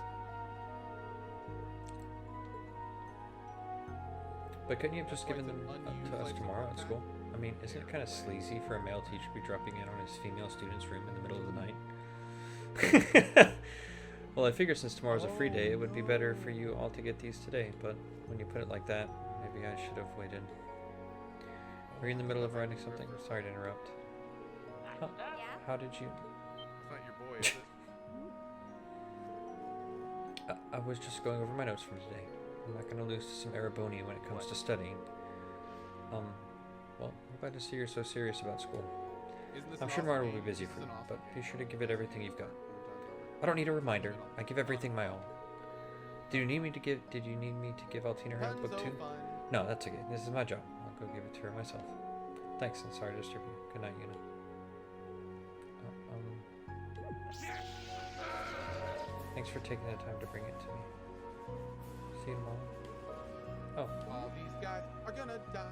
[SPEAKER 1] But couldn't you have just given them to us tomorrow at school? I mean, isn't it kind of sleazy for a male teacher to be dropping in on his female student's room in the middle of the night? Well, I figure since tomorrow's a free day, it would be better for you all to get these today, but when you put it like that, maybe I should have waited. Were you in the middle of writing something? Sorry to interrupt. Huh? How did you...
[SPEAKER 6] It's not your boy, is it?
[SPEAKER 1] I was just going over my notes from today. I'm not going to lose to some Ereboni when it comes to studying. Well, I'm glad to see you're so serious about school. I'm sure tomorrow will be busy for you, but be sure to give it everything you've got. I don't need a reminder. I give everything my all. Did you need me to give Altina her book too? No, that's okay. This is my job. I'll go give it to her myself. Thanks, and sorry to disturb you. Good night, Yuna. Thanks for taking the time to bring it to me. See you tomorrow. Oh.
[SPEAKER 6] All these guys are gonna die.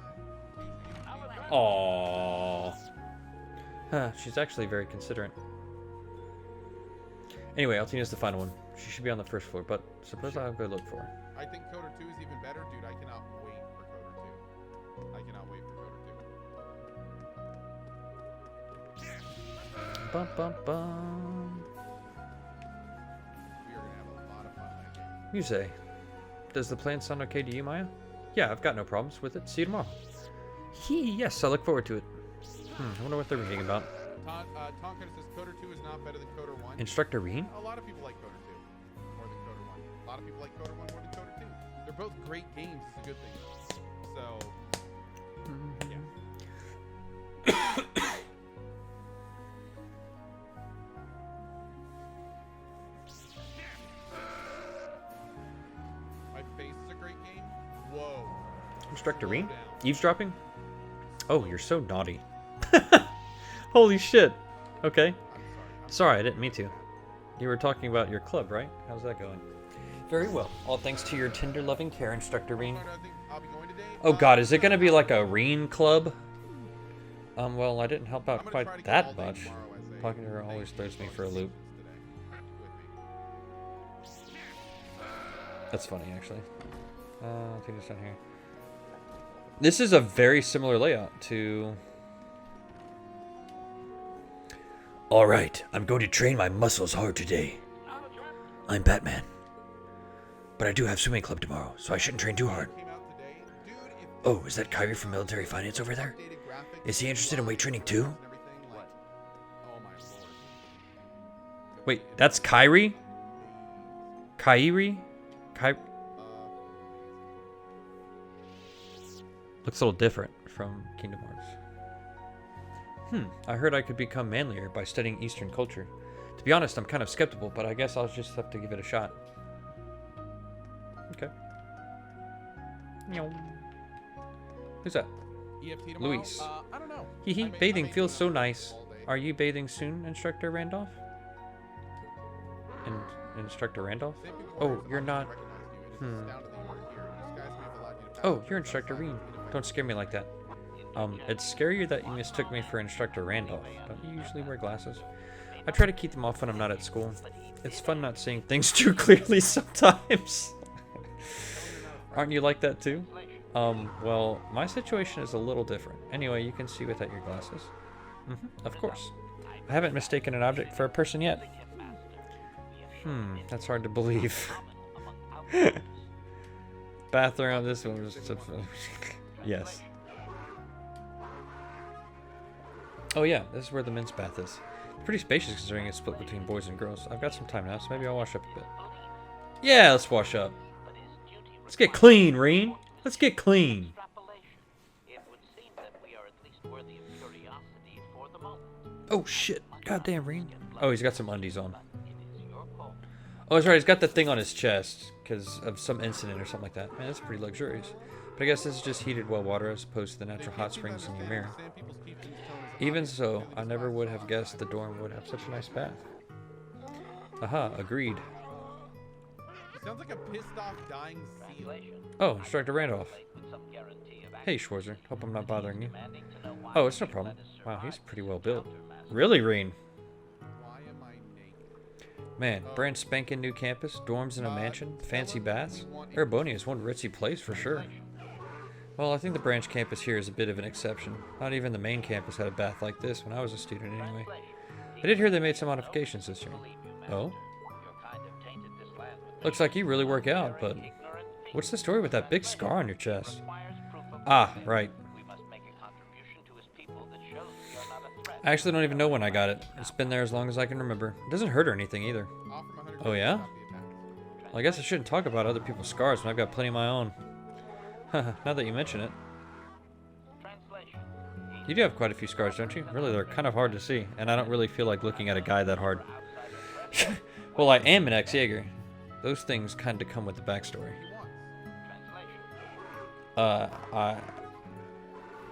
[SPEAKER 1] Aww. Huh, she's actually very considerate. Anyway, Altina's the final one. She should be on the first floor, but suppose I'll go look for her.
[SPEAKER 6] I think Coder 2 is even better. Dude, I cannot wait for Coder 2. I cannot wait for Coder 2.
[SPEAKER 1] Bum bum bum.
[SPEAKER 6] We are gonna have a lot of fun that game.
[SPEAKER 1] You say. Does the plan sound okay to you, Maya? Yeah, I've got no problems with it. See you tomorrow. Yes, I look forward to it. I wonder what they're reading about.
[SPEAKER 6] Tonkin says Coder 2 is not better than Coder 1.
[SPEAKER 1] Instructor Reen?
[SPEAKER 6] A lot of people like Coder 2 more than Coder 1. A lot of people like Coder 1 more than Coder 2. They're both great games. It's a good thing. So, yeah. My Face is a great game. Whoa.
[SPEAKER 1] Instructor Reen? Eavesdropping? Oh, you're so naughty. Holy shit. Okay. Sorry, I didn't mean to. You were talking about your club, right? How's that going? Very well. All thanks to your tender loving care, Instructor Reen. Oh god, is it going to be like a Reen club? Well, I didn't help out quite that much. Talking to her always throws me for a loop. That's funny, actually. I think it's down here. This is a very similar layout to...
[SPEAKER 11] Alright, I'm going to train my muscles hard today. I'm Batman. But I do have swimming club tomorrow, so I shouldn't train too hard. Oh, is that Kyrie from Military Finance over there? Is he interested in weight training too?
[SPEAKER 1] Wait, that's Kyrie? Kyrie? Looks a little different from Kingdom Hearts. I heard I could become manlier by studying Eastern culture. To be honest, I'm kind of skeptical, but I guess I'll just have to give it a shot. Okay. Who's that? Luis.
[SPEAKER 6] I don't know.
[SPEAKER 1] Hee bathing feels so nice. Are you bathing soon, Instructor Randolph? Instructor Randolph? Oh, you're not... Oh, you're Instructor Reen. Don't scare me like that. It's scarier that you mistook me for Instructor Randolph. Don't you usually wear glasses? I try to keep them off when I'm not at school. It's fun not seeing things too clearly sometimes. Aren't you like that too? Well, my situation is a little different. Anyway, you can see without your glasses. Of course. I haven't mistaken an object for a person yet. That's hard to believe. Bathroom, this one was just... Yes. Oh yeah, this is where the men's bath is. Pretty spacious considering it's split between boys and girls. I've got some time now, so maybe I'll wash up a bit. Yeah, let's wash up. Let's get clean, Reen. Let's get clean. Oh shit. Goddamn, Reen. Oh, he's got some undies on. Oh, that's right. He's got the thing on his chest because of some incident or something like that. Man, that's pretty luxurious. But I guess this is just heated well water as opposed to the natural hot springs in your mirror. Even so, I never would have guessed the dorm would have such a nice bath. Aha, agreed.
[SPEAKER 6] He sounds like a pissed off dying seal.
[SPEAKER 1] Oh, Instructor Randolph. Hey, Schwarzer. Hope I'm not bothering you. Oh, it's no problem. Wow, he's pretty well built. Really, Reen? Man, brand spanking new campus, dorms in a mansion, fancy baths. Ereboni is one ritzy place for sure. Well, I think the branch campus here is a bit of an exception. Not even the main campus had a bath like this when I was a student anyway. I did hear they made some modifications this year. Oh? Looks like you really work out, but what's the story with that big scar on your chest? Ah, right. I actually don't even know when I got it. It's been there as long as I can remember. It doesn't hurt or anything either. Oh yeah? Well, I guess I shouldn't talk about other people's scars when I've got plenty of my own. Now that you mention it. You do have quite a few scars, don't you? Really, they're kind of hard to see, and I don't really feel like looking at a guy that hard. Well, I am an ex-Jaeger. Those things kind of come with the backstory.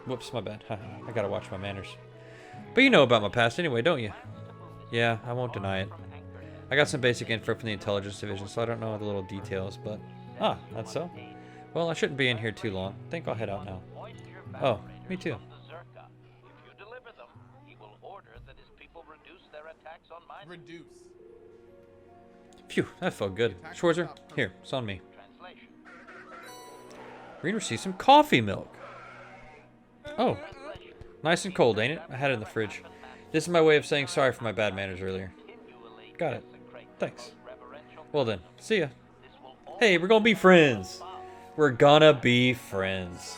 [SPEAKER 1] Whoops, my bad. I gotta watch my manners. But you know about my past anyway, don't you? Yeah, I won't deny it. I got some basic info from the intelligence division, so I don't know the little details, but... Ah, that's so? Well, I shouldn't be in here too long. I think I'll head out now. Oh, me too.
[SPEAKER 6] Reduce.
[SPEAKER 1] Phew, that felt good. Schwarzer, here, it's on me. Reed received some coffee milk. Oh, nice and cold, ain't it? I had it in the fridge. This is my way of saying sorry for my bad manners earlier. Got it. Thanks. Well then, see ya. Hey, we're gonna be friends. We're gonna be friends.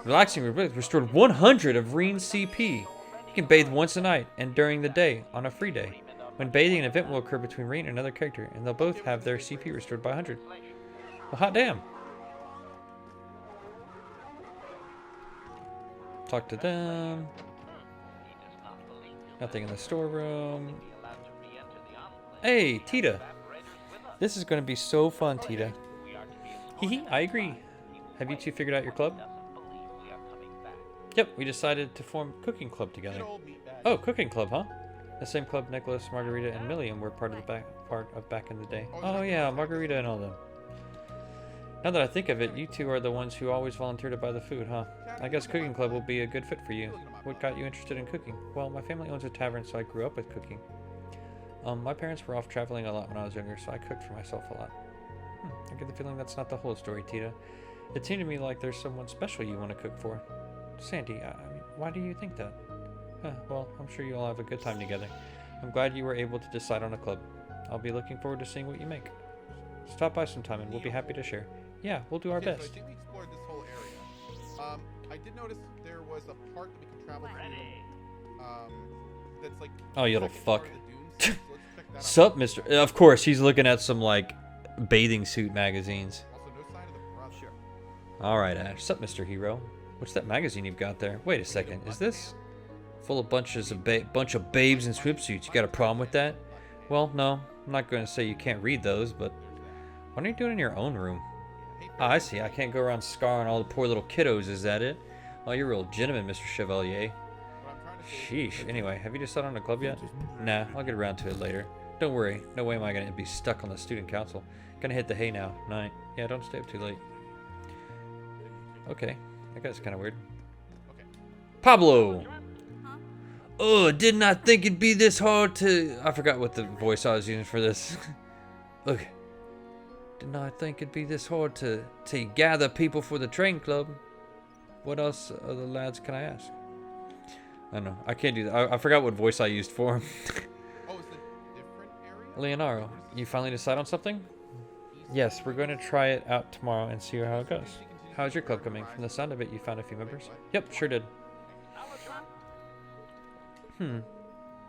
[SPEAKER 1] Relaxing restored 100 of Reen's CP. He can bathe once a night and during the day on a free day. When bathing, an event will occur between Reen and another character, and they'll both have their CP restored by 100. Well, hot damn. Talk to them. Nothing in the storeroom. Hey, Tita. This is going to be so fun, Tita. Hee I agree. Have you two figured out your club? Yep, we decided to form a cooking club together. Oh, cooking club, huh? The same club Nicholas, Margarita, and Milliam were part of back in the day. Oh yeah, Margarita and all them. Now that I think of it, you two are the ones who always volunteer to buy the food, huh? I guess cooking club will be a good fit for you. What got you interested in cooking? Well, my family owns a tavern, so I grew up with cooking. My parents were off traveling a lot when I was younger, so I cooked for myself a lot. I get the feeling that's not the whole story, Tita. It seemed to me like there's someone special you want to cook for. Sandy, I mean, why do you think that? Well, I'm sure you'll have a good time together. I'm glad you were able to decide on a club. I'll be looking forward to seeing what you make. Stop by sometime and we'll be happy to share. Yeah, we'll do our best.
[SPEAKER 6] So I think we explored this whole area. I did notice there was a part that we can travel through. That's like.
[SPEAKER 1] Oh, you little fuck. Sup, Mr. Of course, he's looking at some like bathing suit magazines.
[SPEAKER 6] Also, no sign of the brother. Sure.
[SPEAKER 1] All right, Ash. Sup, Mr. Hero. What's that magazine you've got there? Wait a second. Is this full of bunch of babes in swimsuits? You got a problem with that? Well, no. I'm not going to say you can't read those, but why don't you do it in your own room? Ah, I see. I can't go around scarring all the poor little kiddos. Is that it? Oh, you're a real gentleman, Mr. Chevalier. Sheesh. Anyway, have you decided on a club yet? Nah, I'll get around to it later. Don't worry. No way am I going to be stuck on the student council. Gonna hit the hay now. Night. Yeah, don't stay up too late. Okay. That guy's kind of weird. Pablo! Oh, did not think it'd be this hard to... I forgot what the voice I was using for this. Look. Did not think it'd be this hard to gather people for the train club. What else other lads can I ask? I don't know. I can't do that. I forgot what voice I used for him.
[SPEAKER 6] Oh, it's a different area?
[SPEAKER 1] Leonardo, you finally decide on something? Yes, we're going to try it out tomorrow and see how it goes. How's your club coming? From the sound of it, you found a few members? Yep, sure did.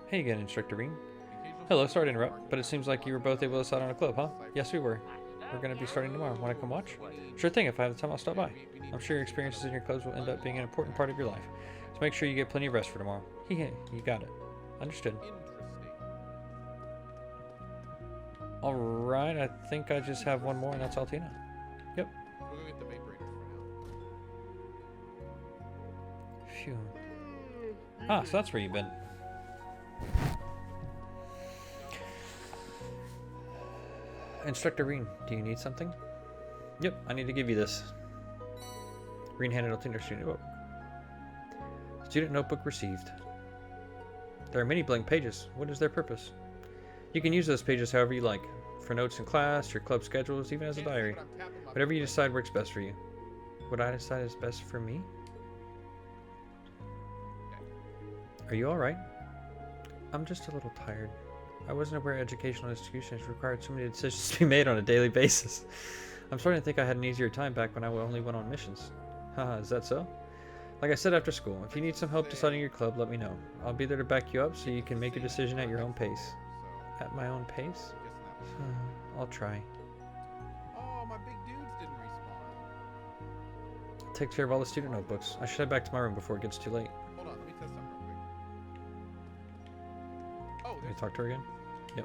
[SPEAKER 1] Hey again, Instructor Reen. Hello, sorry to interrupt, but it seems like you were both able to decide on a club, huh? Yes, we were. We're going to be starting tomorrow. Want to come watch? Sure thing, if I have the time, I'll stop by. I'm sure your experiences in your clubs will end up being an important part of your life. So make sure you get plenty of rest for tomorrow. You got it. Understood. Alright, I think I just have one more and that's Altina. Yep.
[SPEAKER 6] We'll go get the vaporators for now.
[SPEAKER 1] Phew. Ah, so that's where you've been. Instructor Reen, do you need something? Yep, I need to give you this. Reen handed Altina student notebook. Student notebook received. There are many blank pages. What is their purpose? You can use those pages however you like. For notes in class, your club schedules, even as a diary. Whatever you decide works best for you. What I decide is best for me? Are you alright? I'm just a little tired. I wasn't aware educational institutions required so many decisions to be made on a daily basis. I'm starting to think I had an easier time back when I only went on missions. Haha, is that so? Like I said after school, if you need some help deciding your club, let me know. I'll be there to back you up so you can make your decision at your own pace. At my own pace? I'll try.
[SPEAKER 6] Oh, my big dudes didn't respawn.
[SPEAKER 1] Take care of all the student notebooks. I should head back to my room before it gets too late.
[SPEAKER 6] Hold on, let me test something real quick. Oh,
[SPEAKER 1] Can you talk to her again? Yep.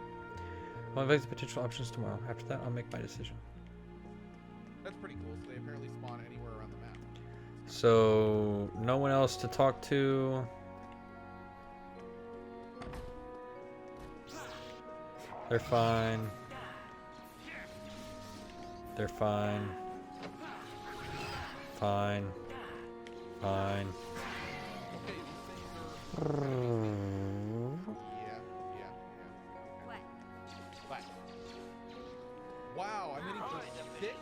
[SPEAKER 1] I'll evaluate the potential options tomorrow. After that, I'll make my decision.
[SPEAKER 6] That's pretty cool. So they apparently spawn anywhere around the map.
[SPEAKER 1] So, no one else to talk to. They're fine. They're fine. Fine. Fine.
[SPEAKER 6] What? Wow, I'm hitting for 6?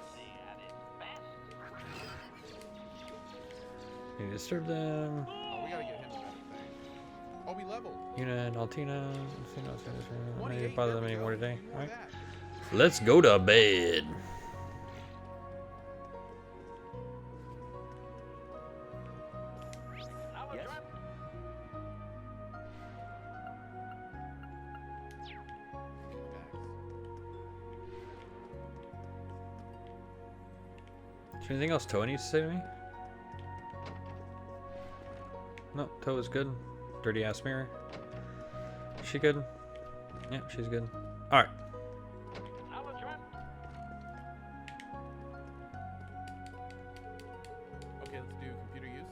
[SPEAKER 1] You disturb them.
[SPEAKER 6] Oh, we gotta get him a better thing. Oh, we leveled.
[SPEAKER 1] Una and Altina. I didn't bother them anymore today. Alright. Let's go to bed. Is there anything else Toa needs to say to me? No, Toa's good. Dirty ass mirror. Is she good? Yeah, she's good. Alright.
[SPEAKER 6] Okay, let's do computer use.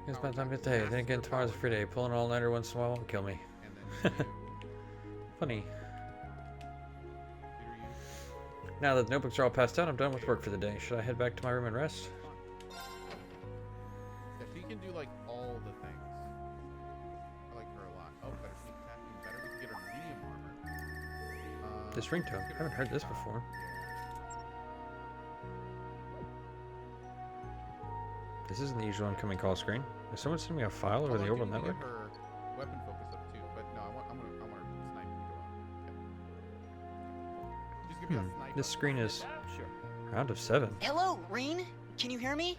[SPEAKER 1] It's my time to day. Then again, tomorrow's a free day. Pulling an all-nighter once in a while won't kill me. Funny. Now that the notebooks are all passed out, I'm done with work for the day. Should I head back to my room and rest?
[SPEAKER 6] If he can do like all the things, I like her a lot. Oh, better keep attacking better. We can get her medium armor.
[SPEAKER 1] This ringtone. I haven't heard this before. This isn't the usual incoming call screen. Is someone sending me a file over the orbital network?
[SPEAKER 6] Get her weapon focus up too, but no, I want her sniping to go on. Okay. She's gonna be a sniper.
[SPEAKER 1] This screen is round of 7.
[SPEAKER 13] Hello, Reen. Can you hear me?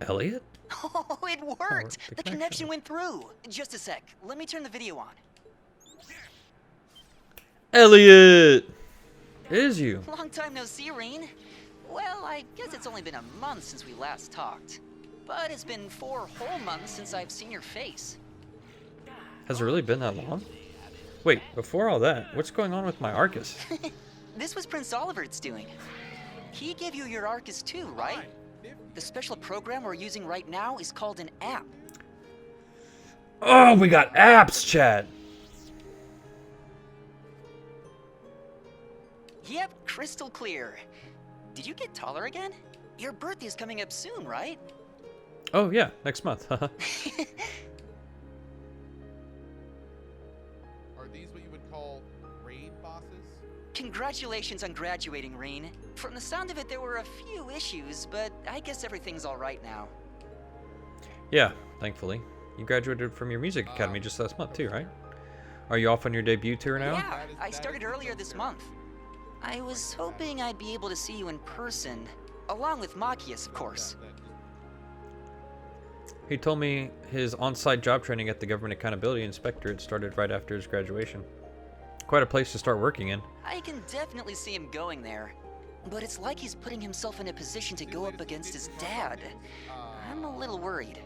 [SPEAKER 1] Elliot?
[SPEAKER 13] Oh, it worked.
[SPEAKER 1] The
[SPEAKER 13] The connection went through. Just a sec. Let me turn the video on.
[SPEAKER 1] Elliot! It is you.
[SPEAKER 13] Long time no see, Reen. Well, I guess it's only been a month since we last talked. But it's been 4 whole months since I've seen your face.
[SPEAKER 1] Has it really been that long? Wait, before all that, what's going on with my Arcus?
[SPEAKER 13] This was Prince Oliver's doing. He gave you your Arcus too, right? The special program we're using right now is called an app.
[SPEAKER 1] Oh, we got apps, chat!
[SPEAKER 13] Yep, crystal clear. Did you get taller again? Your birthday's coming up soon, right?
[SPEAKER 1] Oh, yeah, next month.
[SPEAKER 6] Are these what you would call raid bosses?
[SPEAKER 13] Congratulations on graduating, Reen. From the sound of it, there were a few issues, but I guess everything's all right now.
[SPEAKER 1] Yeah, thankfully. You graduated from your music academy just last month, too, right? Are you off on your debut tour now?
[SPEAKER 13] Yeah, I started earlier this month. I was hoping I'd be able to see you in person, along with Machias, of course.
[SPEAKER 1] He told me his on-site job training at the Government Accountability Inspectorate started right after his graduation. Quite a place to start working in.
[SPEAKER 13] I can definitely see him going there. But it's like he's putting himself in a position to go up against his dad. I'm a little worried.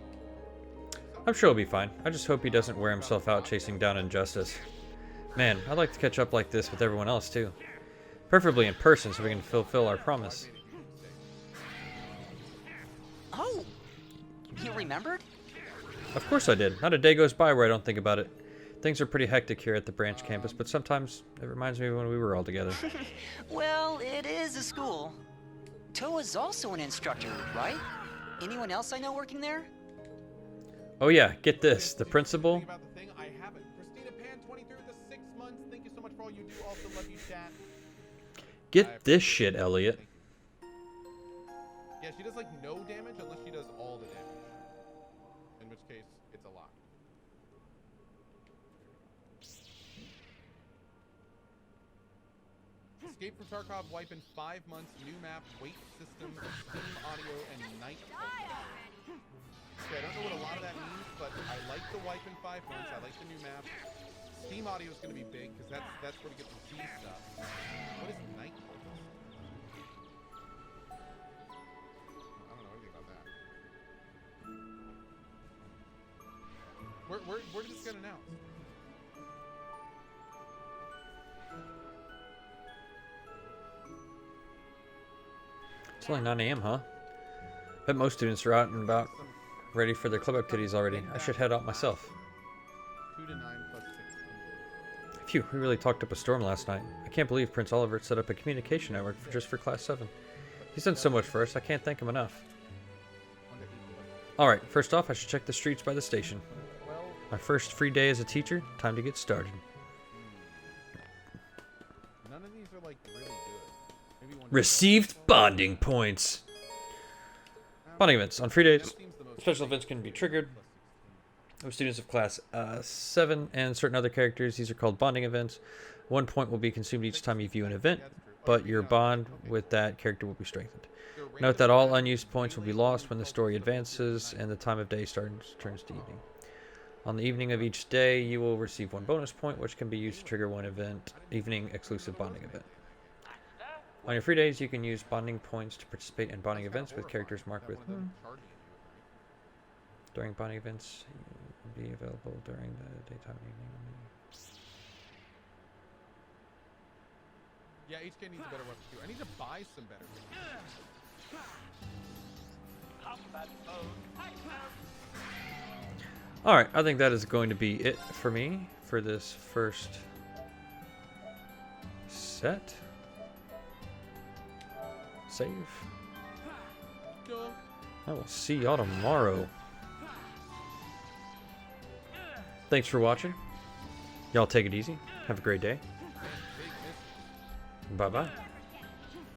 [SPEAKER 1] I'm sure he'll be fine. I just hope he doesn't wear himself out chasing down injustice. Man, I'd like to catch up like this with everyone else, too. Preferably in person so we can fulfill our promise.
[SPEAKER 13] Oh! You remembered?
[SPEAKER 1] Of course I did. Not a day goes by where I don't think about it. Things are pretty hectic here at the branch campus, but sometimes it reminds me of when we were all together.
[SPEAKER 13] Well, it is a school. Toa's also an instructor, right? Anyone else I know working there?
[SPEAKER 1] Oh yeah, get this. The principal...
[SPEAKER 6] I haven't. Christina Pan, 23 with the 6 months. Thank you so much for all you do. Also love you, chat.
[SPEAKER 1] Get this shit, Elliot.
[SPEAKER 6] Yeah, she does like no damage unless she does all the damage. In which case, it's a lot. Escape from Tarkov wipe in 5 months. New map, weight system, Steam audio, and night focus. Okay, I don't know what a lot of that means, but I like the wipe in 5 months. I like the new map. Steam audio is going to be big because that's where we get the G stuff. What is night focus? I don't know anything about that. Where did this get announced?
[SPEAKER 1] It's only 9 a.m., huh? Bet most students are out and about, ready for their club activities already. I should head out myself.
[SPEAKER 6] 2 to 9 plus 16.
[SPEAKER 1] Phew, we really talked up a storm last night. I can't believe Prince Oliver set up a communication network just for Class 7. He's done so much for us, I can't thank him enough. Alright, first off, I should check the streets by the station. My first free day as a teacher, time to get started.
[SPEAKER 6] None of these are like really good. Maybe one.
[SPEAKER 1] Received bonding points. Bonding events. On free days, special events can be triggered. With students of class 7 and certain other characters, these are called bonding events. 1 point will be consumed each time you view an event, but your bond with that character will be strengthened. Note that all unused points will be lost when the story advances and the time of day turns to evening. On the evening of each day, you will receive 1 bonus point, which can be used to trigger one evening exclusive bonding event. On your free days, you can use bonding points to participate in bonding events with characters marked with During bonding events, be available during the daytime and evening.
[SPEAKER 6] Yeah, HK needs a better weapon too. I need to buy some better
[SPEAKER 1] Alright, I think that is going to be it for me for this first set. Save. I will see y'all tomorrow. Thanks for watching. Y'all take it easy. Have a great day. Bye-bye.